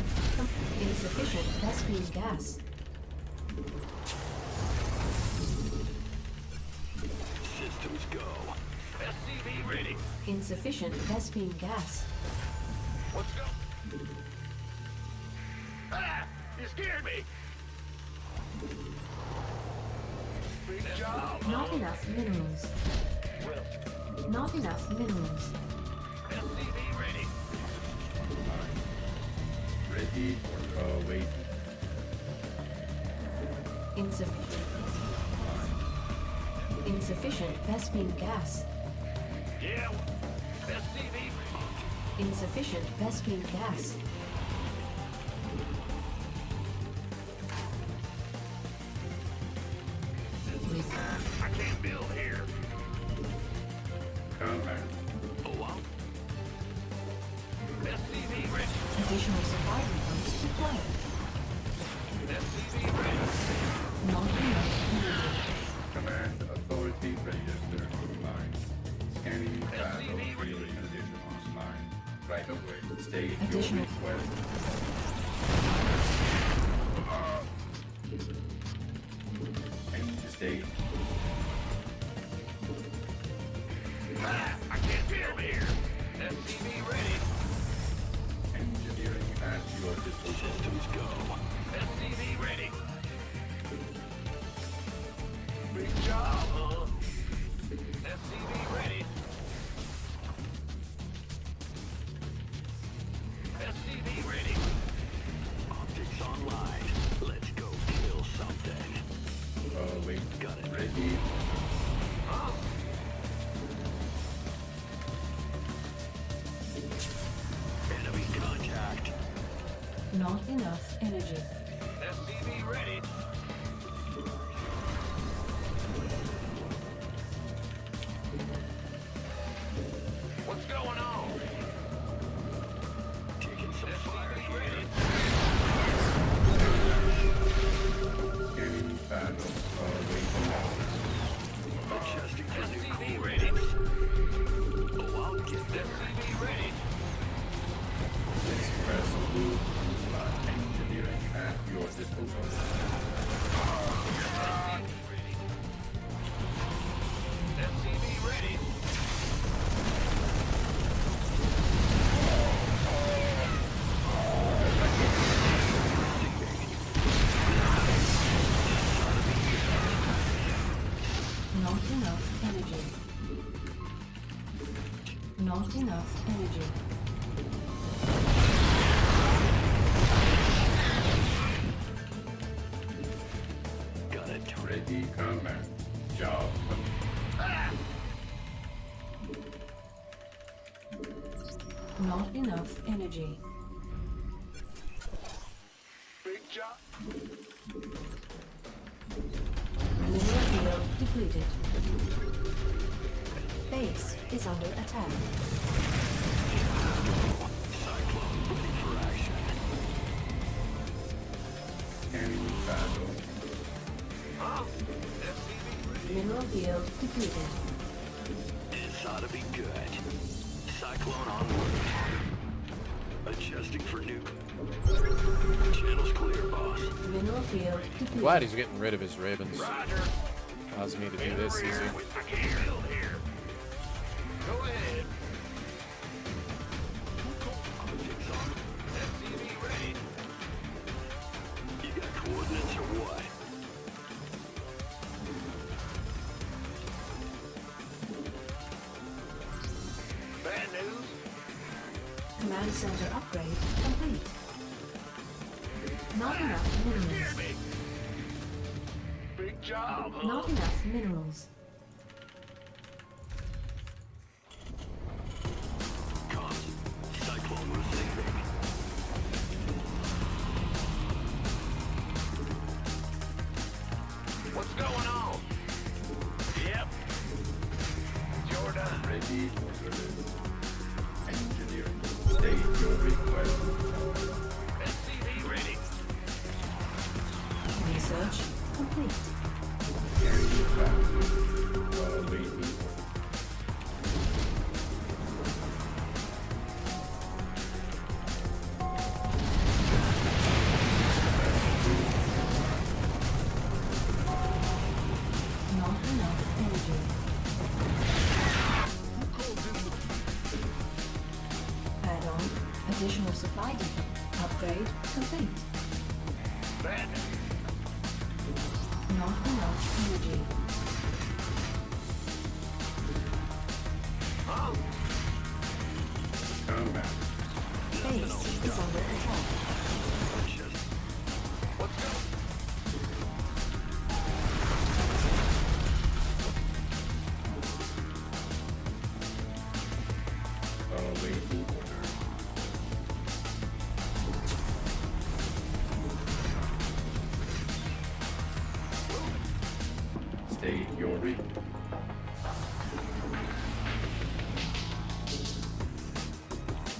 insufficient Vespine gas. Systems go. SCV ready. Insufficient Vespine gas. Let's go. Ah! You scared me. Big job. Not enough minerals. Not enough minerals. SCV ready. Ready or wait. Insufficient. Insufficient Vespine gas. Yeah. SCV. Insufficient Vespine gas. I can't build here. Combat. Oh wow. SCV ready. Additional supply depots required. SCV ready. Not enough minerals. Command authority register online. Scanning battle field condition online. Right away. State your Additional- request. Change the state. Ah! I can't build here. SCV ready. Engineering at your disposal. Systems go. SCV ready. Big job, huh? SCV ready. SCV ready. Optics online. Let's go kill something. Wait. Got it. Ready. Huh? Enemy contact. Not enough energy. SCV ready. SCV ready. Not enough energy. Not enough energy. Got it. Ready, combat. Job Not enough energy. Big job. Mineral field depleted. Base is under attack. Cyclone ready for action. scanning battle. Huh? SCV ready. Mineral field depleted. This ought to be good. Cyclone on route. Adjusting for nuke. Channel's clear, boss. Mineral field depleted. Glad he's getting rid of his ravens. Roger. Allows me to do In the this rear easy. with the gear. Here. Go ahead. SCV ready. You got coordinates or what? Bad news. Command center upgrade complete. Not enough Hear minerals. me. Big job, huh? Not enough minerals. Comms. Cyclone receiving. What's going on? Yep. Jordan. Ready for service. Engineering. State your request. SCV ready. Research complete. Scanning battle. While waiting. Not enough energy. Add-on. Additional supply depot. Upgrade complete. Bad news. Not enough energy. Huh? Combat. Base is under attack. Just Let's go. While waiting order. State your request.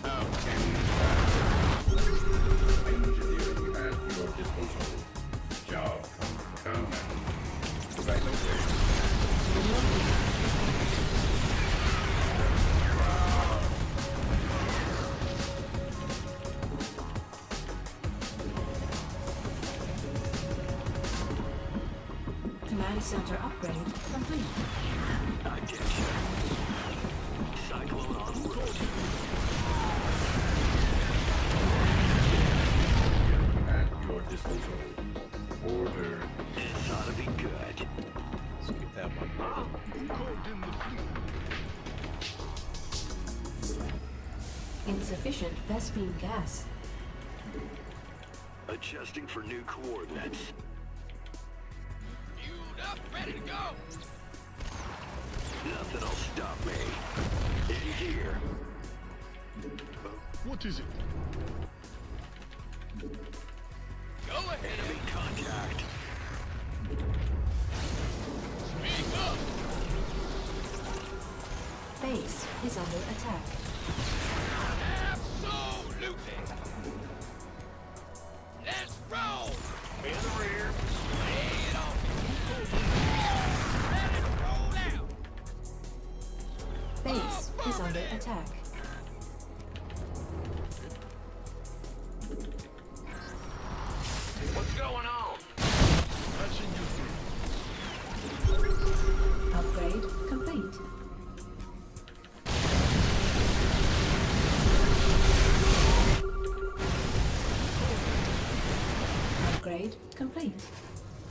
Scanning battle. Engineering at your disposal. Job combat. Right away. Command center upgrade complete. I get you. Cyclone on route. At your disposal. Order. This ought to be good. Let's keep that one. Insufficient Vespine gas. Adjusting for new coordinates. Fueled up, ready to go. Nothing'll stop me. In here. What is it? Go ahead. Enemy contact. Speak up. Base is under attack. Absolutely. Let's roll. In the rear. Lay it on. Let it roll out. Base is under attack. What's going on? upgrade complete.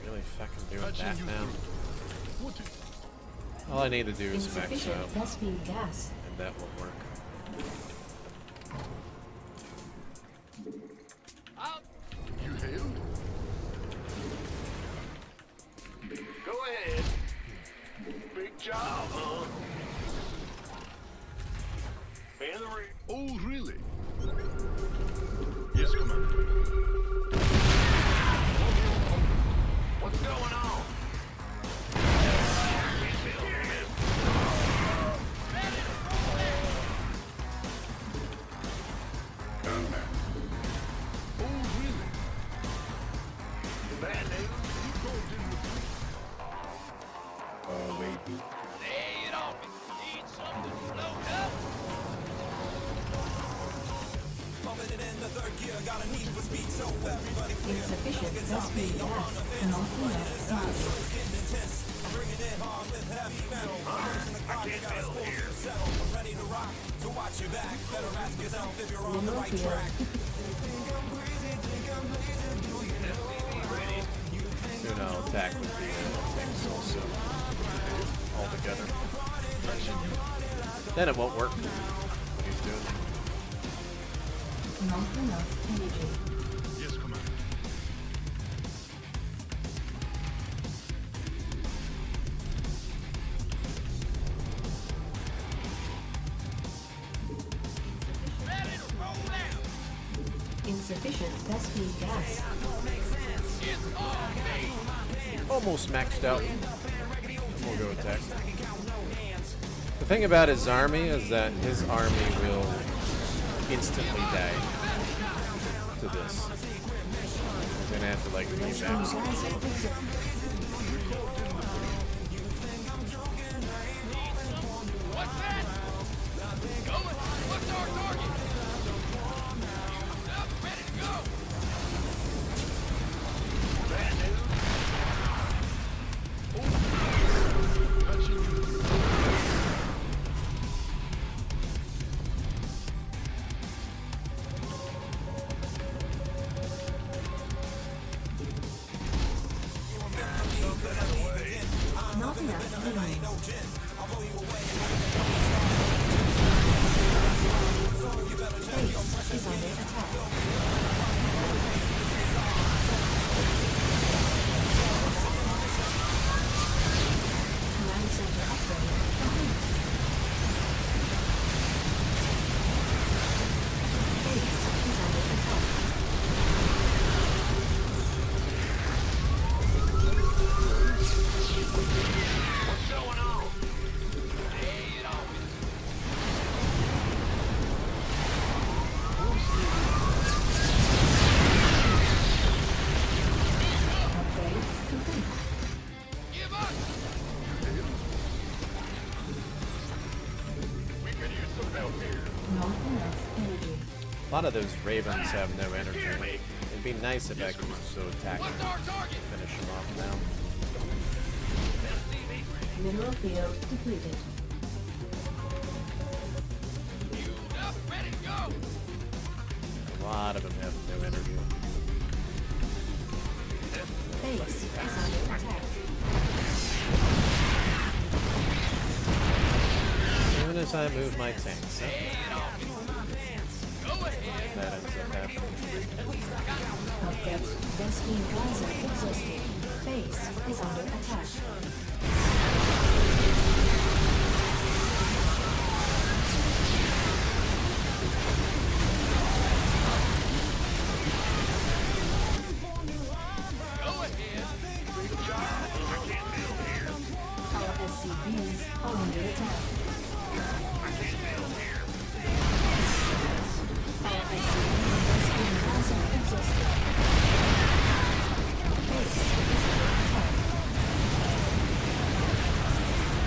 Really fucking doing that now. All I need to do is max Insufficient out, Vespene gas. and that will work. You hailed? Go ahead. Big job, huh? And the ring. Oh, really? Yes, Commander. What's going on? Gunman. Oh, really? Bad news? You called in with me. Oh, wait. Lay it off me. Need something to float up. Insufficient Vespene gas. Not enough gas. I can't build here. Mineral field. Soon I'll attack with the things also all together. Then it won't work. What he's doing. Not enough energy. Yes, Commander. Ready to roll out. Insufficient Vespene gas. It's all me. Almost maxed out. We'll go attack. The thing about his army is that his army will instantly die to this. He's gonna have to like revamp something. What's that? Going. What's our target? Up, ready to go. Bad news? Touching you. Not enough minerals. Base is under attack. Command center upgrade complete. Base is under attack. What's going on? Lay it off me. Upgrade complete. Give up. We could use some help here. Not enough energy. A lot of those ravens have no energy. It'd be nice if I could also attack What's them. our target? Finish him off now. Mineral field depleted. Up, ready to go. A lot of them have no energy. Base is under attack. As soon as I move my tanks, Lay it off me. Go ahead. that ends up happening. Upgrade. Vespene geyser exhausted. Base is under attack. Go ahead. Our SCVs are under attack. Our SCV Vespene geyser exhausted. Base is under attack.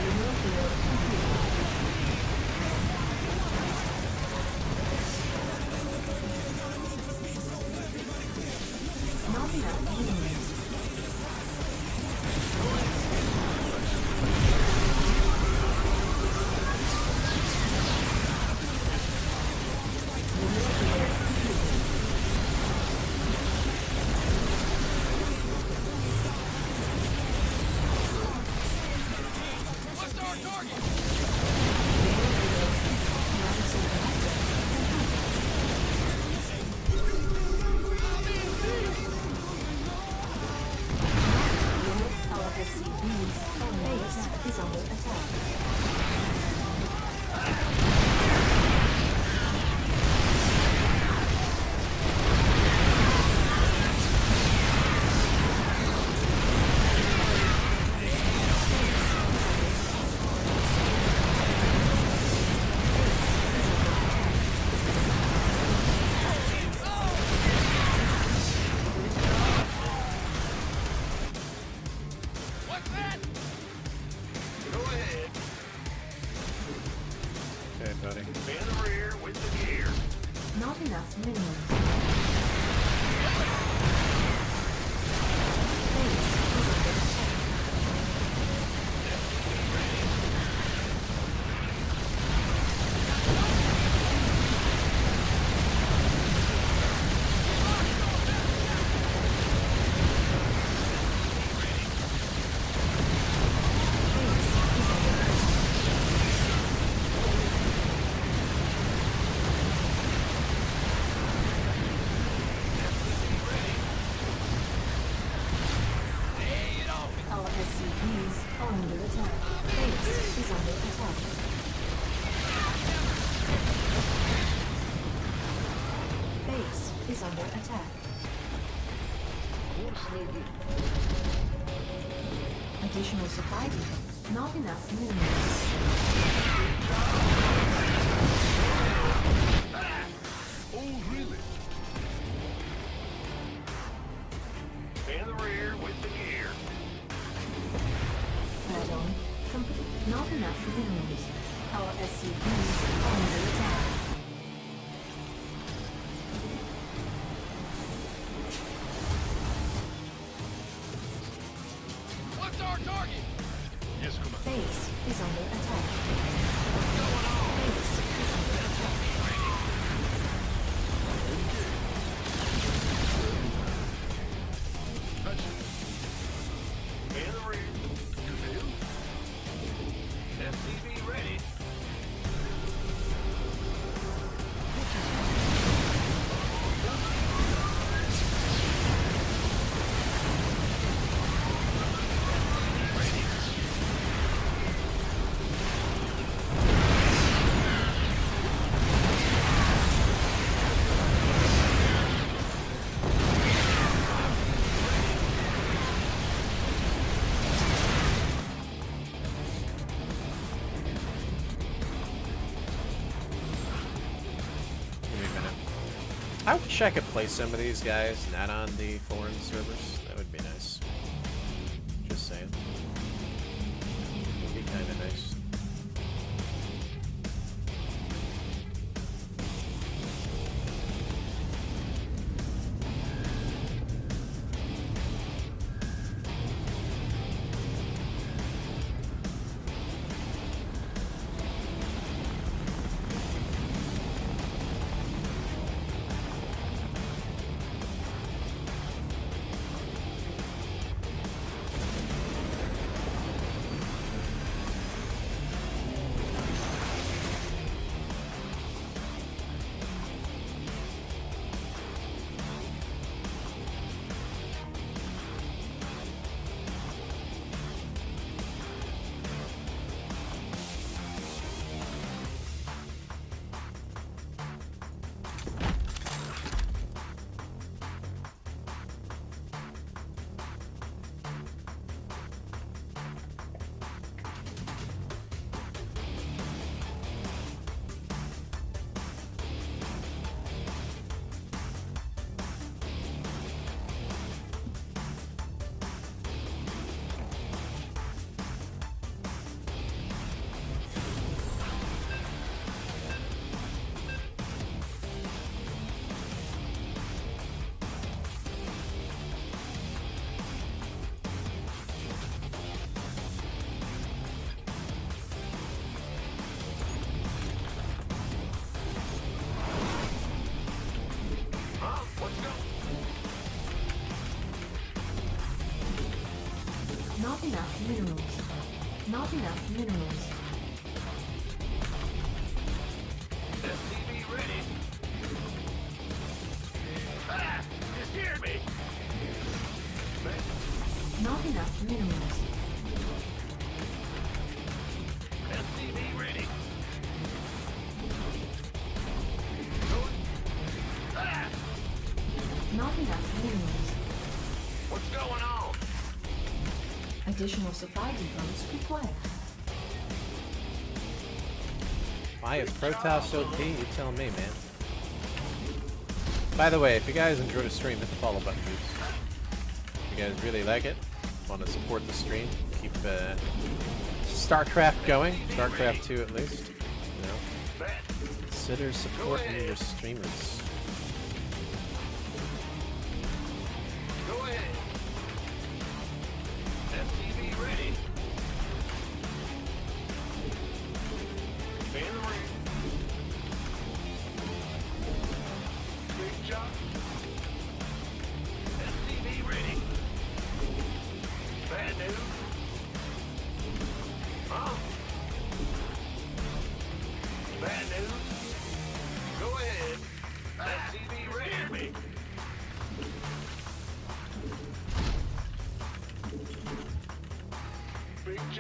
Mineral field complete. Not enough minerals. Mineral field completed. are under attack. Base is under attack. Base is under attack. Additional supply depot. Not enough minerals. Oh, really? In the rear with the gear. Add-on complete. Not enough minerals. Our SCVs are under attack. What's our target? Yes, come on. Base is under attack. Base is under attack. In the rear. You do? SCV ready. Give me a minute. I wish I could play some of these guys not on the foreign servers. That would be nice. Just saying. Would be kind of nice. Not enough minerals. Not enough minerals. SCV ready. Ah! You scared me! Not enough minerals. SCV ready. Ah! Not enough minerals. What's going on? Additional supply depots required. Why is Protoss OP? You tell me, man. By the way, if you guys enjoy the stream, hit the follow button, dudes. If you guys really like it, want to support the stream, keep StarCraft going, StarCraft 2 at least. You know, consider supporting your streamers. Go ahead. SCV ready. In the ring. Big shot. SCV ready. Bad news. Huh? Bad news. Go ahead.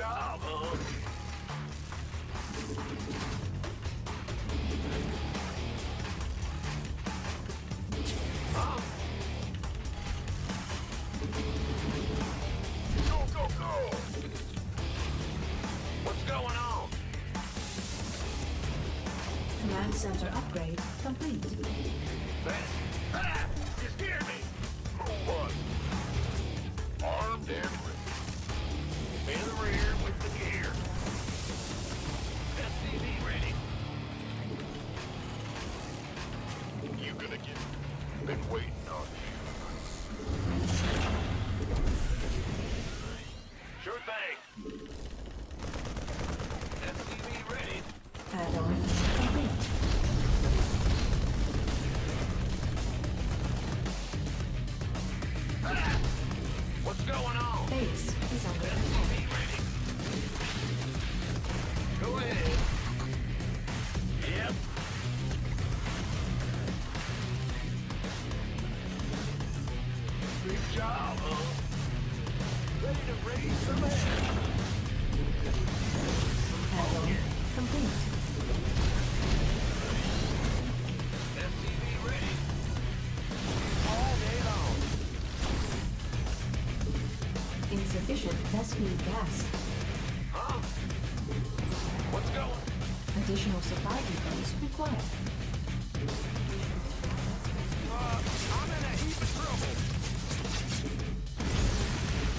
job, huh? Huh? Go, go, go! What's going on? Command center upgrade complete. Ah! You scared me! Who was? Armed and ready. In the rear with the gear. SCV ready. You gonna get... Been waiting on you. Sure thing. SCV ready. Add-on complete. Ah! What's going on? Base is under attack. SCV ready. Go ahead. Yep. Big job, huh? Ready to raise some hell. Add-on complete. SCV ready. All day long. Insufficient rescue gas. Huh? What's going? Additional supply depots required. I'm in a heap of trouble.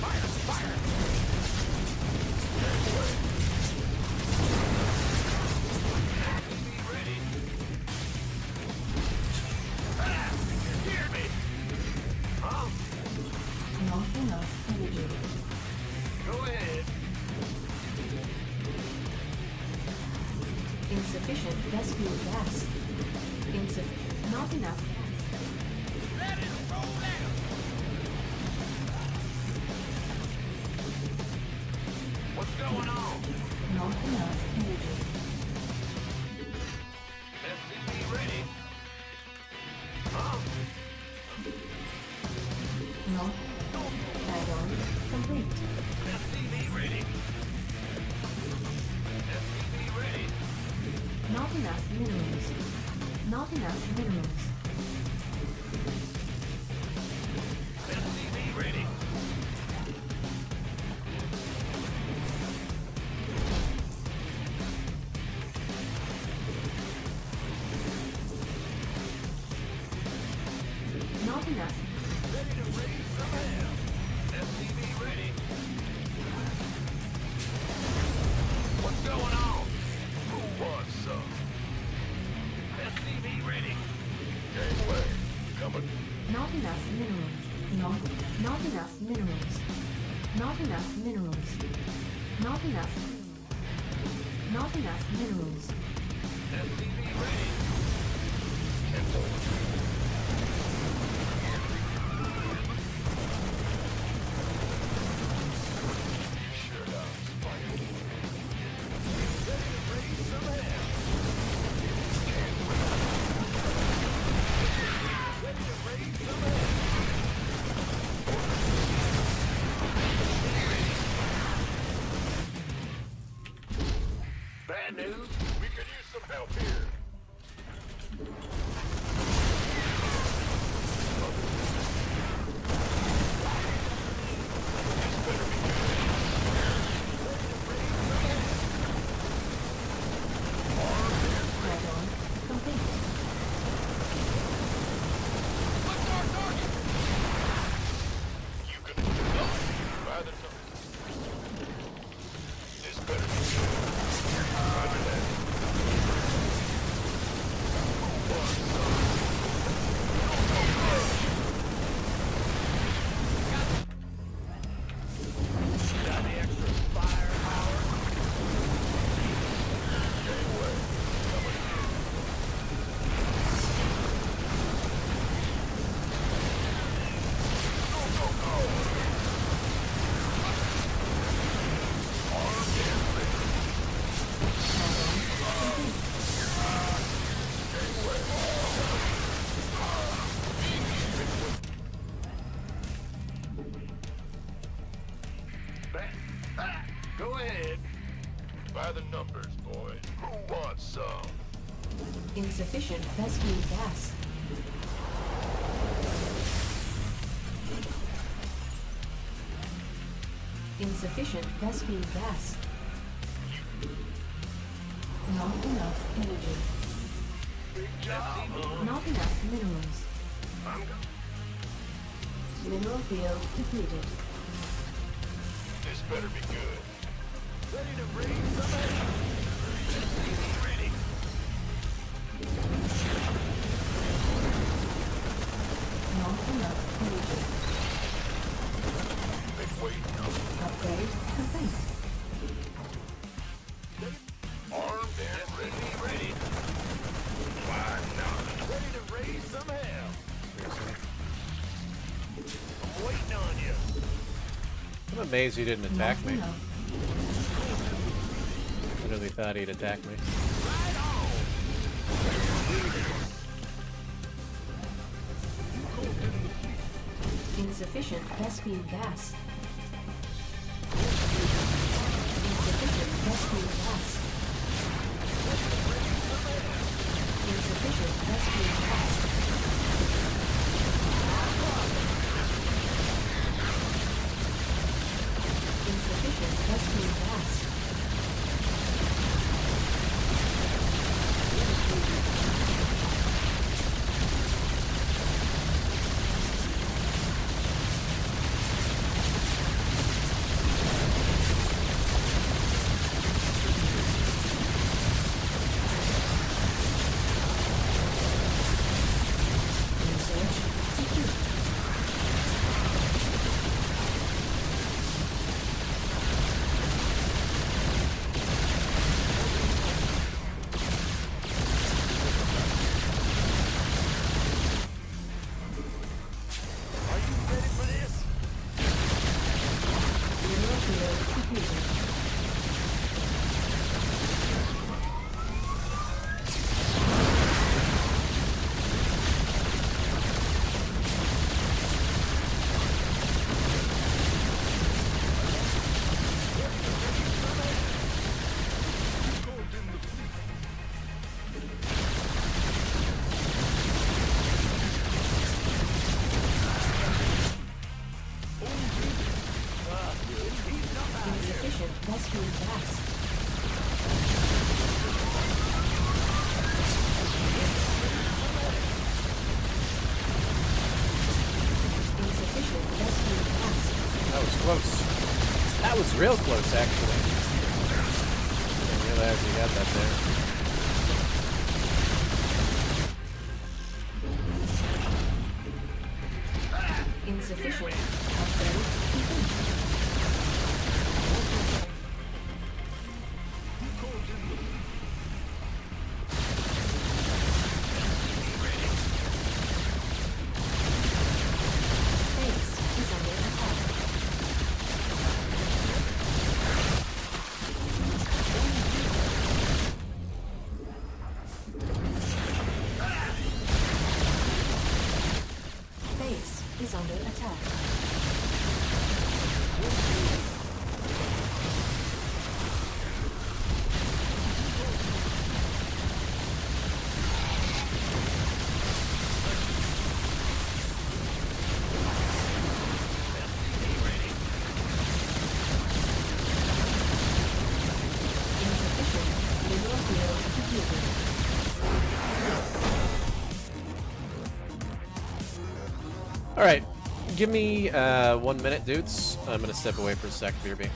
Fire! Fire! SCV ready. Ah! You scared me. Huh? Not enough energy. Go ahead. Insufficient rescue gas. Not enough gas. Ready to roll out. What's going on? Not enough energy. SCV ready. Huh? Not. Add-on complete. SCV ready. SCV ready. Not enough minerals. Not enough minerals. SCV ready. Not enough. Ready to raise some hell. SCV ready. What's going on? Who wants some? SCV ready. Gangway. Coming. Not enough minerals. Not enough minerals. Not enough minerals. Not enough. Not enough minerals. SCV ready. Sure does. Fire. Ready to raise some hell. Ready to raise some hell. Bad news. We could use some help here. ahead. By the numbers, boys. Who wants some? Insufficient Vespene gas. Insufficient Vespene gas. Not enough energy. Big job, huh? Not enough minerals. Mineral field depleted. This better be good. Ready to raise some hell. Ready. Not enough energy. Been waiting on. Upgrade complete. Armed and ready. Ready. Why not? Ready to raise some hell. Seriously. I'm waiting on you. I'm amazed he didn't attack Not me. enough. I really thought he'd attack me. Right on. Insufficient Vespene gas. Insufficient Vespene gas. Insufficient Vespene gas. Insufficient Vespene gas. Research complete. Are you ready for this? Mineral field completed. Insufficient Vespene gas. Insufficient Vespene gas. That was close. That was real close, actually. Didn't realize he had that there. Insufficient. Upgrade complete. Base is under attack. Base is under attack. Insufficient. Mineral field depleted. All right, give me 1 minute, dudes. I'm gonna step away for a sec, BRB.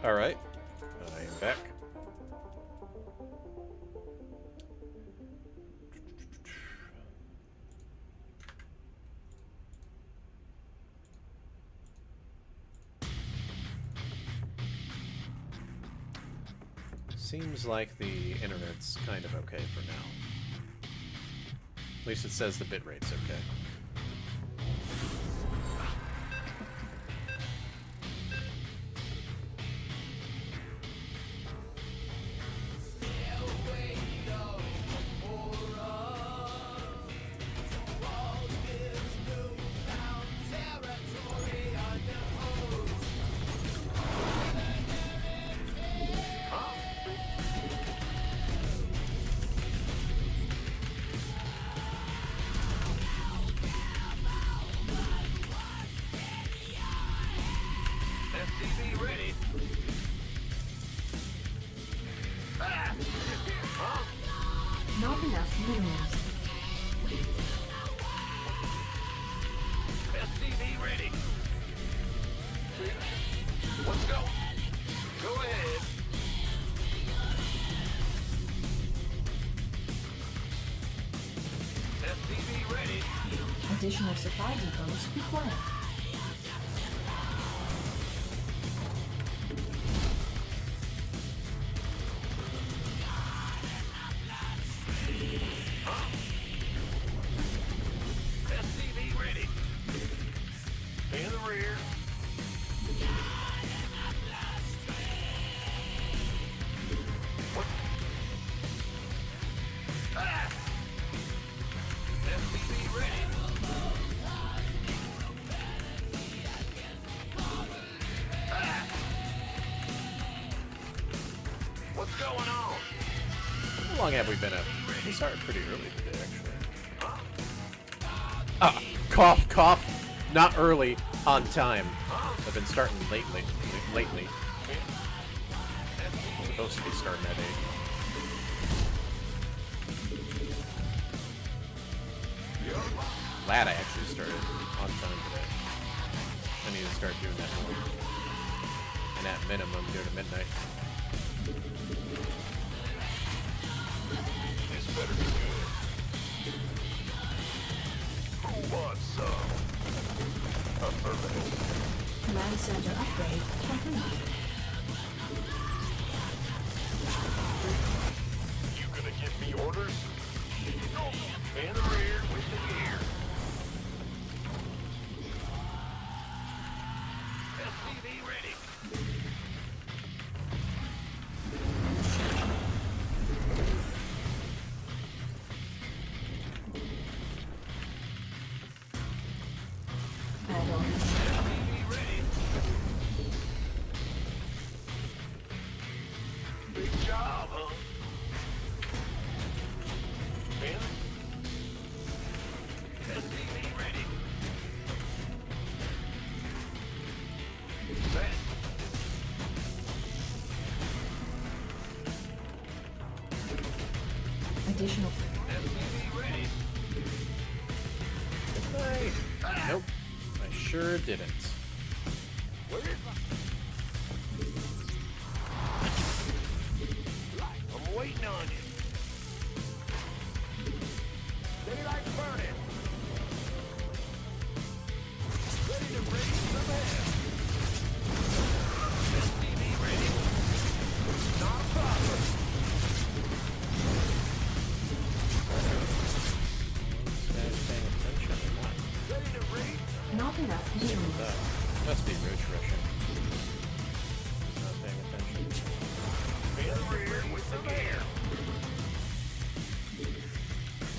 Alright. I am back. Seems like the internet's kind of okay for now. At least it says the bitrate's okay. SCV ready. Not enough minerals. SCV ready. Let's go. Go ahead. SCV ready. Additional supply depots required. SCV ready. In the rear. What? SCV ready. What's going on? How long have we been up? We started pretty early today, actually. Ah, cough, cough. Not early, on time. I've been starting lately. I'm supposed to be starting at 8. Glad I actually started on time today. I need to start doing that more. And at minimum, do it at midnight. This better be good. Who wants some? Affirmative. Command center upgrade complete. You gonna give me orders? Go. In the rear with the gear. SCV ready. Add-on. SCV ready. Big job, huh? In. SCV ready. Set. Additional. SCV ready. Nope. I sure didn't. I'm waiting on you. Daylight burning. Ready to raise some hell. SCV ready. Not a problem. Ready to raise. Not enough minerals. Must be roach rushing. Not paying attention. In the rear with some air.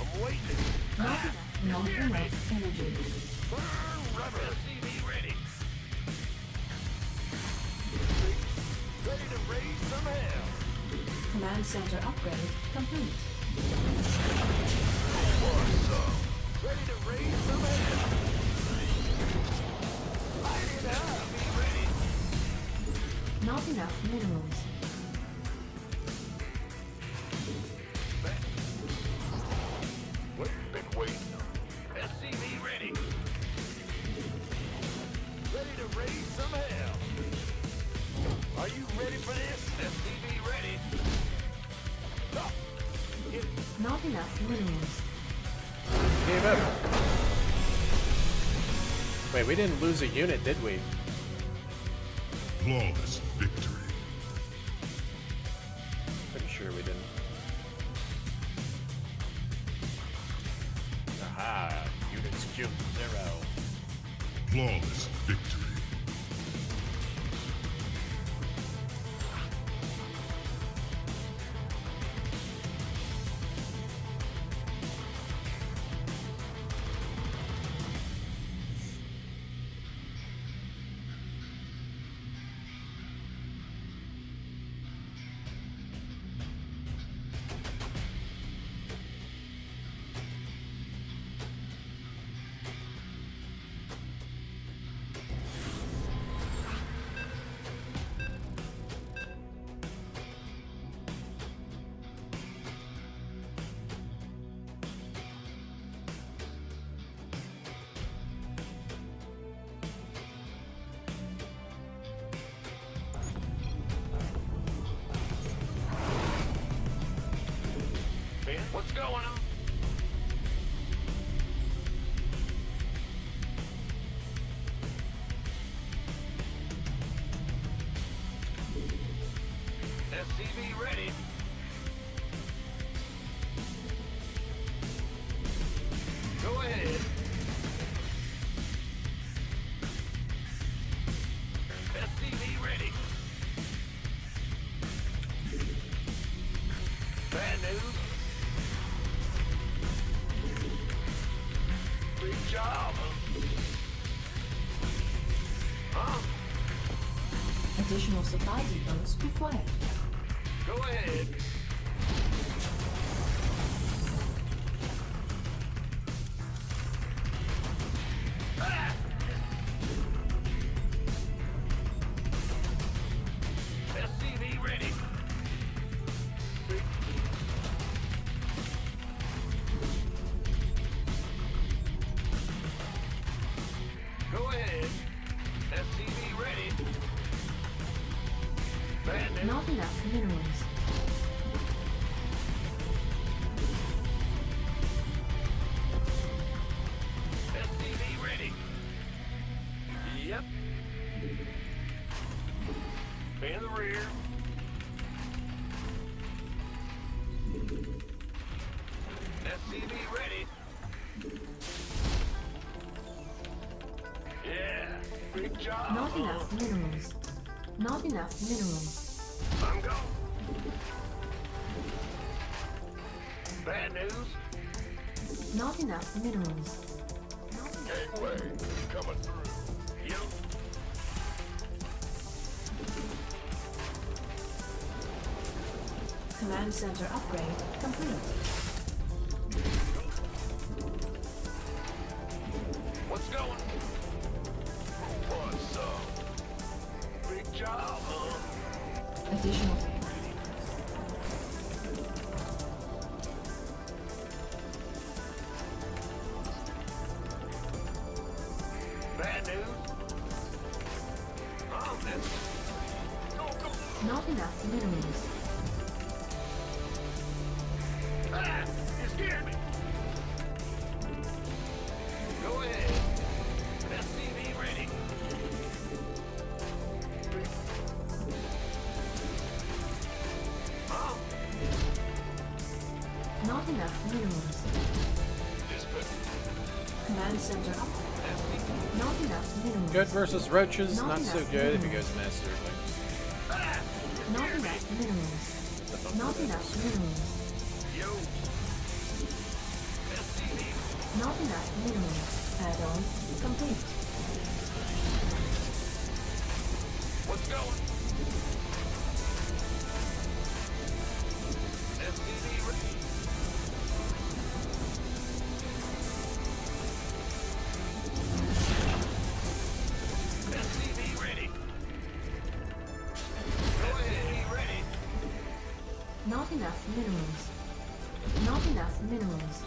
I'm waiting. Not enough energy. Burn rubber. SCV ready. Ready to raise some hell. Command center upgrade complete. Ready to raise some hell. Light it up. Be ready. Not enough minerals. What you been waiting on? SCV ready. Ready to raise some hell. Are you ready? enough minerals. Gave up. Wait, we didn't lose a unit, did we? Flawless victory. Pretty sure we didn't. Aha! Units cubed 0. Flawless victory. What's going on? SCV ready. Go ahead. SCV ready. Bad news. Big job. Huh? Additional supply depots required. Go ahead. Ah! SCV ready. Go ahead. SCV ready. Bad news. Not enough minerals. SCV ready. Yep. In the rear. SCV ready. Yeah. Big job. Not enough minerals. Not enough minerals. I'm going. Bad news. Not enough minerals. Gateway coming through. You. Command center upgrade complete. What's going? What's up? Big job, huh? Additional. Bad news. Oh, that's... Go. Not enough minerals. Ah! You scared me. Go ahead. SCV ready. Huh? Not enough minerals. Command center upgrade. Not enough minerals. Good versus roaches, Not not so enough good if you minerals. guys master things. Ah! Not enough minerals. Not enough minerals. Yo. SCV. Not enough minerals. Add-on complete. What's going? SCV ready. SCV ready. Go ahead, be ready. Not enough minerals. Not enough minerals.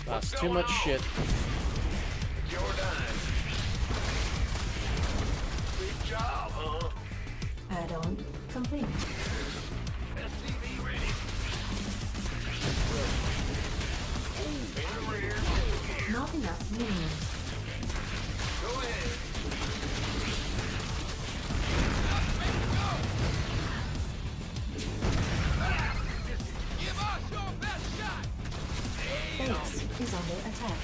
Lost too much shit. It's your dime. Big job, huh? Add-on complete. SCV ready. In the rear. Not enough minerals. Go ahead. Give us your best shot! Base is under attack.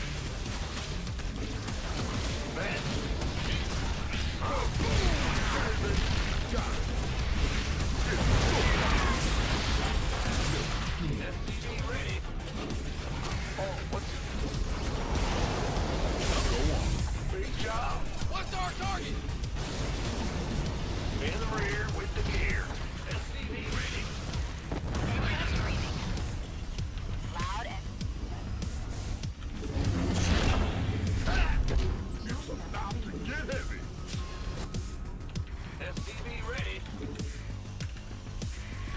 SCV ready. Oh, what's... Big job. What's our target? In the rear with the gear. SCV ready. Loud and It's about to get heavy. SCV ready.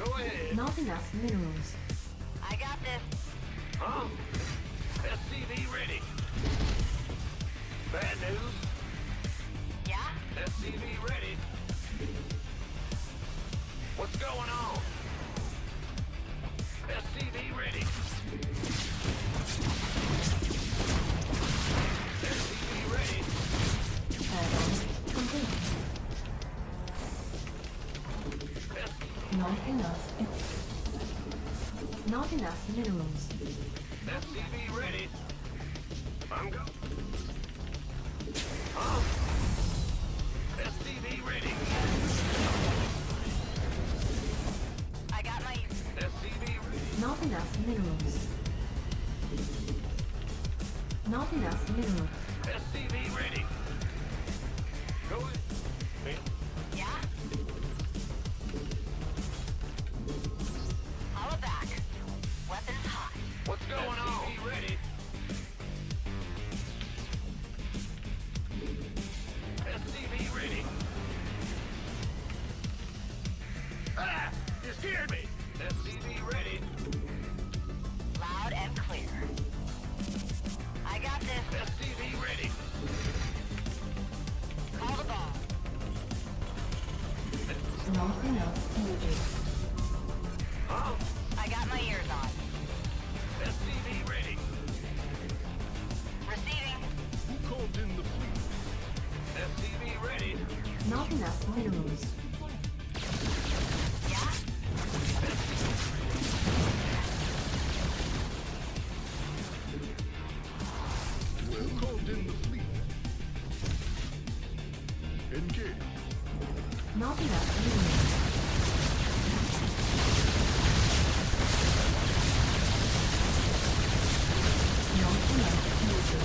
Go ahead. Not enough minerals. I got this. Huh? SCV ready. Bad news. Yeah? SCV ready. What's going on? SCV ready. SCV ready. Add-on complete. Not enough. Not enough minerals. SCV ready. I'm go. Huh? SCV ready. I got my... SCV ready. Not enough minerals. Not enough minerals. SCV ready. Go ahead. Yeah? Holla back. Weapons hot. What's going on? SCV ready. SCV ready. Ah! You scared me! SCV ready. Loud and clear. I got this. SCV ready. Call the ball. Not enough energy. Huh? I got my ears on. SCV ready. Receiving. Who called in the fleet? SCV ready. Not enough minerals. Yeah? Who called in the fleet? Engage. Not enough minerals. Not enough energy.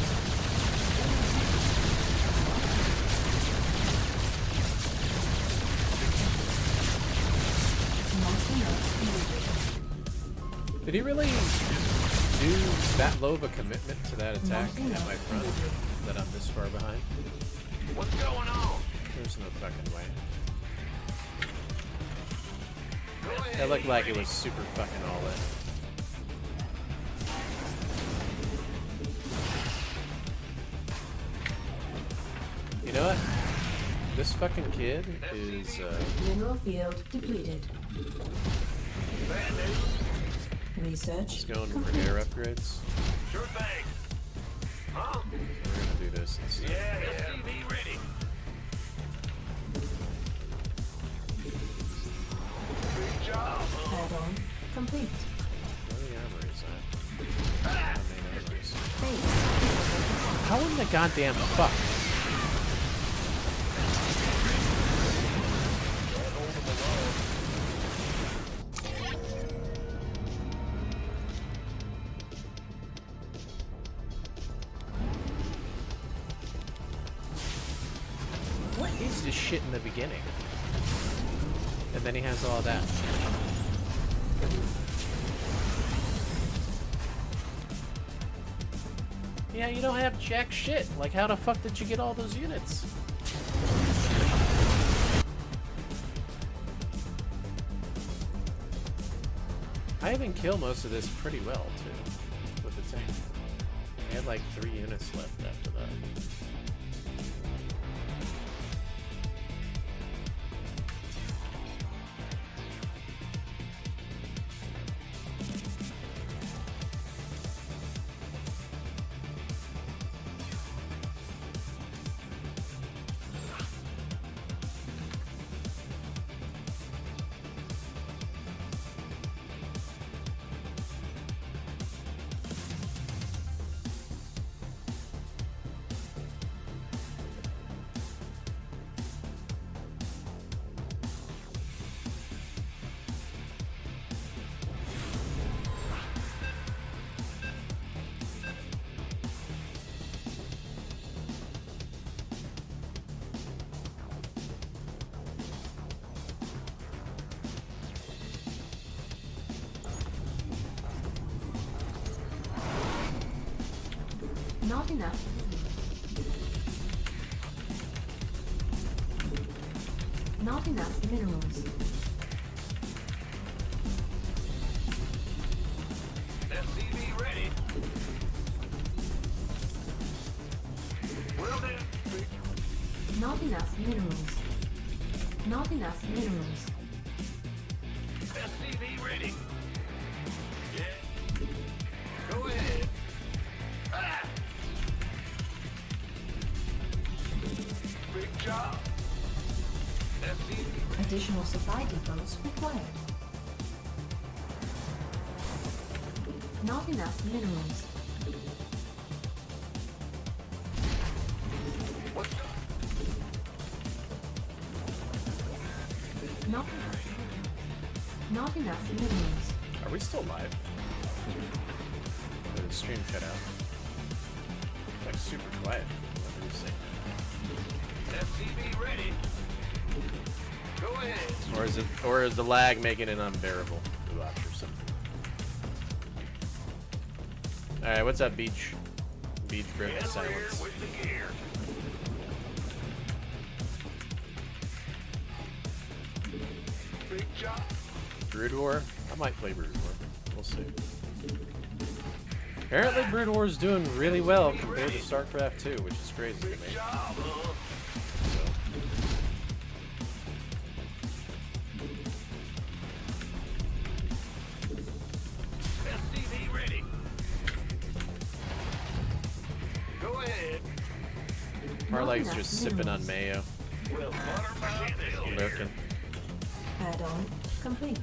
Not enough energy. Did he really do that low of a commitment to that attack at my front that I'm this far behind? What's going on? There's no fucking way. Go ahead. That looked like it was super fucking all in. You know what? This fucking kid is, Mineral field depleted. Bad news. Research he's going for complete. air upgrades. Sure thing. Huh? We're gonna do this instead. Yeah. SCV ready. Good job. Add-on complete. Where the armor is at? Oh, main armories. Base. How in the goddamn fuck? What is this shit in the beginning? And then he has all that. Yeah, you don't have jack shit. Like, how the fuck did you get all those units? I even kill most of this pretty well, too, with the tank. like 3 units left after that. Not enough. Not enough minerals. SCV ready. Will do. Not enough minerals. Not enough minerals. SCV ready. Yeah. Go ahead. Ah! Big job. SCV. Additional supply depots required. Not enough minerals. What's up? Not enough. Not enough minerals. Are we still live? Or the stream cut out? It's like super quiet. What are you saying? SCV ready. Go ahead. Or is the lag making it unbearable to watch or something? Alright, what's up, Beach? Beach broke the In rear silence. with the gear. Big job. Brood War? I might play Brood War. We'll see. Apparently Brood War is doing really well compared to StarCraft 2, which is crazy to me. Big job, huh? So, SCV ready. Go ahead. Marlake's just sipping on mayo. We'll butter my bill. Lurking. Add-on complete.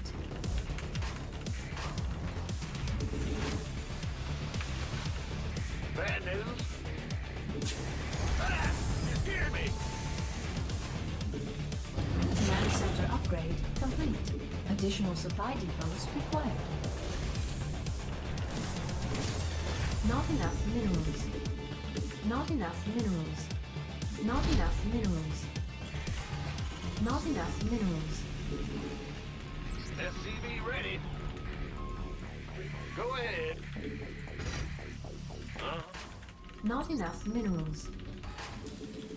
Bad news. Ah! You scared me. Command center upgrade complete. Additional supply depots required. Not enough minerals. Not enough minerals. Not enough minerals. Not enough minerals. SCV ready. Go ahead. Not enough minerals.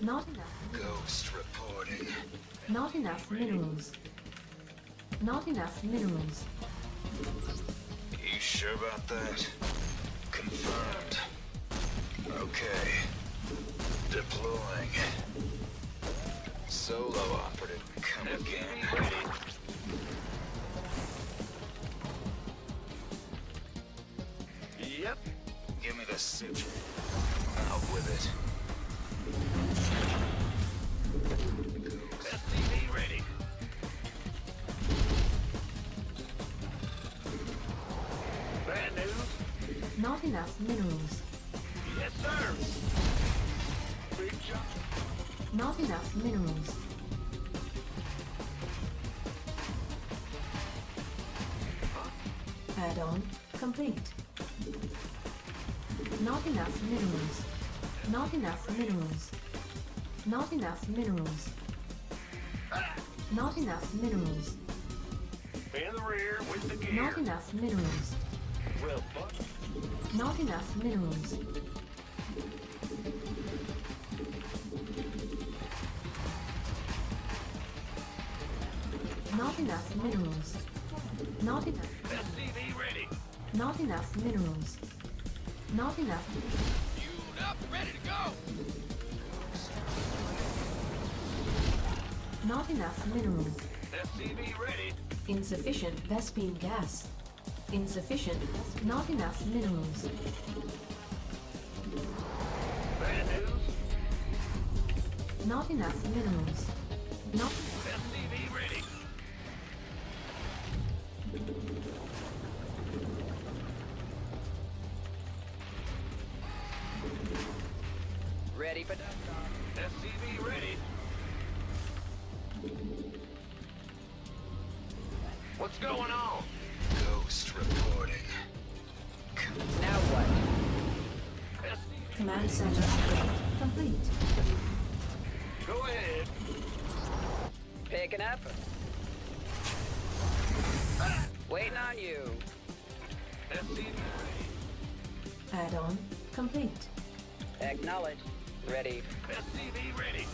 Not enough. Ghost reporting. Not enough minerals. Not enough minerals. You sure about that? Confirmed. Okay. Deploying. Solo operative, come again. Yep. Give me the suit. Out with it. SCV ready. Bad news. Not enough minerals. Yes, sir. Big job. Not enough minerals. Add-on complete. Not enough minerals. Not enough minerals. Not enough minerals. Not enough minerals. In the rear with the gear. Not enough minerals. Well, fuck. Not enough minerals. Not enough minerals. Not enough. SCV ready. Not enough minerals. Not enough. You up, ready to go. Not enough mineral. SCV ready. Insufficient Vespine gas. Insufficient. Not enough minerals. Bad news. Not enough minerals. Not. SCV ready. Ready for SCV ready. What's going on? Ghost reporting. now what? SCV. Command center upgrade complete. Go ahead. Picking up. Waiting on you. SCV ready. Add-on complete. Acknowledge. Ready. SCV ready.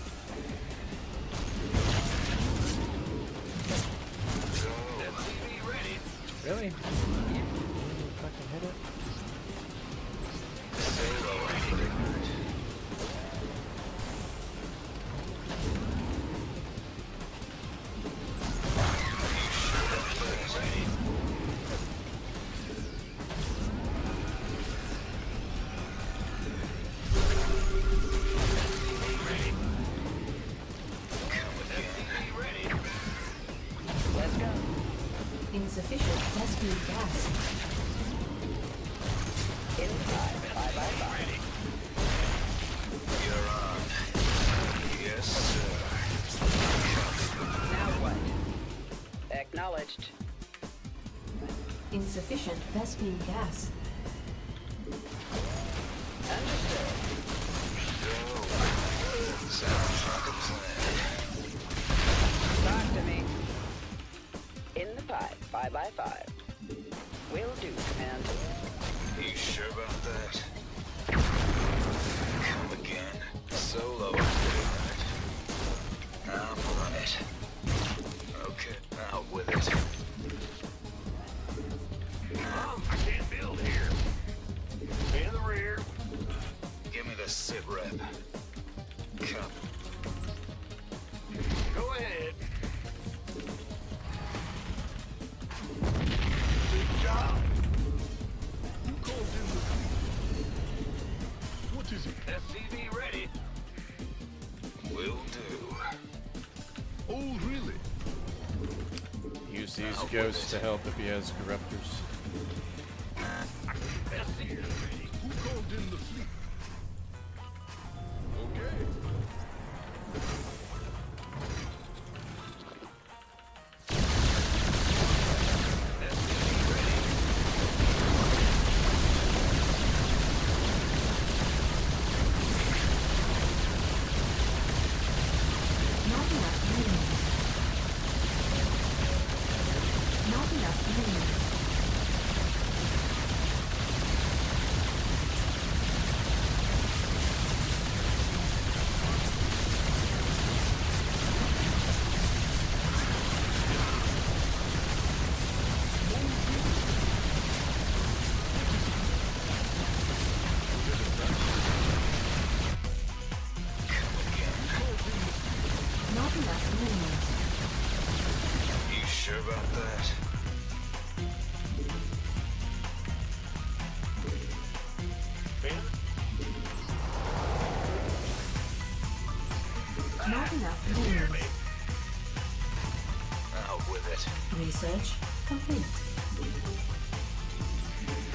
SCV ready. Really? Fucking hit it. SCV ready. Let's go. Insufficient Vespine gas. In 5 by 5. Ready. You're on. Yes, sir. Now what? Acknowledged. Insufficient Vespine gas. Understood. Sounds like a plan. Talk to me. In the 5 by 5. Will do, Commander. You sure about that? Come again. Solo upgrade, right? I'm on it. Okay, out with it. I can't build here. In the rear. Give me the sit rep. Come. Go ahead. Good job. Who called in the fleet? What is it? SCV ready. Will do. Oh, really? Use these ghosts to help if he has corruptors. SCV ready. Who called in the fleet? Okay. SCV ready. Not enough minerals. Not enough minerals. Not enough minerals. You sure about that? Not enough minerals. Out with it. Research complete.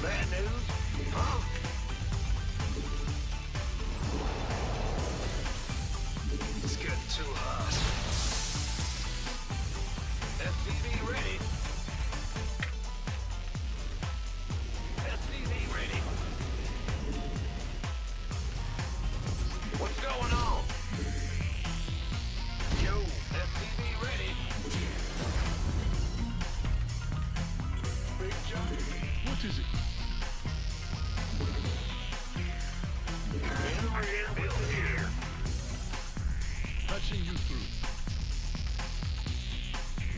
Bad news. Huh? It's getting too hot. SCV ready. SCV ready. What's going on? Yo, SCV ready. Big job. What is it? I can't build here. Patching you through.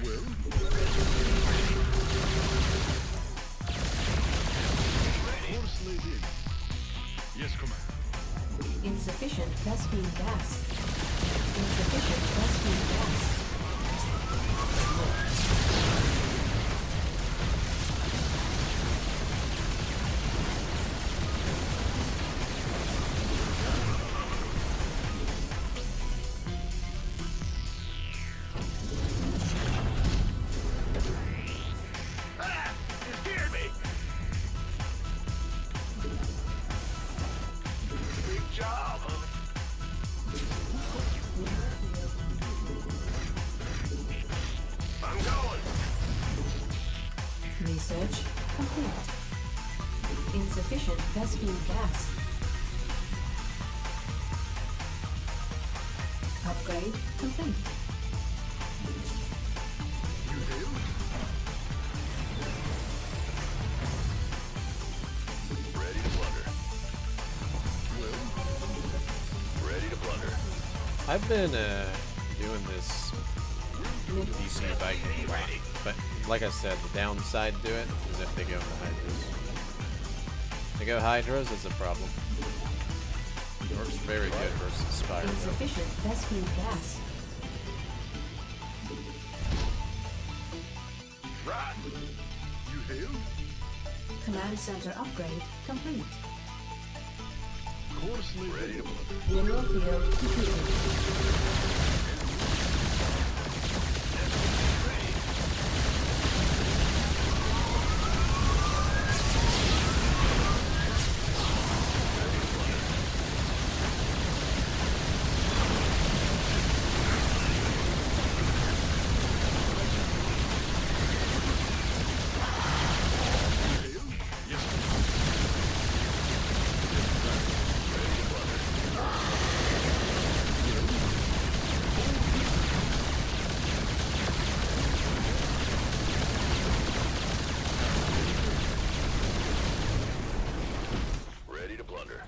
Well, Ready. force laid in. Yes, Commander. Insufficient Vespine gas. Insufficient Vespine gas. Ah! You scared me! Big job, homie. I'm going. Research complete. Insufficient Vespine gas. Upgrade complete. You hail? Ready to blunder. Well, Ready to blunder. I've been doing this DC Viking lot, but like I said, the downside to it is if they go into Hydras. If they go Hydras, it's a problem. It works very good versus Spire. though. Insufficient Vespine gas. Right. you hail? Command center upgrade complete. Course laid. Ready to blunder. Mineral field completed. Ready to blunder.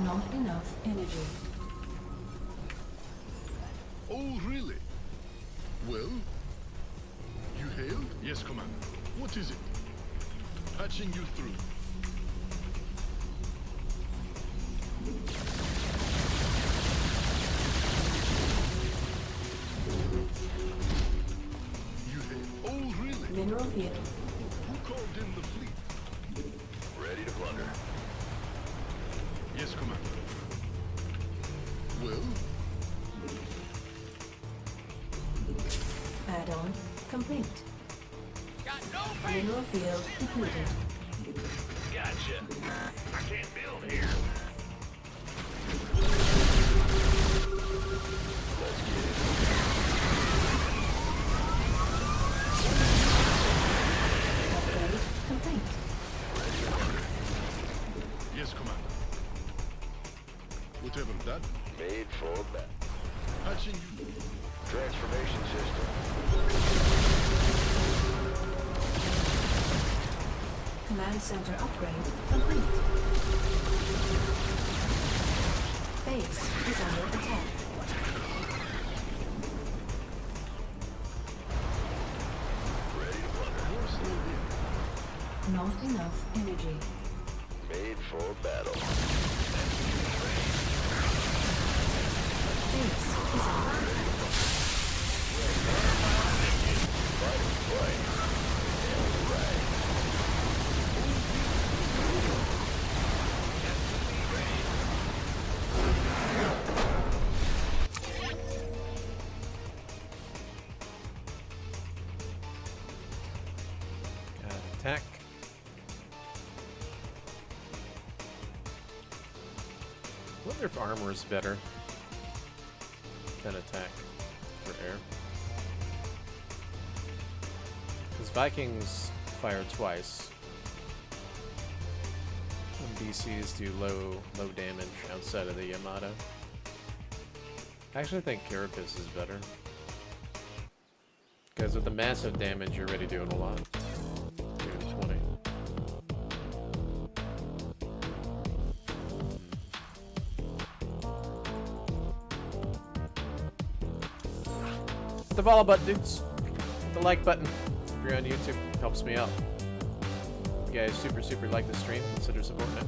Not enough energy. Oh, really? Well? You hail? Yes, Commander. What is it? Patching you through. You hail? Oh, really? Mineral field. Who called in the fleet? Ready to blunder. Yes, Commander. Well? Add-on complete. Got no faith. Mineral field completed. Gotcha. I can't build here. Let's get it. Upgrade complete. Ready to blunder. Yes, Commander. Whatever that. Made for that. Patching you. Transformation system. Command center upgrade complete. Base is under attack. Ready to blunder. Course laid in. Not enough energy. Made for battle. Base is under attack. Fight or flight. Yeah, right. Attack. Wonder if armor is better than attack for air. Because Vikings fire twice. And BCs do low damage outside of the Yamato. I actually think Carapace is better. Because with the massive damage, you're already doing a lot. Doing 20. The ball butt, dudes. Hit the like button if you're on YouTube. Helps me out. If you guys super like the stream, consider supporting it.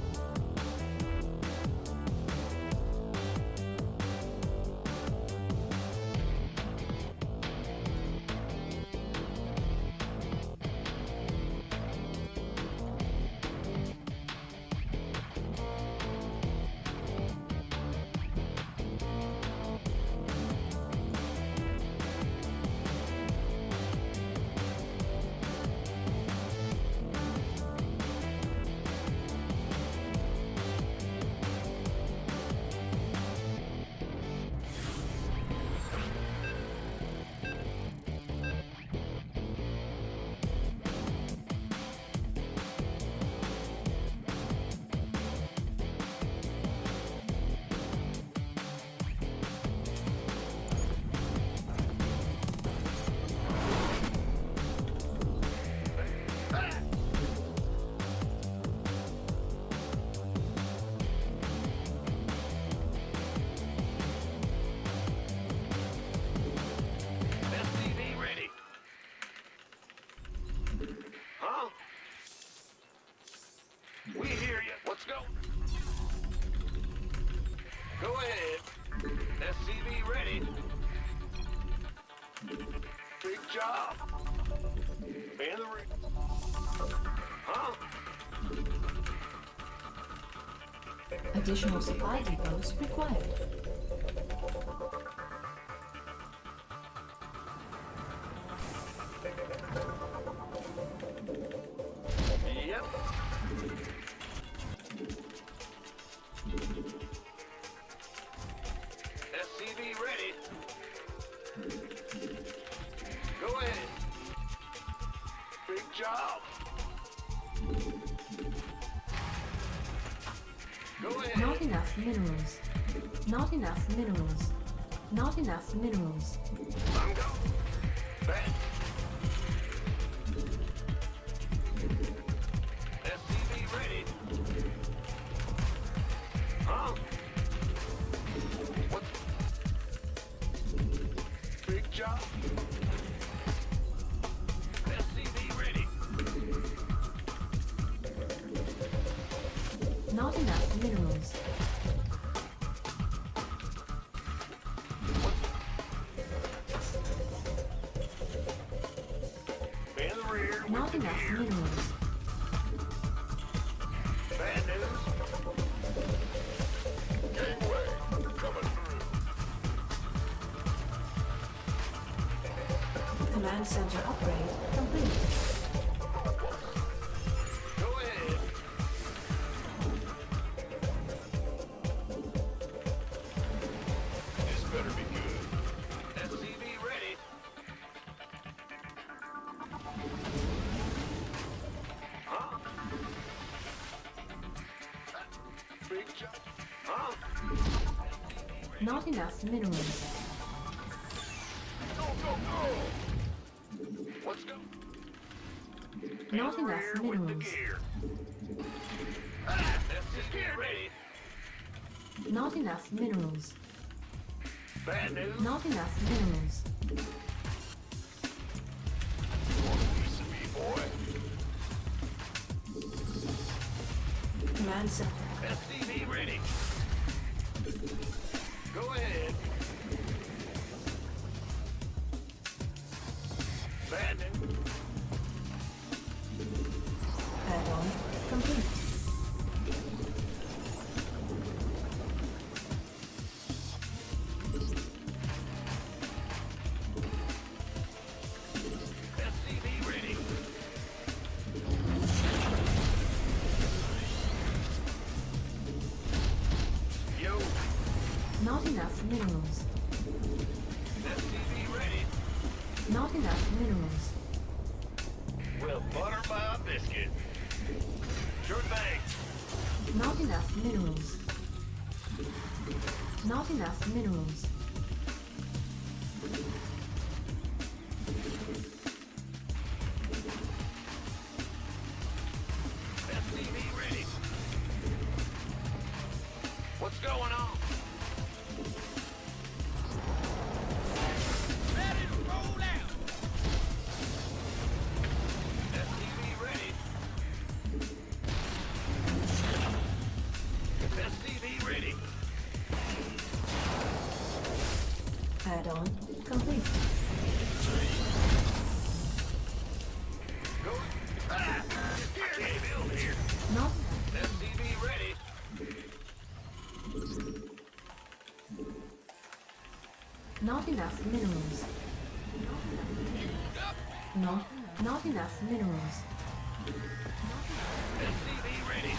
SCV ready. Huh? We hear you. Let's go. Go ahead. SCV ready. Big job. In the ring. Huh? Additional supply depots required. Yep. SCV ready. Go ahead. Big job. Go ahead. Not enough minerals. Not enough minerals. Not enough minerals. I'm going. Bang. SCV ready. Huh? What? Big job. SCV ready. Not enough minerals. In the rear. Not with the enough gear. minerals. Bad news. Gangway, coming through. Command center upgrade complete. Go ahead. This better be good. SCV ready. Huh? Big jump. Huh? Not enough minerals. Go, go, go! Let's go. Not In the enough rear with the minerals. gear. SCV ready. Not enough minerals. Bad news. Not enough minerals. Want a piece of me, boy? Command center. SCV ready. Go ahead. Bad news. Add-on complete. SCV ready. Yo, Not enough minerals. SCV ready. Not enough minerals. Well, butter by a biscuit. Sure thing. Not enough minerals. Not enough minerals. SCV ready. What's going on? Ready to roll out. enough minerals. Not enough minerals. SCV ready.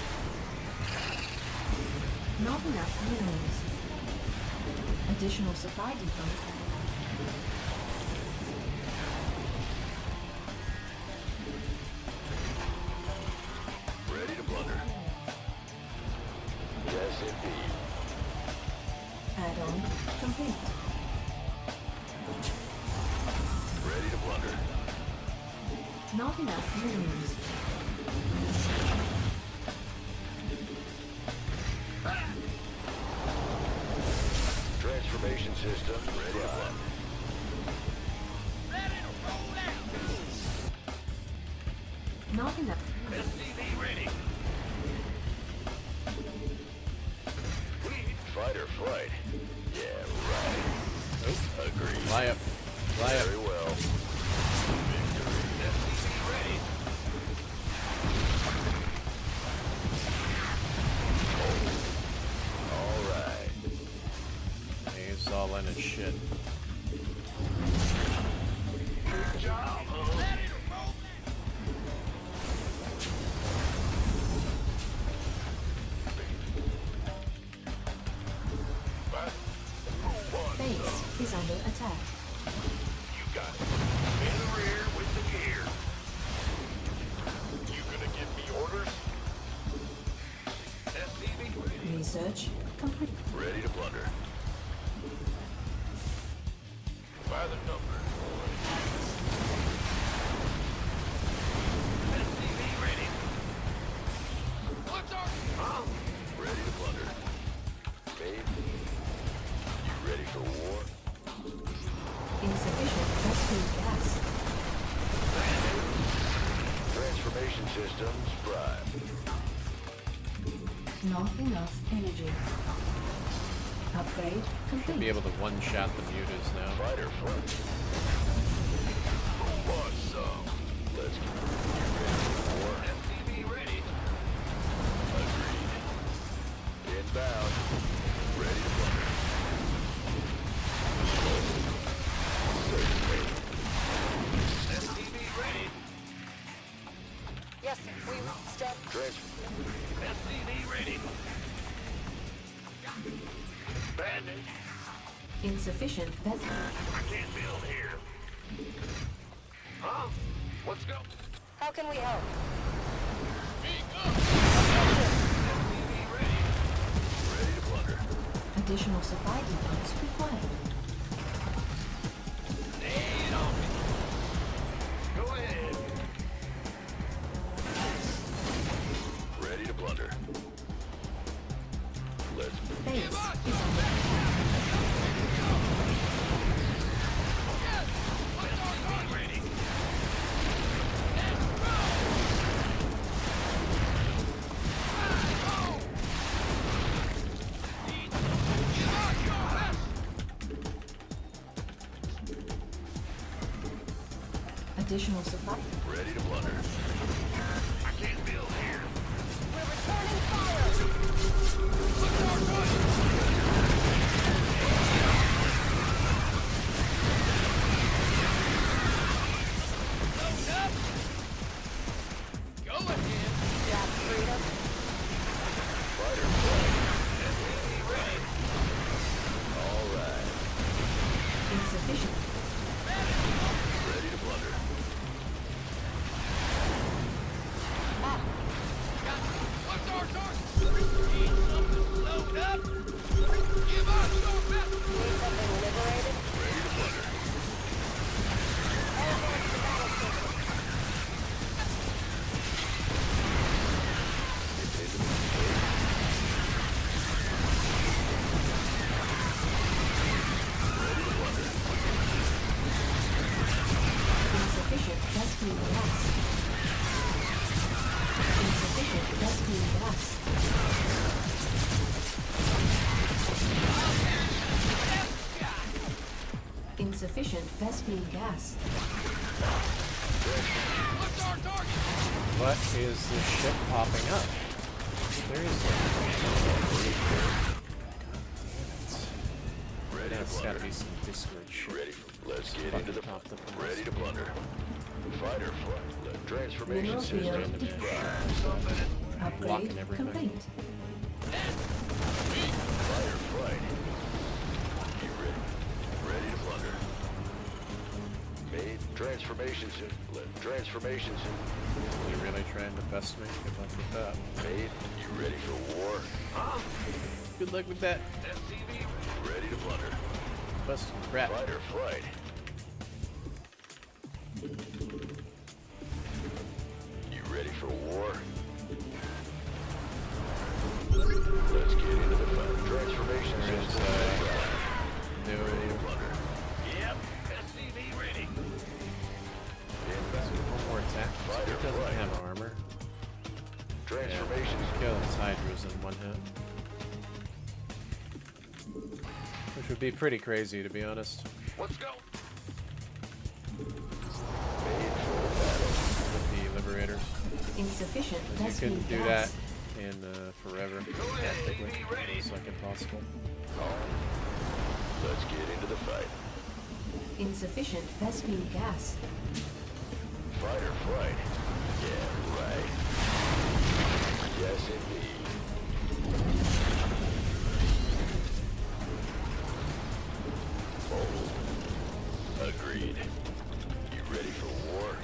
Not enough minerals. Additional supply depots. Ready to blunder. Yes, indeed. Add-on complete. Ready to blunder. Not enough minerals. Transformation system ready to blunder. Ready to roll out. Not enough. SCV ready. Fight or flight? Yeah, right. Agreed. Fly up. Fly up. Very well. SCV ready. All right. He's all in his shit. Good job. Ready to roll out. Base is under attack. You got it. In the rear with the gear. You gonna give me orders? SCV ready. Research complete. Ready to blunder. By the numbers. SCV ready. What's our... Ready to blunder. Babe, you ready for war? Insufficient rescue gas. Transformation systems prime. Not enough energy. Upgrade complete. Be able to one-shot the mutas now. Fight or flight? Who wants some? Let's get ready for war. SCV ready. Agreed. Inbound. Ready to blunder. SCV ready. Yes, we step. SCV ready. Bandit. Insufficient vessel. I can't build here. Huh? Let's go. How can we help? SCV ready. Ready to blunder. Additional supply depots required. Lay it on me. Go ahead. Ready to blunder. Let's Base is under attack. SCV ready. Additional supply. ready to blunder. I can't build here. We're returning fire. Go ahead. Got freedom. Fight or flight? SCV ready. All right. Insufficient. Ready to blunder. What's our target? Need something to load up? Give us your best. Need something liberated? Ready to blunder. Advance the battle station. Insufficient rescue gas. Insufficient rescue gas. Insufficient rescue gas. What's our target? What is this shit popping up? Seriously. Ready to That's plunder. gotta be some Discord shit. Ready. Let's get into the Popped up on ready this. to plunder. Fighter flight. Transformation Mineral system. field random deployed. Blocking Upgrade everything. complete. Fighter flight. You ready? Ready to plunder. Made transformation system. Transformation system. You really trying to bust me? Good luck with that. Made. You ready for war? Good luck with that. Ready to plunder. Bust crap. Fighter flight. You ready for war? Let's get into the fight. Transformation There's system. no Ready to plunder. Yep. SCV ready. one more attack. So Fighter it doesn't flight. have armor. Transformation system. Kill those Hydras in one hit. Which would be pretty crazy, to be honest. Let's go. With the Liberators. Insufficient You Vespene couldn't do that gas. in forever. Practically. It's like impossible. Let's get into the fight. Insufficient Vespene gas. Fighter flight. Yeah, right. Yes, indeed. Oh, agreed. You ready for war?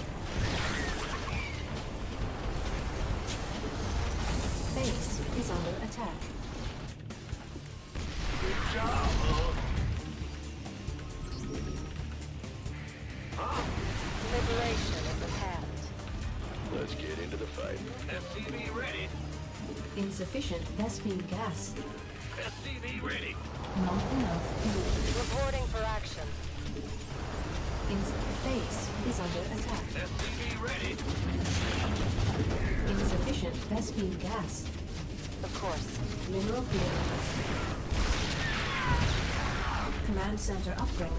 Base is under attack. Good job, Liberation is at hand. Let's get into the fight. SCV ready. Insufficient Vespene gas. SCV ready. Not enough fuel. Reporting for action. Base is under attack. SCV ready. Insufficient Vespene gas. Of course. Mineral field. Command center upgrade.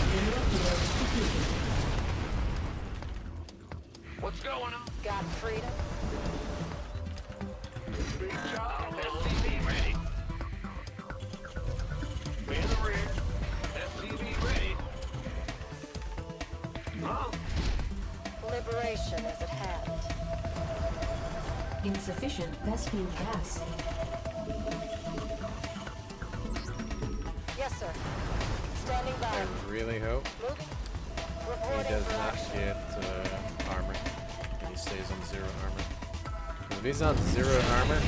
Mineral field depleted. What's going on? Got freedom. Big job. SCV ready. In the rear. SCV ready. Liberation is at hand. Insufficient Vespene gas. Yes, sir. Standing by. I really hope Moving. he Reporting does for not action. get armor. And he stays on 0 armor. If he's on 0 armor,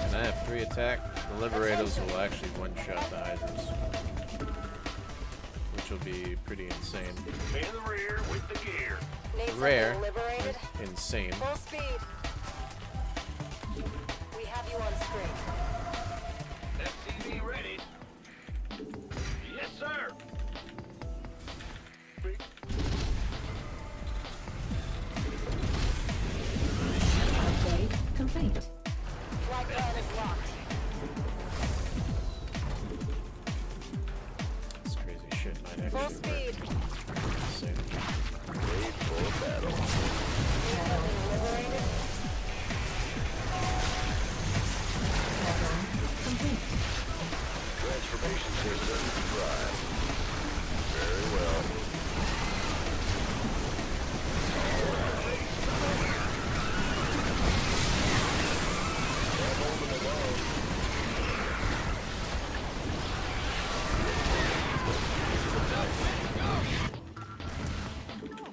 and I have 3 attack, the Liberators will actually one-shot the Hydras. Which will be pretty insane. In the rear with the gear. Need something Rare. liberated. Insane. Full speed. We have you on screen. SCV ready. Yes, sir. Upgrade complete. Flight plan is locked. This crazy shit might Full actually speed. work. Insane. Made for battle. Need something liberated. Program complete. Transformation system prime. Very well.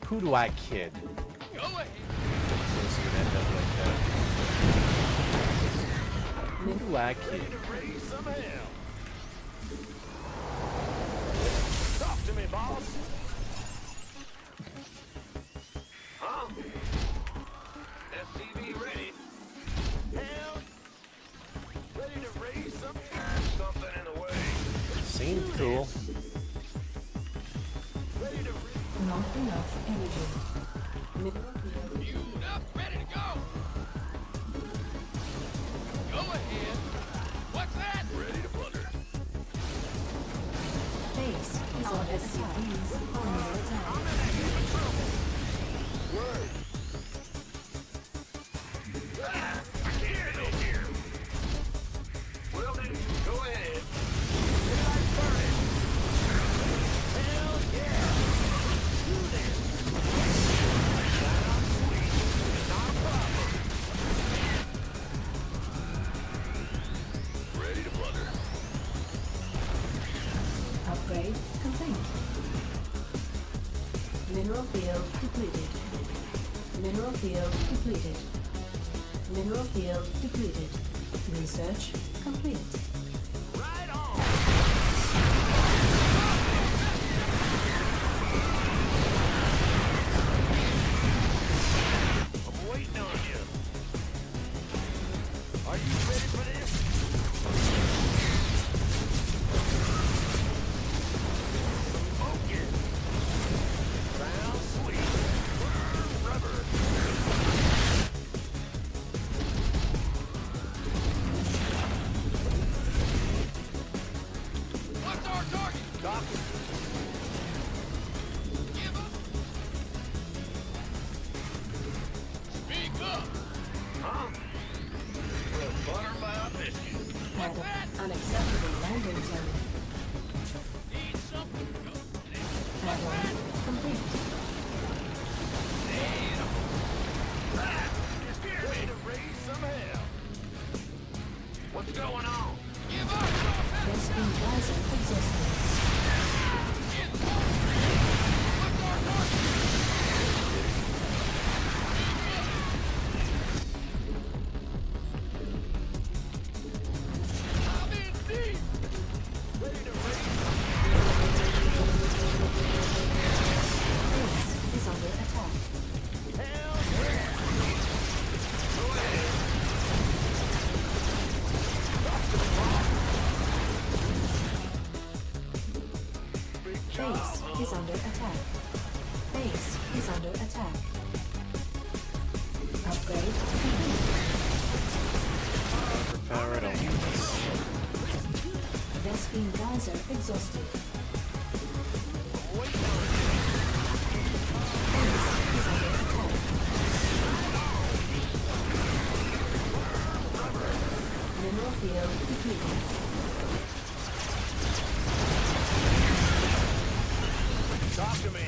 Who do I kid? Go ahead. This would end up like that. Who do I kid? Raise some hell. Talk to me, boss. Huh? SCV ready. Hell. Ready to raise some something in the way. Seemed cool. Ready to Not enough energy. Mineral field. Fueled up, ready to go. Go ahead. What's that? ready to plunder. Base is under SCVs under attack. Word. Here, here. Well, then, go ahead. Mineral field depleted. Mineral field depleted. Mineral field depleted. Research complete. Right on! I'm waiting on you. Are you ready for this? Focus. Sounds sweet. Burn rubber. What's our target? Doctor. Give up. Speak up. Huh? Well, butter my biscuit. At unacceptable landing zone. Need something. Add-on complete. Way to raise some hell. What's going on? Give up. Rescue geyser exhausted. What's our target? I'm in deep. Ready to raise Base is under attack. hell yeah. Go ahead. Drop the bomb. Big job, Base huh? is under attack. Base is under attack. Upgrade complete. Power it on. Rescue geyser exhausted. Wait on you. Base is under attack. Mineral field depleted. Talk to me.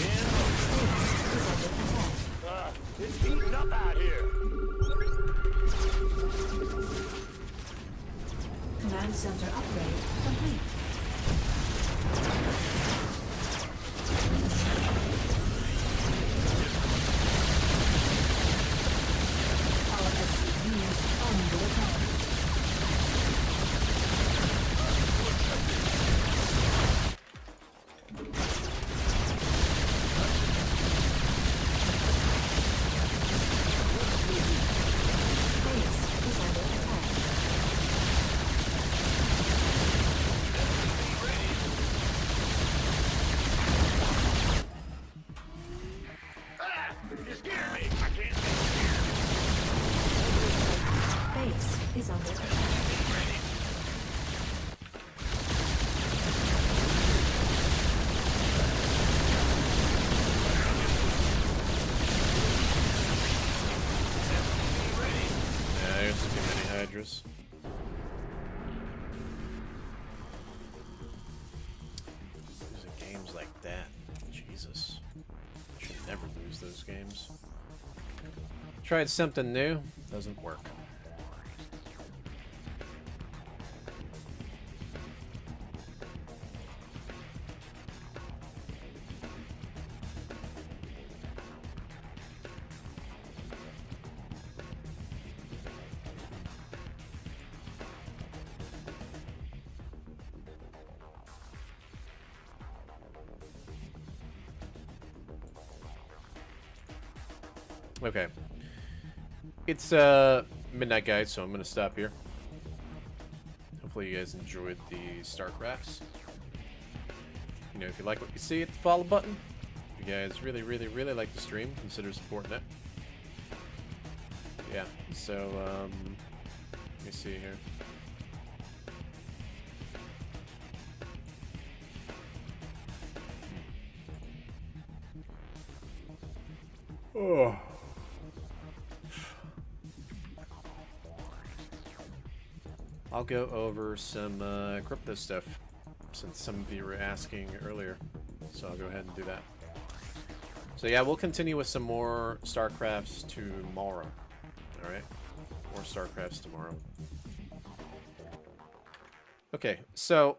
In. Base is under attack. It's heating up out here. Command center upgrade complete. Our SCVs under attack. Base is under attack. You scared me. I can't see. Base is under attack. Yeah, there's too many Hydras. Losing games like that. Jesus. Should never lose those games. Tried something new. Doesn't work. Okay. It's midnight, guys, so I'm gonna stop here. Hopefully you guys enjoyed the StarCrafts. You know, if you like what you see, hit the follow button. If you guys really like the stream, consider supporting it. Yeah, so let me see here. Oh. I'll go over some crypto stuff, since some of you were asking earlier. So I'll go ahead and do that. So yeah, we'll continue with some more StarCrafts tomorrow. Alright? More StarCrafts tomorrow. Okay, so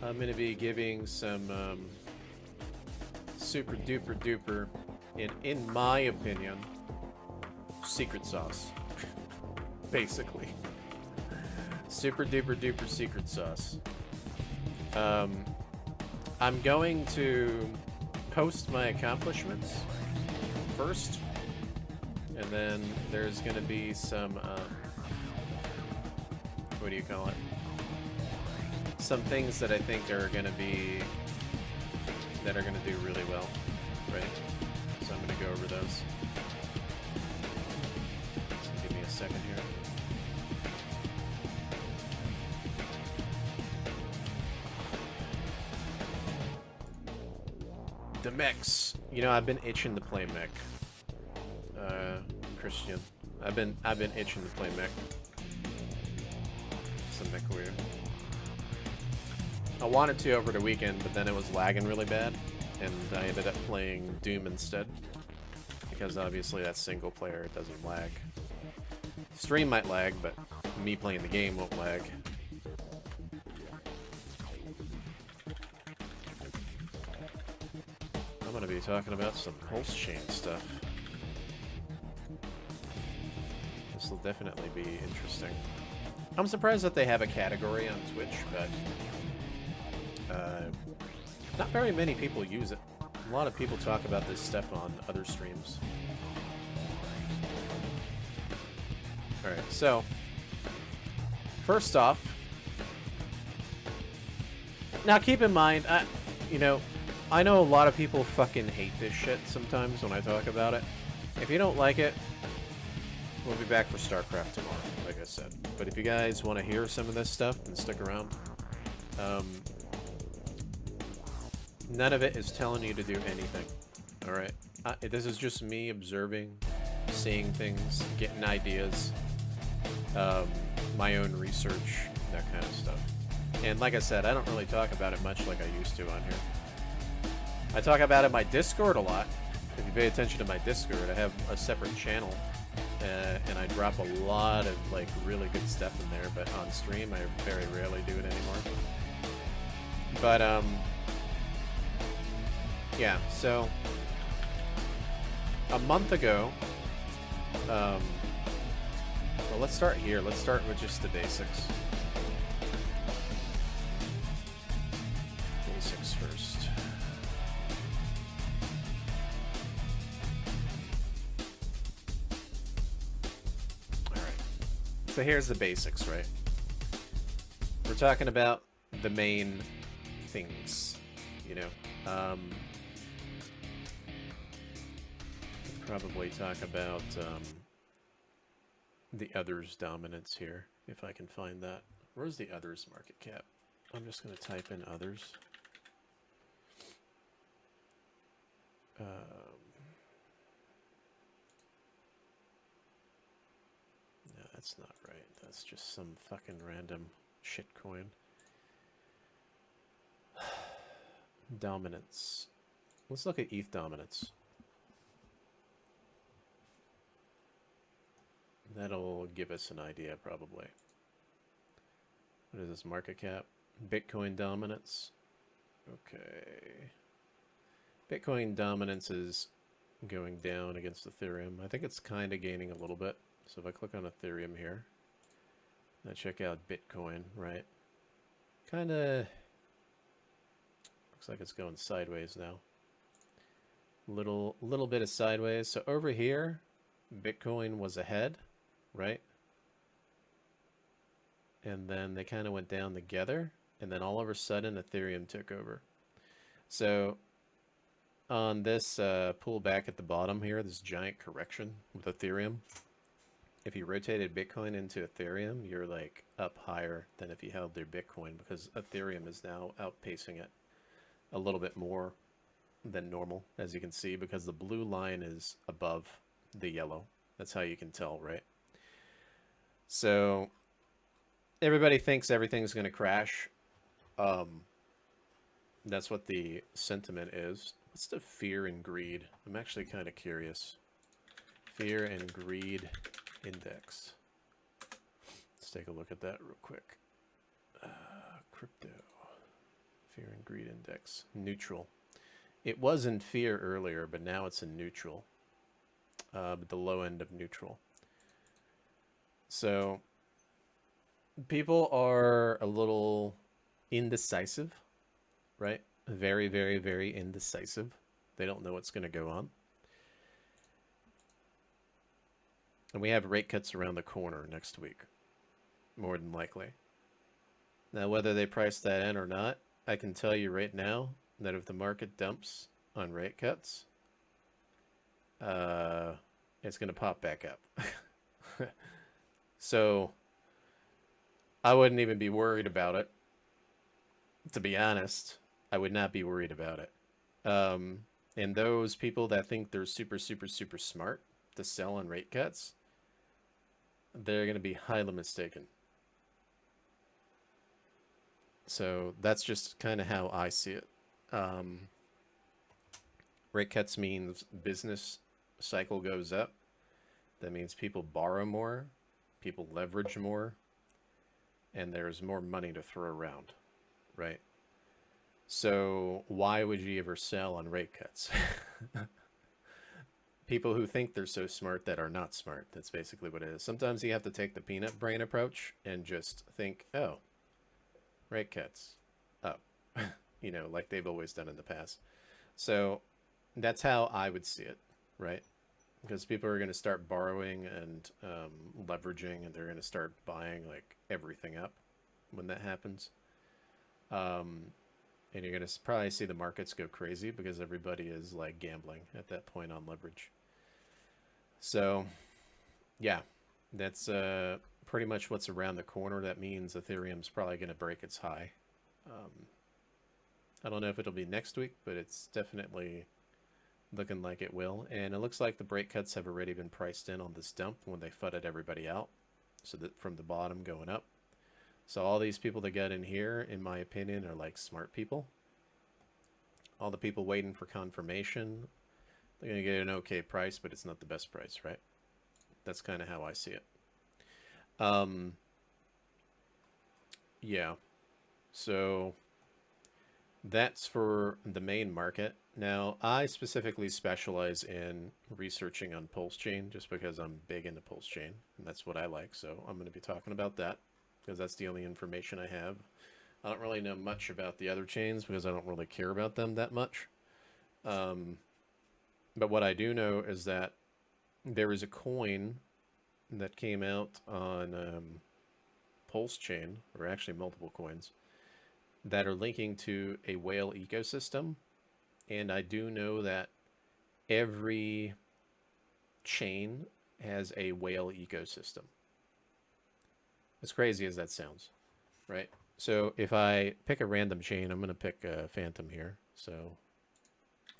I'm gonna be giving some super duper duper, in my opinion, secret sauce. Basically. Super duper duper secret sauce. I'm going to post my accomplishments first, and then there's gonna be some, what do you call it? Some things that I think are gonna be, that are gonna do really well, right? So I'm gonna go over those. So give me a second here. The mechs. You know, I've been itching to play mech. Christian. I've been itching to play mech. Some mech weird. I wanted to over the weekend, but then it was lagging really bad, and I ended up playing Doom instead. Because obviously that's single player, it doesn't lag. Stream might lag, but me playing the game won't lag. I'm gonna be talking about some pulse chain stuff. This will definitely be interesting. I'm surprised that they have a category on Twitch, but not very many people use it. A lot of people talk about this stuff on other streams. Alright, so first off, now keep in mind, you know, I know a lot of people fucking hate this shit sometimes when I talk about it. If you don't like it, we'll be back for StarCraft tomorrow, like I said. But if you guys want to hear some of this stuff, then stick around. None of it is telling you to do anything, alright? This is just me observing, seeing things, getting ideas, my own research, that kind of stuff. And like I said, I don't really talk about it much like I used to on here. I talk about it in my Discord a lot. If you pay attention to my Discord, I have a separate channel, and I drop a lot of like really good stuff in there, but on stream I very rarely do it anymore. But yeah, so a month ago, well, let's start here. Let's start with just the basics. Basics first. Alright. So here's the basics, right? We're talking about the main things, you know. Probably talk about the others dominance here, if I can find that. Where's the others market cap? I'm just going to type in others. No, that's not right. That's just some fucking random shitcoin. Dominance. Let's look at ETH dominance. That'll give us an idea, probably. What is this market cap? Bitcoin dominance. Okay. Bitcoin dominance is going down against Ethereum. I think it's kind of gaining a little bit. So if I click on Ethereum here, I check out Bitcoin, right? Kind of looks like it's going sideways now. Little bit of sideways. So over here, Bitcoin was ahead, right? And then they kind of went down together, and then all of a sudden Ethereum took over. So on this pullback at the bottom here, this giant correction with Ethereum, if you rotated Bitcoin into Ethereum, you're like up higher than if you held their Bitcoin, because Ethereum is now outpacing it a little bit more than normal, as you can see, because the blue line is above the yellow. That's how you can tell, right? So everybody thinks everything's going to crash. That's what the sentiment is. What's the fear and greed? I'm actually kind of curious. Fear and greed index. Let's take a look at that real quick. Crypto. Fear and greed index. Neutral. It was in fear earlier, but now it's in neutral. But the low end of neutral. So people are a little indecisive, right? Very, very, very indecisive. They don't know what's going to go on. And we have rate cuts around the corner next week, more than likely. Now, whether they price that in or not, I can tell you right now that if the market dumps on rate cuts, it's going to pop back up. So I wouldn't even be worried about it. To be honest, I would not be worried about it. And those people that think they're super, super, super smart to sell on rate cuts, they're going to be highly mistaken. So that's just kind of how I see it. Rate cuts means business cycle goes up. That means people borrow more, people leverage more, and there's more money to throw around, right? So why would you ever sell on rate cuts? People who think they're so smart that are not smart. That's basically what it is. Sometimes you have to take the peanut brain approach and just think, oh, rate cuts. Oh, you know, like they've always done in the past. So that's how I would see it, right? Because people are going to start borrowing and leveraging, and they're going to start buying like everything up when that happens. And you're going to probably see the markets go crazy because everybody is like gambling at that point on leverage. So, yeah, that's pretty much what's around the corner. That means Ethereum's probably going to break its high. I don't know if it'll be next week, but it's definitely looking like it will. And it looks like the break cuts have already been priced in on this dump when they fudded everybody out. So that from the bottom going up. So all these people that got in here, in my opinion, are like smart people. All the people waiting for confirmation, they're going to get an okay price, but it's not the best price, right? That's kind of how I see it. Yeah. So that's for the main market. Now, I specifically specialize in researching on Pulse Chain just because I'm big into Pulse Chain, and that's what I like. So I'm going to be talking about that because that's the only information I have. I don't really know much about the other chains because I don't really care about them that much. But what I do know is that there is a coin that came out on Pulse Chain, or actually multiple coins, that are linking to a whale ecosystem. And I do know that every chain has a whale ecosystem. As crazy as that sounds, right? So if I pick a random chain, I'm going to pick Phantom here. So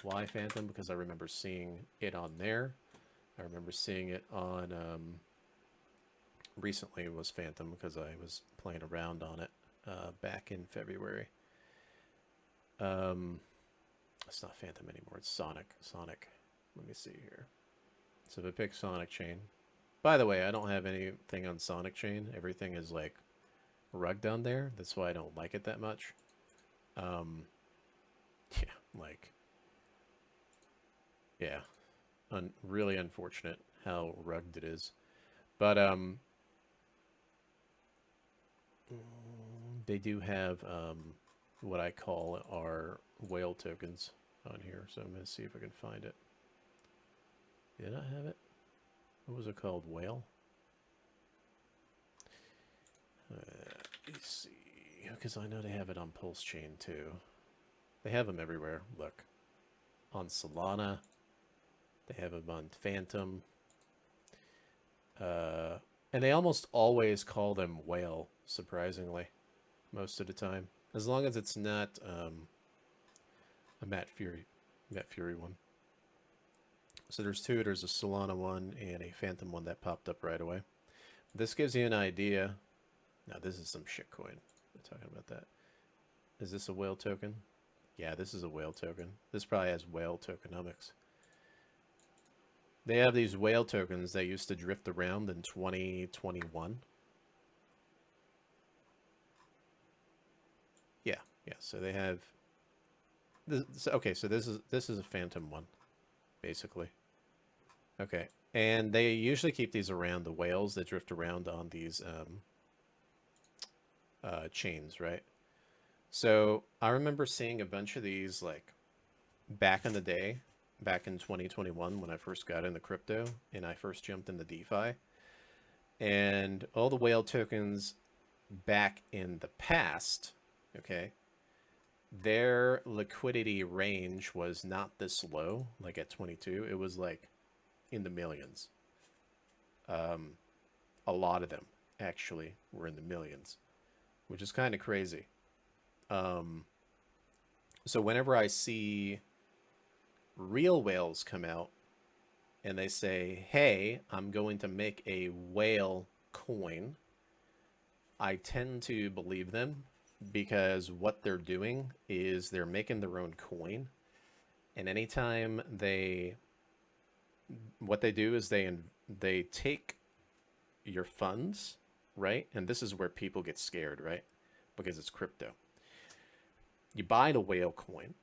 why Phantom? Because I remember seeing it on there. I remember seeing it on, recently it was Phantom because I was playing around on it back in February. It's not Phantom anymore, it's Sonic. Sonic. Let me see here. So if I pick Sonic Chain. By the way, I don't have anything on Sonic Chain. Everything is like rugged on there. That's why I don't like it that much. Yeah, like, yeah, really unfortunate how rugged it is. But they do have what I call our whale tokens on here, so I'm going to see if I can find it. Did I have it? What was it called? Whale? Let's see, because I know they have it on Pulse Chain too. They have them everywhere. Look, on Solana, they have them on Phantom, and they almost always call them whale. Surprisingly, most of the time, as long as it's not a Matt Fury one. So there's two. There's a Solana one and a Phantom one that popped up right away. This gives you an idea. Now this is some shit coin. We're talking about that. Is this a whale token? Yeah, this is a whale token. This probably has whale tokenomics. They have these whale tokens that used to drift around in 2021. Yeah, So they have this. Okay, so this is a phantom one, basically. Okay, and they usually keep these around the whales that drift around on these chains, right? So I remember seeing a bunch of these like back in the day, back in 2021 when I first got into crypto and I first jumped into DeFi, and all the whale tokens back in the past, okay, their liquidity range was not this low, like at 22. It was like in the millions. A lot of them actually were in the millions, which is kind of crazy. So whenever I see real whales come out and they say, hey, I'm going to make a whale coin, I tend to believe them, because what they're doing is they're making their own coin. And anytime what they do is they take your funds, right? And this is where people get scared, right? Because it's crypto. You buy the whale coin,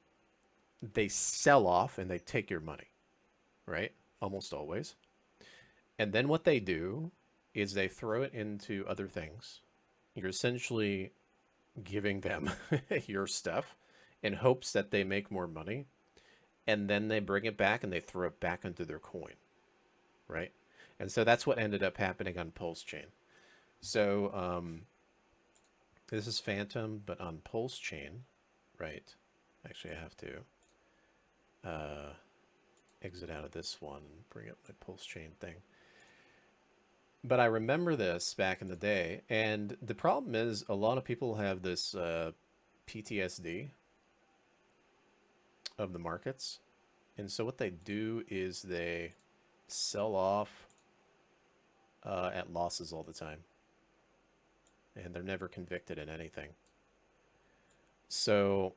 they sell off and they take your money, right? Almost always. And then what they do is they throw it into other things. You're essentially giving them your stuff in hopes that they make more money. And then they bring it back and they throw it back into their coin, right? And so that's what ended up happening on Pulse Chain. So this is Phantom, but on Pulse Chain, right? Actually, I have to exit out of this one and bring up my Pulse Chain thing. But I remember this back in the day, and the problem is a lot of people have this PTSD of the markets. And so what they do is they sell off at losses all the time. And they're never convicted in anything. So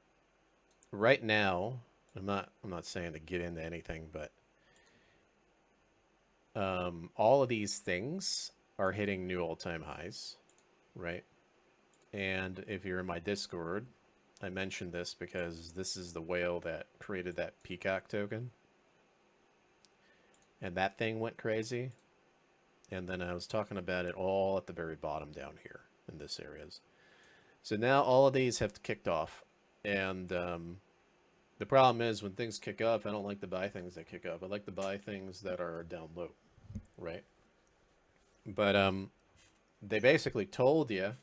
right now, I'm not saying to get into anything, but all of these things are hitting new all-time highs, right? And if you're in my Discord, I mentioned this because this is the whale that created that peacock token. And that thing went crazy. And then I was talking about it all at the very bottom down here in this areas. So now all of these have kicked off. And the problem is when things kick off, I don't like to buy things that kick off. I like to buy things that are down low, right? But they basically told you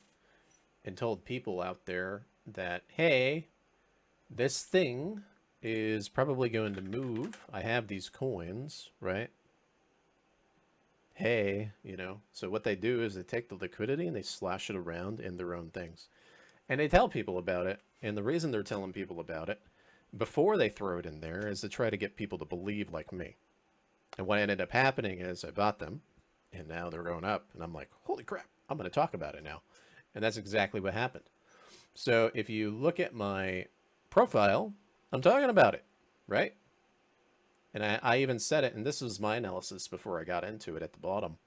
and told people out there that, hey, this thing is probably going to move. I have these coins, right? Hey, you know. So what they do is they take the liquidity and they slash it around in their own things. And they tell people about it. And the reason they're telling people about it before they throw it in there is to try to get people to believe like me. And what ended up happening is I bought them and now they're going up. And I'm like, holy crap, I'm going to talk about it now. And that's exactly what happened. So if you look at my profile, I'm talking about it, right? And I even said it, and this was my analysis before I got into it at the bottom,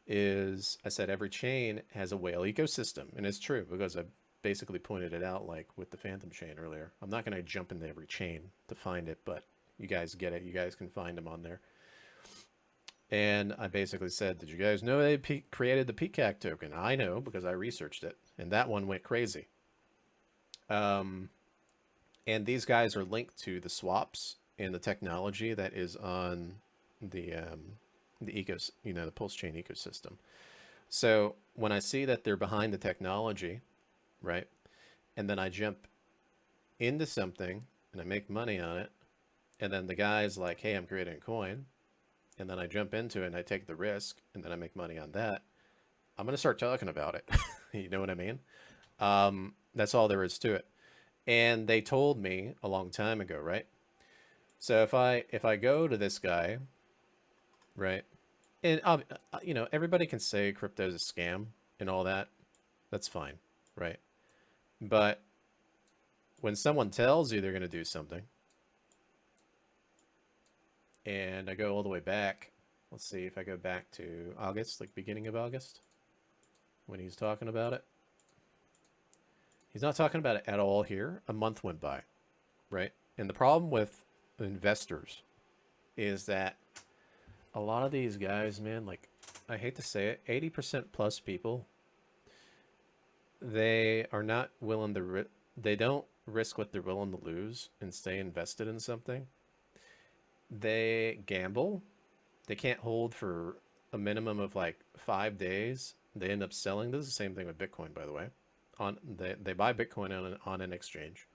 is I said every chain has a whale ecosystem. And it's true because I basically pointed it out like with the Phantom chain earlier. I'm not going to jump into every chain to find it, but you guys get it. You guys can find them on there. And I basically said, did you guys know they created the Peacock token? I know because I researched it. And that one went crazy. And these guys are linked to the swaps and the technology that is on the the Pulse Chain ecosystem. So when I see that they're behind the technology, right, and then I jump into something and I make money on it, and then the guy's like, hey, I'm creating a coin, and then I jump into it and I take the risk and then I make money on that, I'm going to start talking about it. You know what I mean? That's all there is to it. And they told me a long time ago, right? So if I go to this guy, right, and you know, everybody can say crypto is a scam and all that. That's fine, right? But when someone tells you they're going to do something, and I go all the way back, let's see if I go back to August, like beginning of August, when he's talking about it. He's not talking about it at all here. A month went by, right? And the problem with investors is that a lot of these guys, man, like, I hate to say it, 80% plus people, they are not willing to, they don't risk what they're willing to lose and stay invested in something. They gamble. They can't hold for a minimum of like 5 days. They end up selling. This is the same thing with Bitcoin, by the way. They buy Bitcoin on an exchange.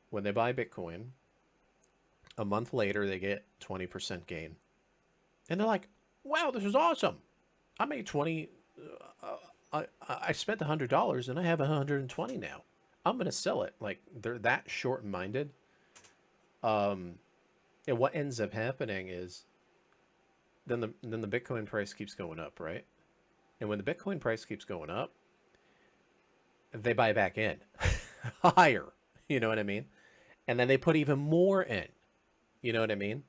When they buy Bitcoin, a month later they get 20% gain, and they're like, "Wow, this is awesome! I made 20. I spent $100 and I have 120 now. I'm gonna sell it." Like, they're that short-minded. And what ends up happening is then the Bitcoin price keeps going up, right? And when the Bitcoin price keeps going up, they buy back in higher, you know what I mean? And then they put even more in, you know what I mean?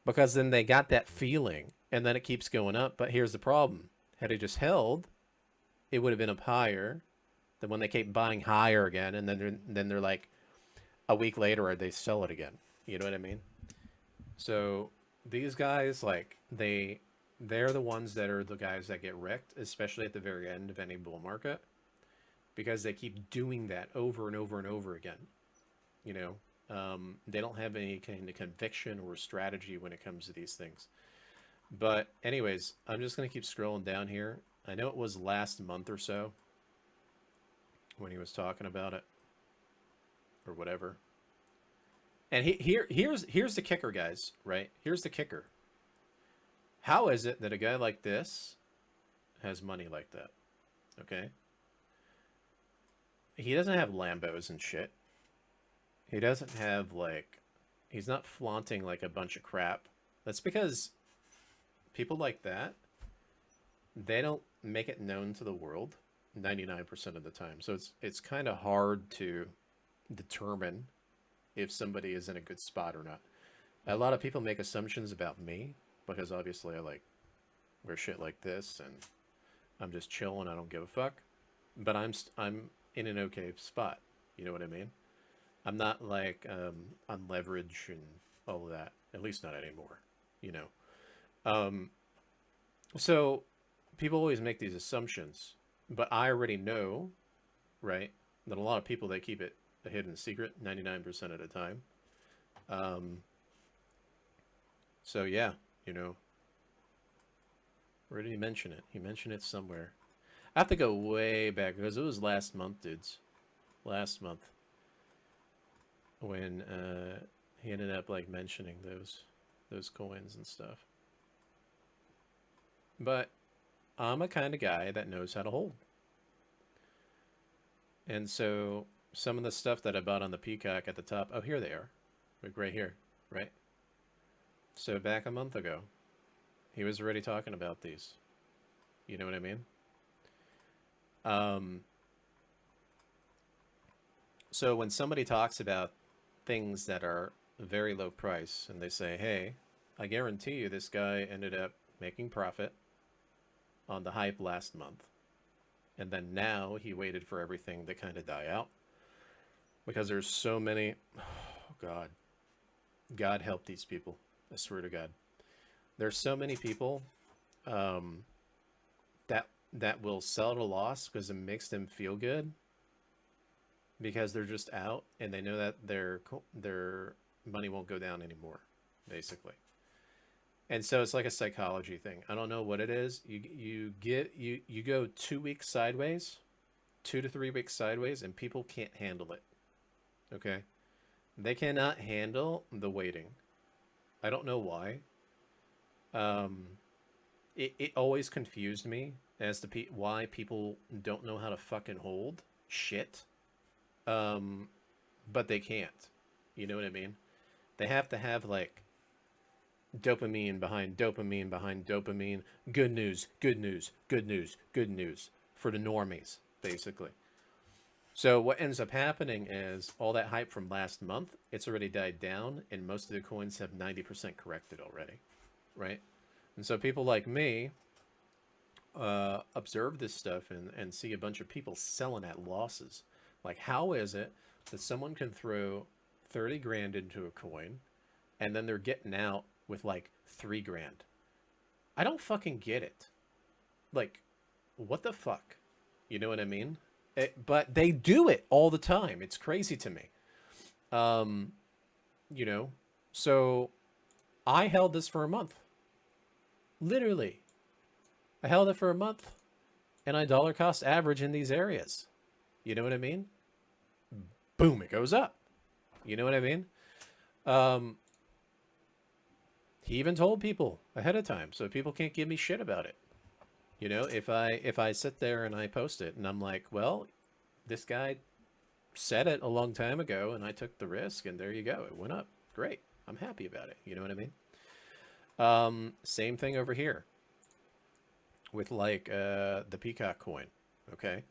Because then they got that feeling, and then it keeps going up. But here's the problem. Had it just held, it would have been up higher. Then when they keep buying higher again, and then they're like, a week later, they sell it again. You know what I mean? So these guys, like, they're the ones that are the guys that get wrecked, especially at the very end of any bull market, because they keep doing that over and over and over again. You know, they don't have any kind of conviction or strategy when it comes to these things. But anyways, I'm just going to keep scrolling down here. I know it was last month or so when he was talking about it or whatever. And here's the kicker, guys, right? Here's the kicker. How is it that a guy like this has money like that? Okay? He doesn't have Lambos and shit. He doesn't have, like, he's not flaunting like a bunch of crap. That's because people like that, they don't make it known to the world 99% of the time. So it's kind of hard to determine if somebody is in a good spot or not. A lot of people make assumptions about me because obviously I like wear shit like this and I'm just chilling. I don't give a fuck. But I'm in an okay spot. You know what I mean? I'm not like on leverage and all of that. At least not anymore. You know. So people always make these assumptions, but I already know, right, that a lot of people, they keep it a hidden secret 99% of the time. So yeah, you know, where did he mention it? He mentioned it somewhere. I have to go way back because it was last month, dudes. Last month when he ended up like mentioning those coins and stuff. But I'm a kind of guy that knows how to hold. And so some of the stuff that I bought on the Peacock at the top, oh, here they are. Like right here, right? So back a month ago, he was already talking about these. You know what I mean? So when somebody talks about things that are very low price and they say, hey, I guarantee you this guy ended up making profit on the hype last month. And then now he waited for everything to kind of die out. Because there's so many, oh God. God help these people. I swear to God. There's so many people that will sell at a loss because it makes them feel good. Because they're just out and they know that their money won't go down anymore, basically. And so it's like a psychology thing. I don't know what it is. You go 2 weeks sideways, 2 to 3 weeks sideways, and people can't handle it. Okay? They cannot handle the waiting. I don't know why. It always confused me as to why people don't know how to fucking hold shit. But they can't. You know what I mean? They have to have like dopamine behind dopamine behind dopamine. Good news, good news, good news, good news for the normies, basically. So what ends up happening is all that hype from last month, it's already died down, and most of the coins have 90% corrected already, right? And so people like me observe this stuff and see a bunch of people selling at losses. Like, how is it that someone can throw 30 grand into a coin and then they're getting out with like 3 grand? I don't fucking get it. Like, what the fuck? You know what I mean? But they do it all the time. It's crazy to me. You know, so I held this for a month. Literally. I held it for a month and I dollar cost average in these areas. You know what I mean? Boom, it goes up. You know what I mean? He even told people ahead of time so people can't give me shit about it. You know, if I sit there and I post it and I'm like, well, this guy said it a long time ago and I took the risk and there you go. It went up. Great. I'm happy about it. You know what I mean? Same thing over here with like the Peacock coin. Okay.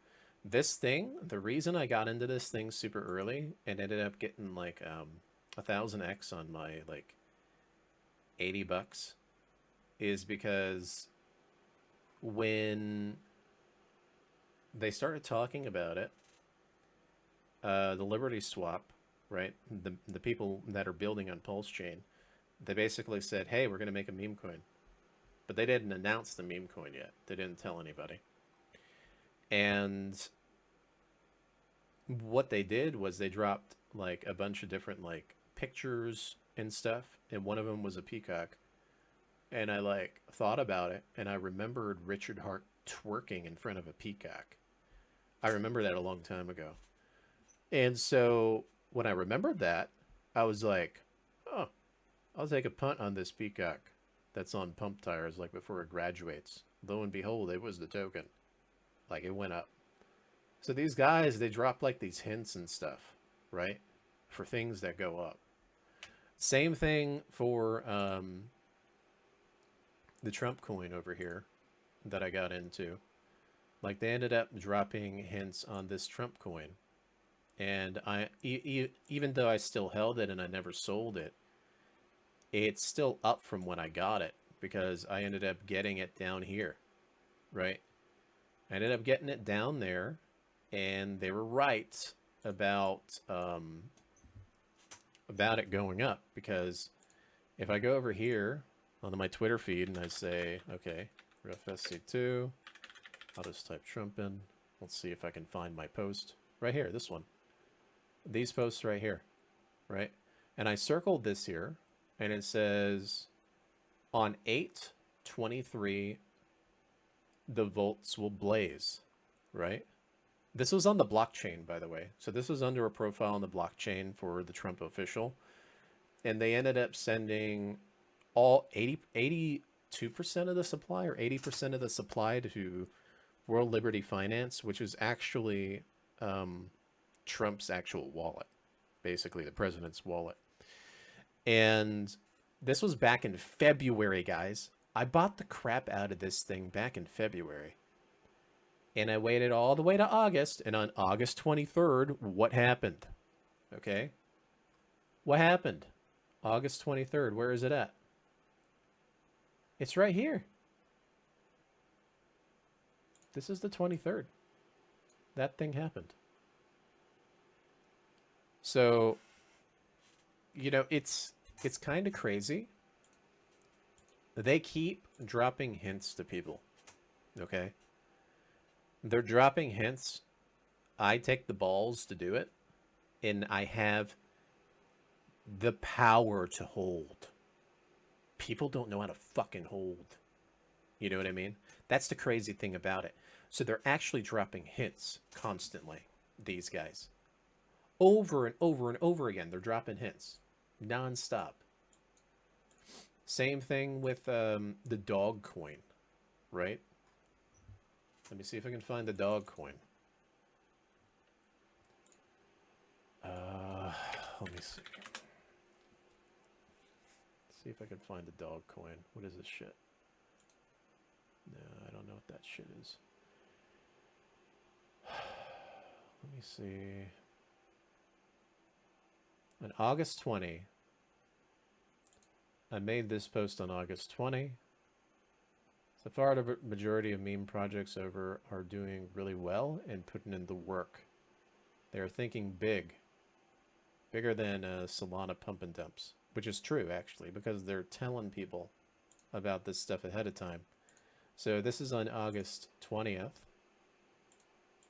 This thing, the reason I got into this thing super early and ended up getting like 1000x on my like $80 is because when they started talking about it, the Liberty swap, right? The people that are building on Pulse Chain, they basically said, hey, we're going to make a meme coin. But they didn't announce the meme coin yet. They didn't tell anybody. And what they did was they dropped like a bunch of different like pictures and stuff. And one of them was a peacock. And I like thought about it and I remembered Richard Hart twerking in front of a peacock. I remember that a long time ago. And so when I remembered that, I was like, oh, I'll take a punt on this peacock that's on pump tires like before it graduates. Lo and behold, it was the token. Like, it went up. So these guys, they drop like these hints and stuff, right? For things that go up. Same thing for the Trump coin over here that I got into. Like, they ended up dropping hints on this Trump coin. And even though I still held it and I never sold it, it's still up from when I got it because I ended up getting it down here, right? I ended up getting it down there, and they were right about it going up, because if I go over here on my Twitter feed and I say, okay, RuFF 2, I'll just type Trump in. Let's see if I can find my post right here, this one. These posts right here, right? And I circled this here, and it says on 8/23, the volts will blaze, right? This was on the blockchain, by the way. So this was under a profile on the blockchain for the Trump official. And they ended up sending all 82% of the supply or 80% of the supply to World Liberty Finance, which is actually Trump's actual wallet, basically the president's wallet. And this was back in February, guys. I bought the crap out of this thing back in February. And I waited all the way to August. And on August 23rd, what happened? Okay. What happened? August 23rd. Where is it at? It's right here. This is the 23rd. That thing happened. So, you know, it's kind of crazy. They keep dropping hints to people. Okay? They're dropping hints. I take the balls to do it. And I have the power to hold. People don't know how to fucking hold. You know what I mean? That's the crazy thing about it. So they're actually dropping hints constantly, these guys. Over and over and over again, they're dropping hints. Non-stop. Same thing with the dog coin, right? Let me see if I can find the dog coin. Let me see. See if I can find the dog coin. What is this shit? No, I don't know what that shit is. Let me see. On August 20, I made this post on August 20. So far, the majority of meme projects over are doing really well and putting in the work. They are thinking big. Bigger than Solana pump and dumps. Which is true, actually, because they're telling people about this stuff ahead of time. So this is on August 20th.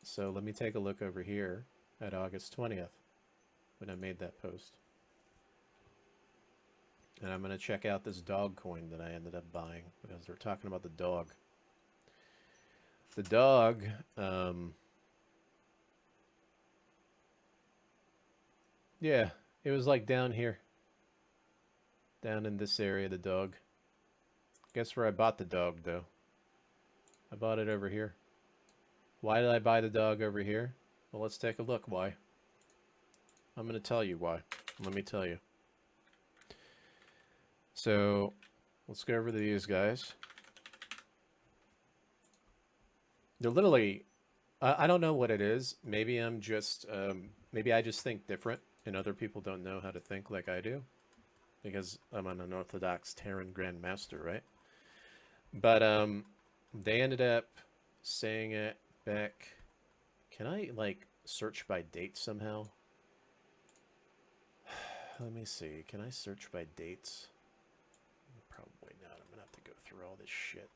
So let me take a look over here at August 20th when I made that post. And I'm going to check out this dog coin that I ended up buying because they're talking about the dog. The dog, yeah, it was like down here. Down in this area, the dog. Guess where I bought the dog, though? I bought it over here. Why did I buy the dog over here? Well, let's take a look why. I'm going to tell you why. Let me tell you. So, let's go over these guys. They're literally, I don't know what it is. Maybe I'm just, maybe I just think different and other people don't know how to think like I do. Because I'm an unorthodox Terran Grandmaster, right? But, they ended up saying it back. Can I, like, search by date somehow? Let me see. Can I search by dates? Probably not. I'm gonna have to go through all this shit.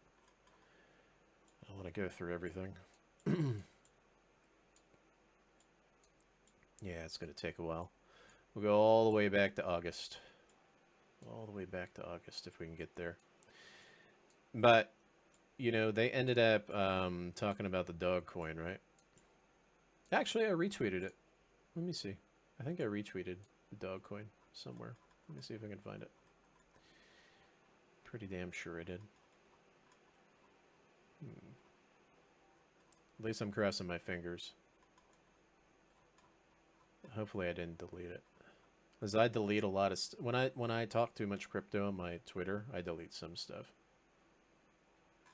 I want to go through everything. Yeah, it's gonna take a while. We'll go all the way back to August. All the way back to August if we can get there. But, you know, they ended up talking about the dog coin, right? Actually, I retweeted it. Let me see. I think I retweeted the dog coin somewhere. Let me see if I can find it. Pretty damn sure I did. At least I'm crossing my fingers. Hopefully I didn't delete it. Because I delete a lot of when I talk too much crypto on my Twitter, I delete some stuff.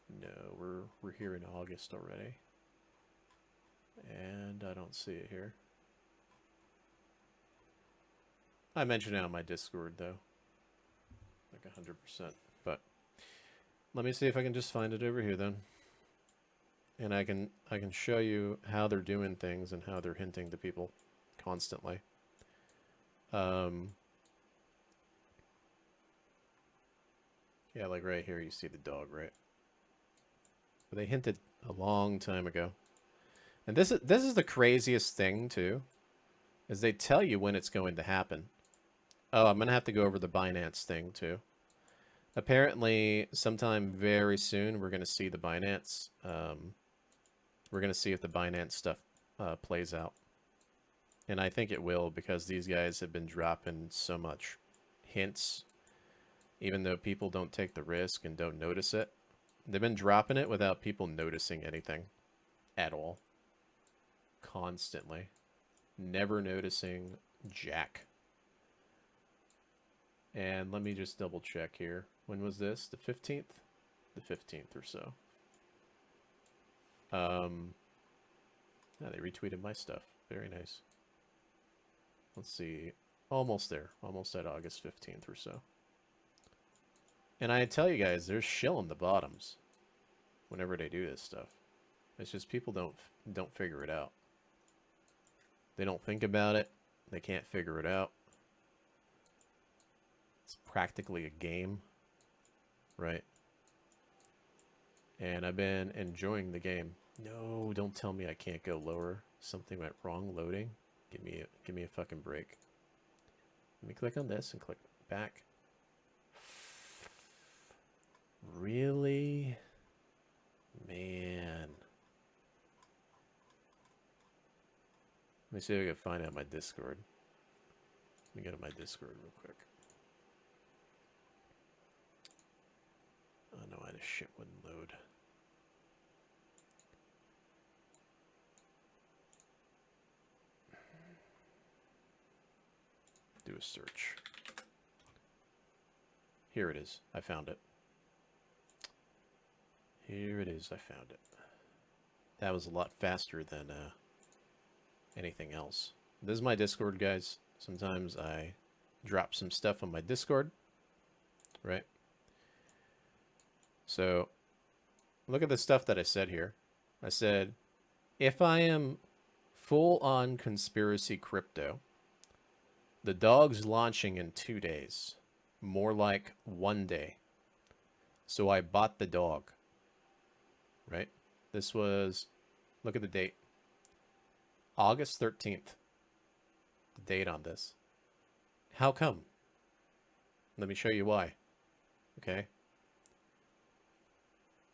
No, we're here in August already. And I don't see it here. I mentioned it on my Discord though. Like 100%. But let me see if I can just find it over here then. And I can show you how they're doing things and how they're hinting to people constantly. Yeah, like right here you see the dog, right? But they hinted a long time ago. And this is the craziest thing too, is they tell you when it's going to happen. Oh, I'm gonna have to go over the Binance thing too. Apparently, sometime very soon, we're gonna see the Binance. We're gonna see if the Binance stuff plays out, and I think it will because these guys have been dropping so much hints, even though people don't take the risk and don't notice it. They've been dropping it without people noticing anything at all. Constantly. Never noticing jack. And let me just double check here. When was this? The 15th? The 15th or so. Yeah, they retweeted my stuff. Very nice. Let's see. Almost there. Almost at August 15th or so. And I tell you guys, there's shill in the bottoms whenever they do this stuff. It's just people don't figure it out. They don't think about it. They can't figure it out. It's practically a game, right? And I've been enjoying the game. No, don't tell me I can't go lower. Something went wrong loading. Give me a fucking break. Let me click on this and click back. Really? Man. Let me see if I can find out my Discord. Let me go to my Discord real quick. Oh no, why this shit wouldn't load. Do a search. Here it is. I found it. Here it is. I found it. That was a lot faster than anything else. This is my Discord, guys. Sometimes I drop some stuff on my Discord, right? So look at the stuff that I said here. I said, if I am full on conspiracy crypto, the dog's launching in 2 days. More like 1 day. So I bought the dog. Right? This was, look at the date. August 13th. The date on this. How come? Let me show you why. Okay.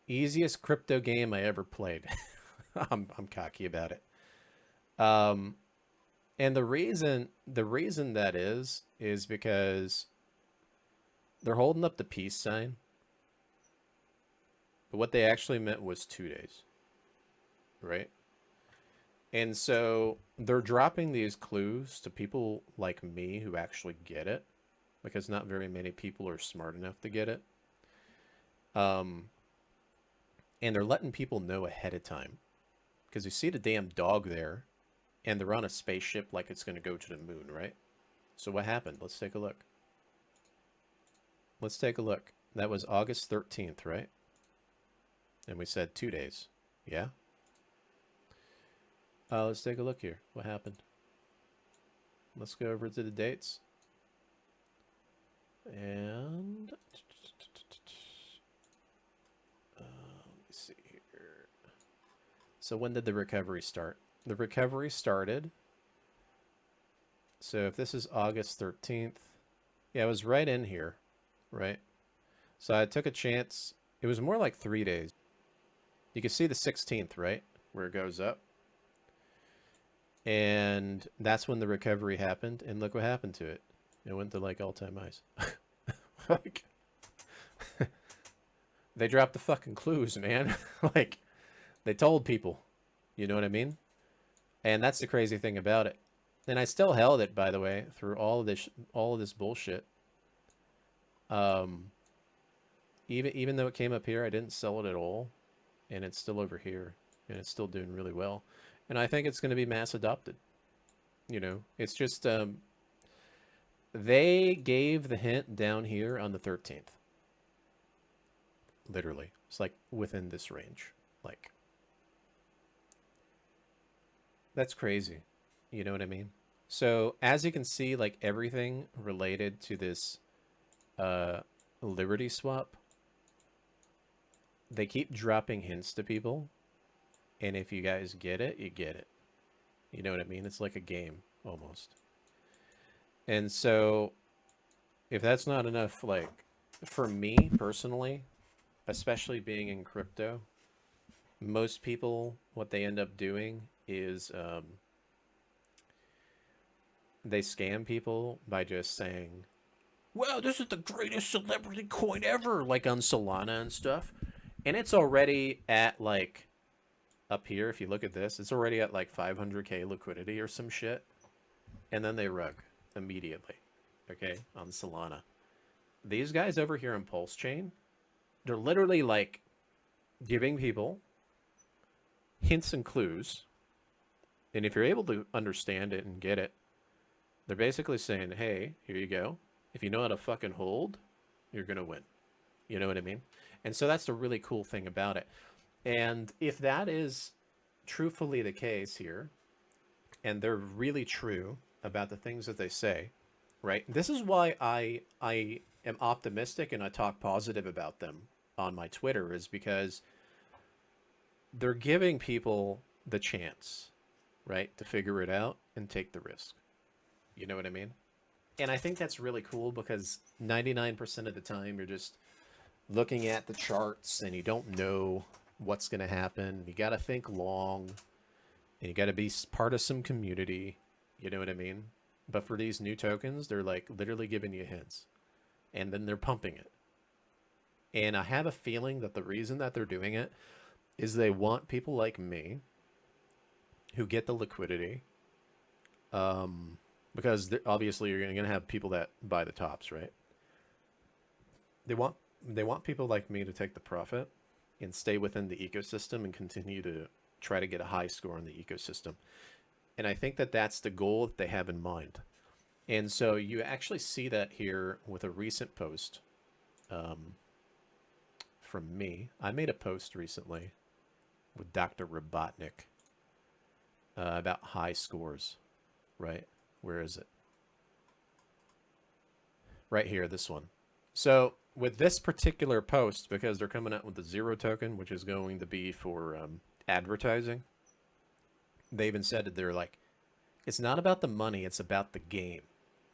Easiest crypto game I ever played. I'm cocky about it. And the reason that is because they're holding up the peace sign. But what they actually meant was 2 days. Right? And so they're dropping these clues to people like me who actually get it, because not very many people are smart enough to get it. And they're letting people know ahead of time, because you see the damn dog there, and they're on a spaceship like it's going to go to the moon, right? So what happened? Let's take a look. Let's take a look. That was August 13th, right? And we said 2 days. Yeah? Let's take a look here. What happened? Let's go over to the dates. And let me see here. So when did the recovery start? The recovery started. So if this is August 13th, yeah, it was right in here, right? So I took a chance. It was more like 3 days. You can see the 16th, right? Where it goes up. And that's when the recovery happened. And look what happened to it. It went to like all-time highs. Like, they dropped the fucking clues, man. Like, they told people. You know what I mean? And that's the crazy thing about it. And I still held it, by the way, through all of this bullshit. Even though it came up here, I didn't sell it at all. And it's still over here. And it's still doing really well. And I think it's going to be mass adopted. You know, it's just, they gave the hint down here on the 13th. Literally. It's like within this range. Like, that's crazy. You know what I mean? So as you can see, like everything related to this, Liberty swap, they keep dropping hints to people. And if you guys get it, you get it. You know what I mean? It's like a game, almost. And so, if that's not enough, like, for me, personally, especially being in crypto, most people, what they end up doing is, they scam people by just saying, wow, this is the greatest celebrity coin ever, like on Solana and stuff. And it's already at, like, up here, if you look at this, it's already at like 500k liquidity or some shit. And then they rug immediately, okay, on Solana. These guys over here in Pulse Chain, they're literally like giving people hints and clues. And if you're able to understand it and get it, they're basically saying, hey, here you go. If you know how to fucking hold, you're going to win. You know what I mean? And so that's the really cool thing about it. And if that is truthfully the case here, and they're really true about the things that they say, right? This is why I am optimistic and I talk positive about them on my Twitter, is because they're giving people the chance, right, to figure it out and take the risk. You know what I mean? And I think that's really cool, because 99% of the time you're just looking at the charts and you don't know what's going to happen. You got to think long, and you got to be part of some community. You know what I mean? But for these new tokens, they're like literally giving you hints, and then they're pumping it. And I have a feeling that the reason that they're doing it is they want people like me who get the liquidity. Because obviously you're going to have people that buy the tops, right? They want people like me to take the profit and stay within the ecosystem and continue to try to get a high score in the ecosystem. And I think that that's the goal that they have in mind. And so you actually see that here with a recent post from me. I made a post recently with Dr. Robotnik about high scores, right? Where is it? Right here, this one. So with this particular post, because they're coming out with the 0 token, which is going to be for advertising, they even said that they're like, it's not about the money, it's about the game.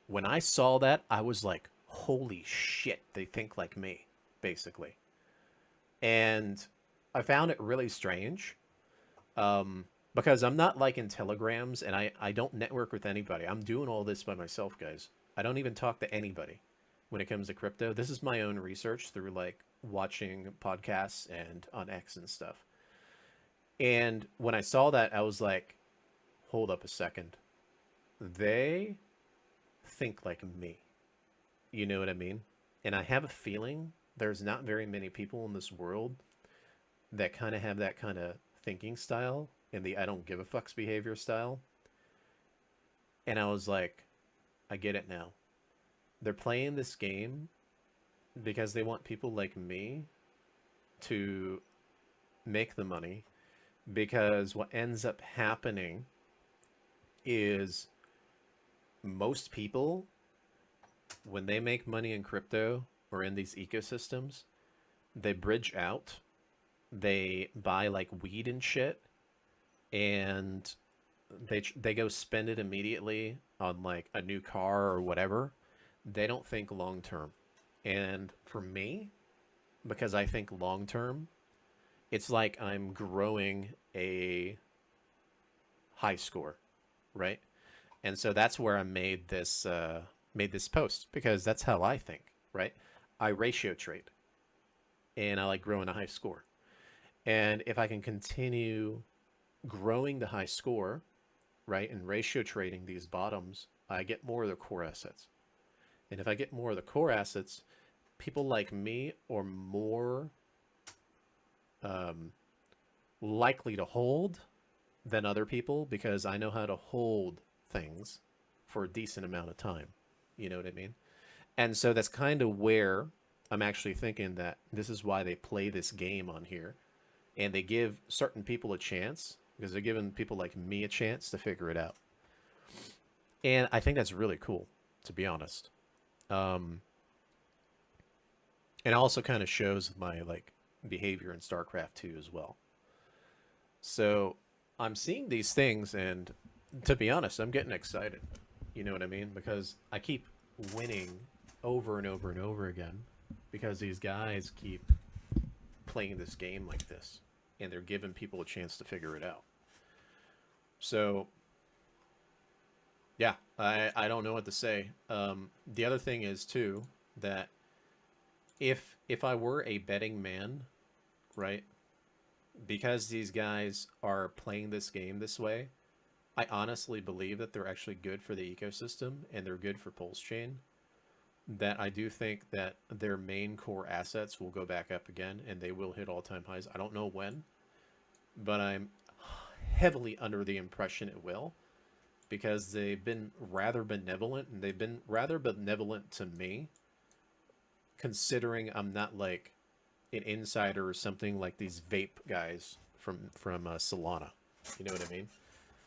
When I saw that, I was like, holy shit, they think like me, basically. And I found it really strange, because I'm not like in Telegrams, and I don't network with anybody. I'm doing all this by myself, guys. I don't even talk to anybody when it comes to crypto. This is my own research through like watching podcasts and on X and stuff. And when I saw that, I was like, hold up a second. They think like me. You know what I mean? And I have a feeling there's not very many people in this world that kind of have that kind of thinking style and the I don't give a fucks behavior style. And I was like, I get it now. They're playing this game because they want people like me to make the money, because what ends up happening is most people, when they make money in crypto or in these ecosystems, they bridge out, they buy like weed and shit, and they go spend it immediately on like a new car or whatever. They don't think long term. And for me, because I think long term, it's like I'm growing a high score, right? And so that's where I made this post, because that's how I think, right? I ratio trade, and I like growing a high score. And if I can continue growing the high score, right, and ratio trading these bottoms, I get more of the core assets. And if I get more of the core assets, people like me are more likely to hold than other people, because I know how to hold things for a decent amount of time. You know what I mean? And so that's kind of where I'm actually thinking that this is why they play this game on here. And they give certain people a chance, because they're giving people like me a chance to figure it out. And I think that's really cool, to be honest. And it also kind of shows my like behavior in StarCraft 2 as well. So I'm seeing these things, and to be honest, I'm getting excited. You know what I mean? Because I keep winning over and over and over again, because these guys keep playing this game like this, and they're giving people a chance to figure it out. So yeah, I don't know what to say. The other thing is too, that if I were a betting man, right, because these guys are playing this game this way, I honestly believe that they're actually good for the ecosystem, and they're good for Pulse Chain. That I do think that their main core assets will go back up again, and they will hit all-time highs. I don't know when, but I'm heavily under the impression it will, because they've been rather benevolent, and they've been rather benevolent to me, considering I'm not like an insider or something like these vape guys from Solana. You know what I mean?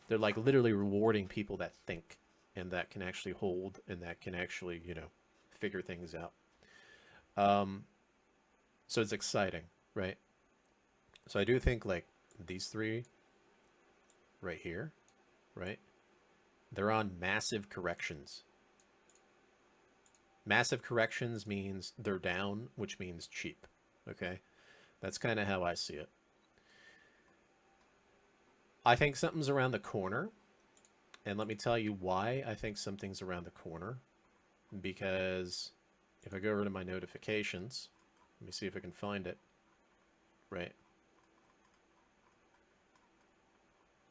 They're like literally rewarding people that think, and that can actually hold, and that can actually, you know, figure things out. So it's exciting, right? So I do think like these three right here, right? They're on massive corrections. Massive corrections means they're down, which means cheap. Okay? That's kind of how I see it. I think something's around the corner. And let me tell you why I think something's around the corner. Because if I go over to my notifications, let me see if I can find it. Right.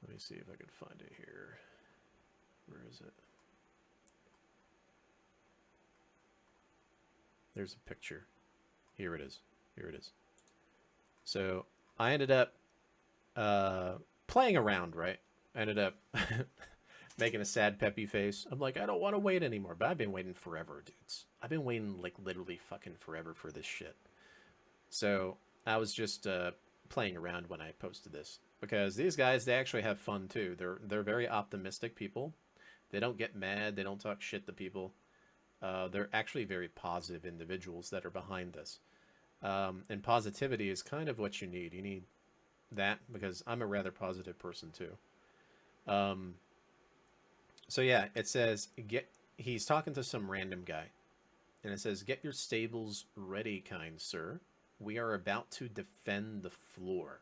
Let me see if I can find it here. Where is it? There's a picture. Here it is. Here it is. So I ended up playing around, right? I ended up making a sad peppy face. I'm like, I don't want to wait anymore. But I've been waiting forever, dudes. I've been waiting like literally fucking forever for this shit. So I was just playing around when I posted this because these guys, they actually have fun too. They're very optimistic people. They don't get mad. They don't talk shit to people. They're actually very positive individuals that are behind this. And positivity is kind of what you need. You need that because I'm a rather positive person too. So yeah, it says he's talking to some random guy. And it says, "Get your stables ready, kind sir. We are about to defend the floor."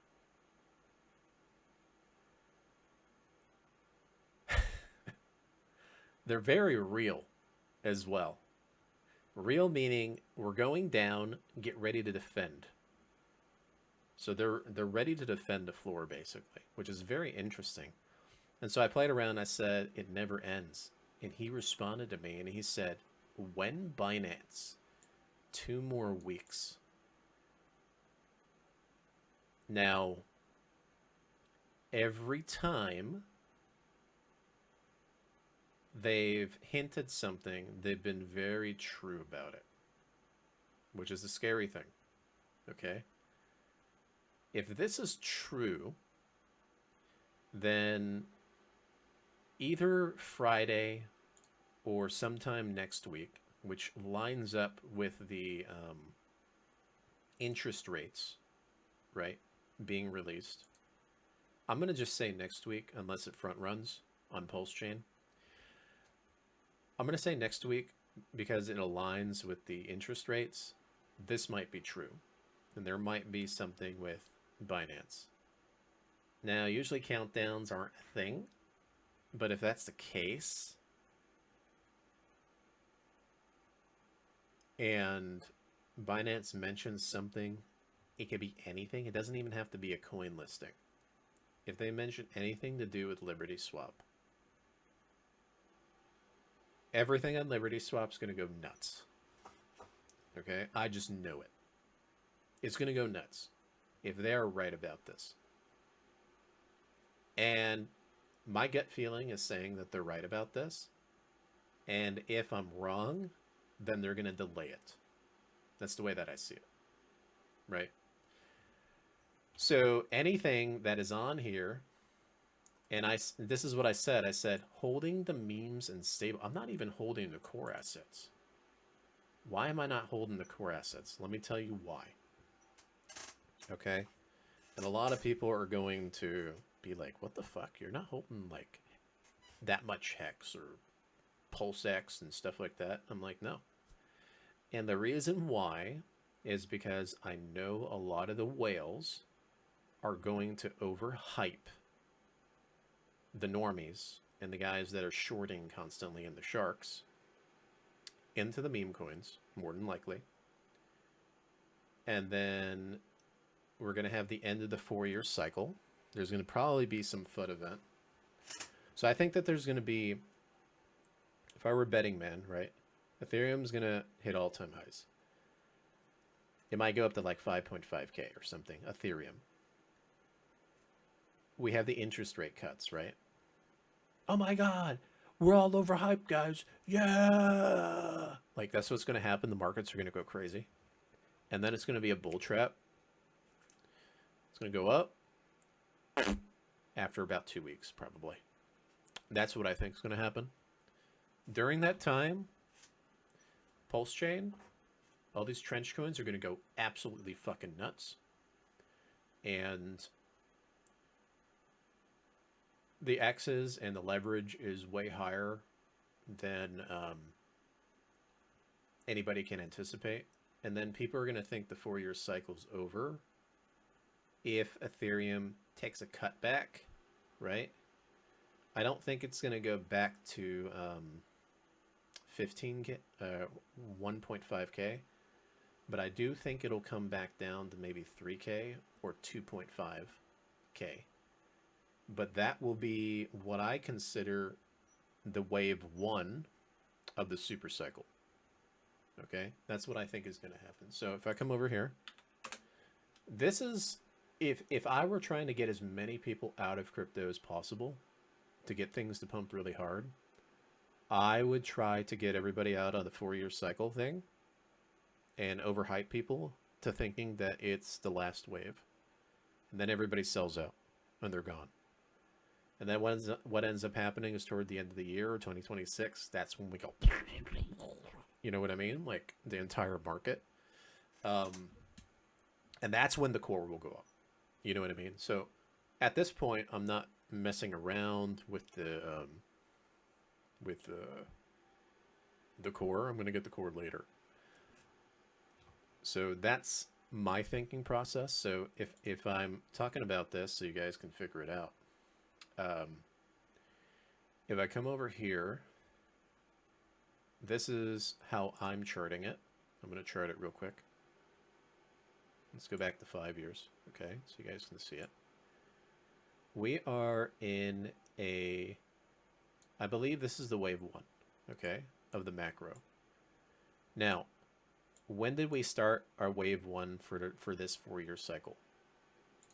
They're very real as well. Real meaning we're going down, get ready to defend. So they're ready to defend the floor basically, which is very interesting. And so I played around, I said, "It never ends." And he responded to me and he said, "When Binance? 2 more weeks." Now, every time they've hinted something, they've been very true about it, which is a scary thing. Okay? If this is true, then either Friday or sometime next week, which lines up with the interest rates, right, being released. I'm going to just say next week, unless it front runs on Pulse Chain. I'm going to say next week because it aligns with the interest rates. This might be true. And there might be something with Binance. Now, usually countdowns aren't a thing. But if that's the case, and Binance mentions something, it could be anything. It doesn't even have to be a coin listing. If they mention anything to do with Liberty Swap, everything on Liberty Swap is going to go nuts. Okay? I just know it. It's going to go nuts if they're right about this. And my gut feeling is saying that they're right about this. And if I'm wrong, then they're going to delay it. That's the way that I see it. Right? So anything that is on here, and this is what I said. I said, holding the memes and stable. I'm not even holding the core assets. Why am I not holding the core assets? Let me tell you why. Okay? And a lot of people are going to be like, what the fuck? You're not holding like that much Hex or Pulse X and stuff like that. I'm like, no. And the reason why is because I know a lot of the whales are going to overhype the normies and the guys that are shorting constantly in the sharks into the meme coins, more than likely. And then we're going to have the end of the 4-year cycle. There's going to probably be some FUD event. So I think that there's going to be, if I were a betting man, right? Ethereum's going to hit all-time highs. It might go up to like 5.5K or something, Ethereum. We have the interest rate cuts, right? Oh my God, we're all overhyped, guys. Yeah. Like that's what's going to happen. The markets are going to go crazy. And then it's going to be a bull trap. It's going to go up after about 2 weeks, probably. That's what I think is going to happen. During that time, Pulse Chain, all these trench coins are going to go absolutely fucking nuts. And the X's and the leverage is way higher than anybody can anticipate. And then people are going to think the 4-year cycle's over if Ethereum takes a cutback, right? I don't think it's going to go back to 15K, 1.5K, but I do think it'll come back down to maybe 3K or 2.5K. But that will be what I consider the wave 1 of the super cycle. Okay, that's what I think is going to happen. So if I come over here, this is, if I were trying to get as many people out of crypto as possible to get things to pump really hard, I would try to get everybody out on the 4-year cycle thing and overhype people to thinking that it's the last wave. And then everybody sells out and they're gone. And then what ends up happening is toward the end of the year or 2026, that's when we go, you know what I mean? Like the entire market. And that's when the core will go up. You know what I mean? So at this point, I'm not messing around with the core. I'm going to get the core later. So that's my thinking process. So if I'm talking about this so you guys can figure it out, if I come over here, this is how I'm charting it. I'm going to chart it real quick. Let's go back to 5 years. Okay, so you guys can see it. We are in a, I believe this is the wave 1, okay, of the macro. Now, when did we start our wave 1 for this 4-year cycle?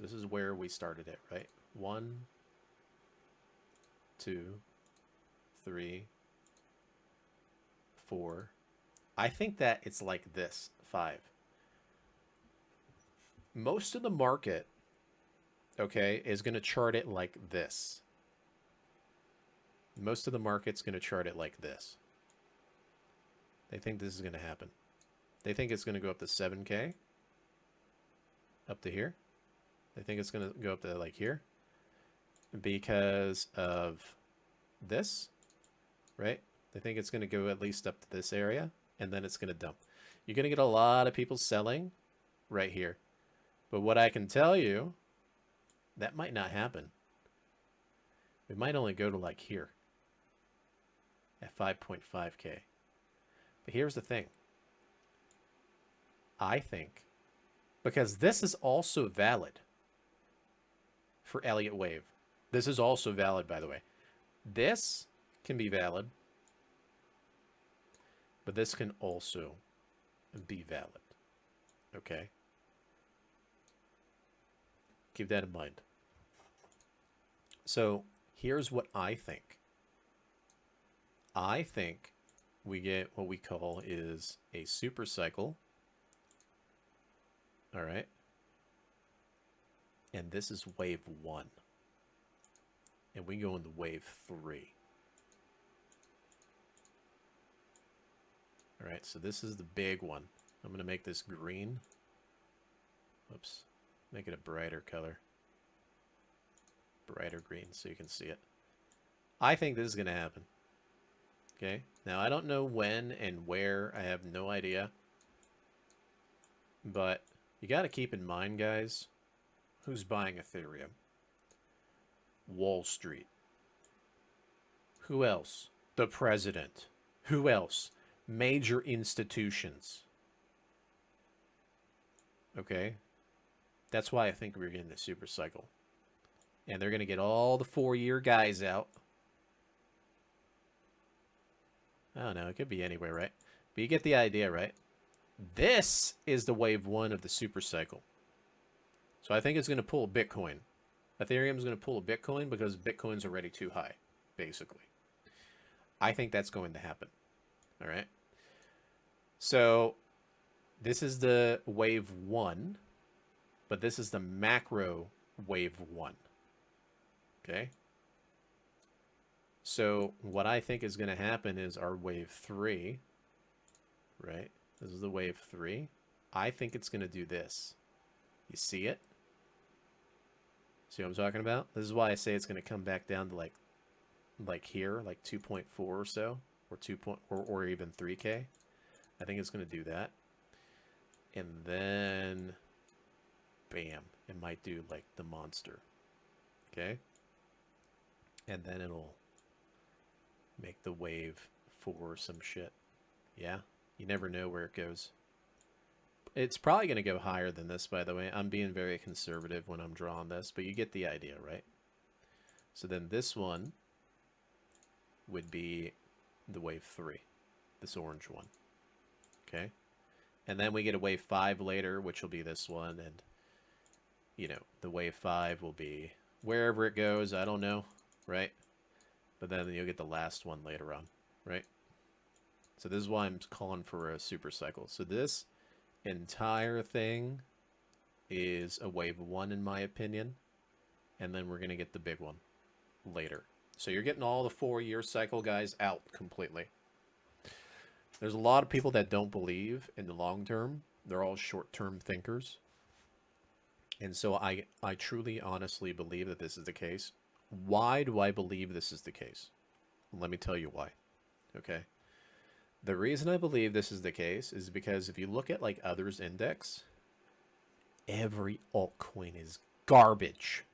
This is where we started it, right? 1, 2, 3, 4. I think that it's like this, 5. Most of the market, okay, is going to chart it like this. Most of the market's going to chart it like this. They think this is going to happen. They think it's going to go up to 7K. Up to here. They think it's going to go up to like here. Because of this, right? They think it's going to go at least up to this area. And then it's going to dump. You're going to get a lot of people selling right here. But what I can tell you, that might not happen. We might only go to like here. At 5.5K. But here's the thing. I think, because this is also valid for Elliott Wave. This is also valid, by the way. This can be valid. But this can also be valid. Okay? Keep that in mind. So here's what I think. I think we get what we call is a super cycle. All right. And this is wave 1. And we go into wave 3. All right, so this is the big one. I'm going to make this green. Whoops. Make it a brighter color. Brighter green so you can see it. I think this is going to happen. Okay. Now, I don't know when and where. I have no idea. But you got to keep in mind, guys, who's buying Ethereum? Wall Street. Who else? The president. Who else? Major institutions. Okay. That's why I think we're getting the super cycle. And they're going to get all the 4-year guys out. I don't know. It could be anywhere, right? But you get the idea, right? This is the wave 1 of the super cycle. So I think it's going to pull Bitcoin. Ethereum's going to pull a Bitcoin because Bitcoin's already too high, basically. I think that's going to happen. All right. So this is the wave 1. But this is the macro wave 1. Okay? So what I think is going to happen is our wave 3, right? This is the wave 3. I think it's going to do this. You see it? See what I'm talking about? This is why I say it's going to come back down to like here, like 2.4 or so, or 2. Or even 3K. I think it's going to do that. And then bam, it might do like the monster. Okay? And then it'll make the wave for some shit. Yeah? You never know where it goes. It's probably going to go higher than this, by the way. I'm being very conservative when I'm drawing this, but you get the idea, right? So then this one would be the wave 3. This orange one. Okay? And then we get a wave 5 later, which will be this one, and you know, the wave 5 will be wherever it goes, I don't know, right? But then you'll get the last one later on, right? So this is why I'm calling for a super cycle. So this entire thing is a wave 1 in my opinion, and then we're going to get the big one later. So you're getting all the 4-year cycle guys out completely. There's a lot of people that don't believe in the long term. They're all short-term thinkers. And so I truly, honestly believe that this is the case. Why do I believe this is the case? Let me tell you why. Okay. The reason I believe this is the case is because if you look at like others index, every altcoin is garbage.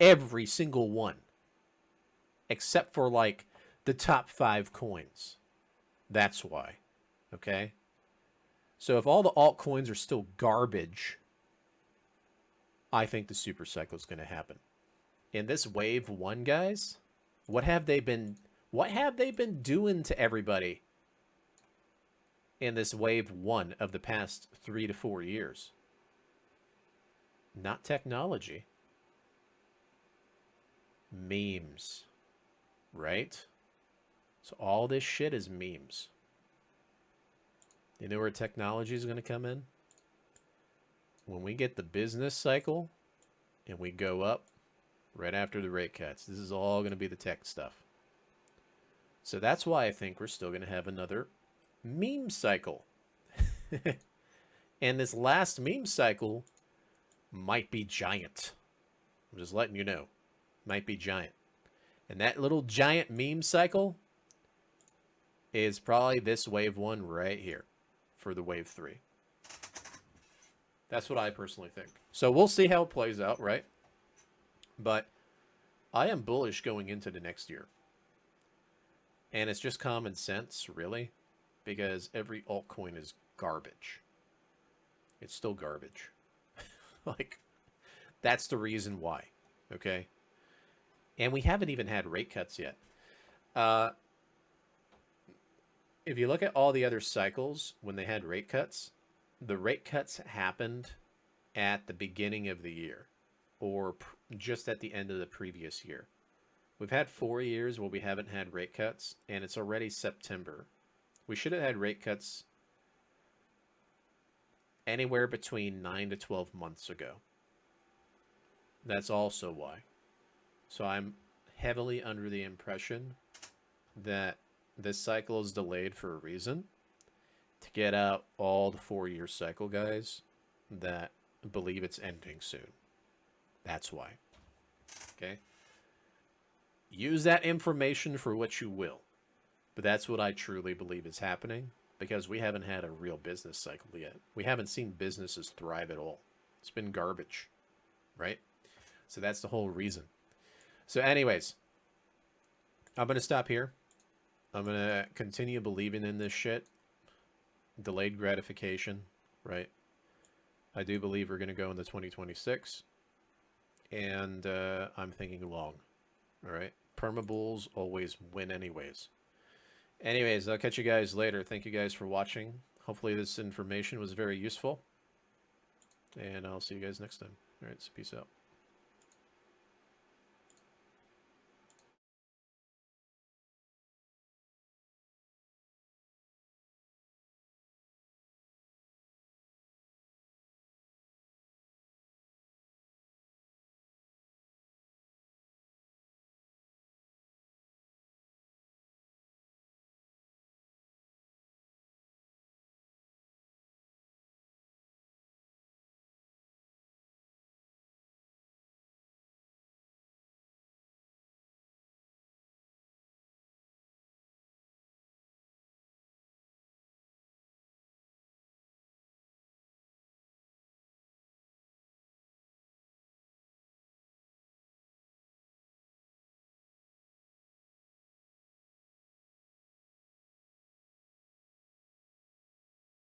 Every single one. Except for like the top 5 coins. That's why. Okay? So if all the altcoins are still garbage, I think the super cycle is going to happen. In this wave 1, guys, what have they been doing to everybody in this wave 1 of the past 3 to 4 years? Not technology. Memes. Right? So all this shit is memes. You know where technology is going to come in? When we get the business cycle and we go up right after the rate cuts. This is all going to be the tech stuff. So that's why I think we're still going to have another meme cycle. And this last meme cycle might be giant. I'm just letting you know. Might be giant. And that little giant meme cycle is probably this wave 1 right here for the wave 3. That's what I personally think. So we'll see how it plays out, right? But I am bullish going into the next year. And it's just common sense, really, because every altcoin is garbage. It's still garbage. Like, that's the reason why, okay? And we haven't even had rate cuts yet. If you look at all the other cycles when they had rate cuts, the rate cuts happened at the beginning of the year or just at the end of the previous year. We've had 4 years where we haven't had rate cuts, and it's already September. We should have had rate cuts anywhere between 9 to 12 months ago. That's also why. So I'm heavily under the impression that this cycle is delayed for a reason, to get out all the 4-year cycle guys that believe it's ending soon. That's why. Okay? Use that information for what you will. But that's what I truly believe is happening, because we haven't had a real business cycle yet. We haven't seen businesses thrive at all. It's been garbage. Right? So that's the whole reason. So anyways, I'm going to stop here. I'm going to continue believing in this shit. Delayed gratification, right? I do believe we're going to go into 2026. And I'm thinking long. All right? Permabulls always win anyways. Anyways, I'll catch you guys later. Thank you guys for watching. Hopefully this information was very useful. And I'll see you guys next time. All right, so peace out.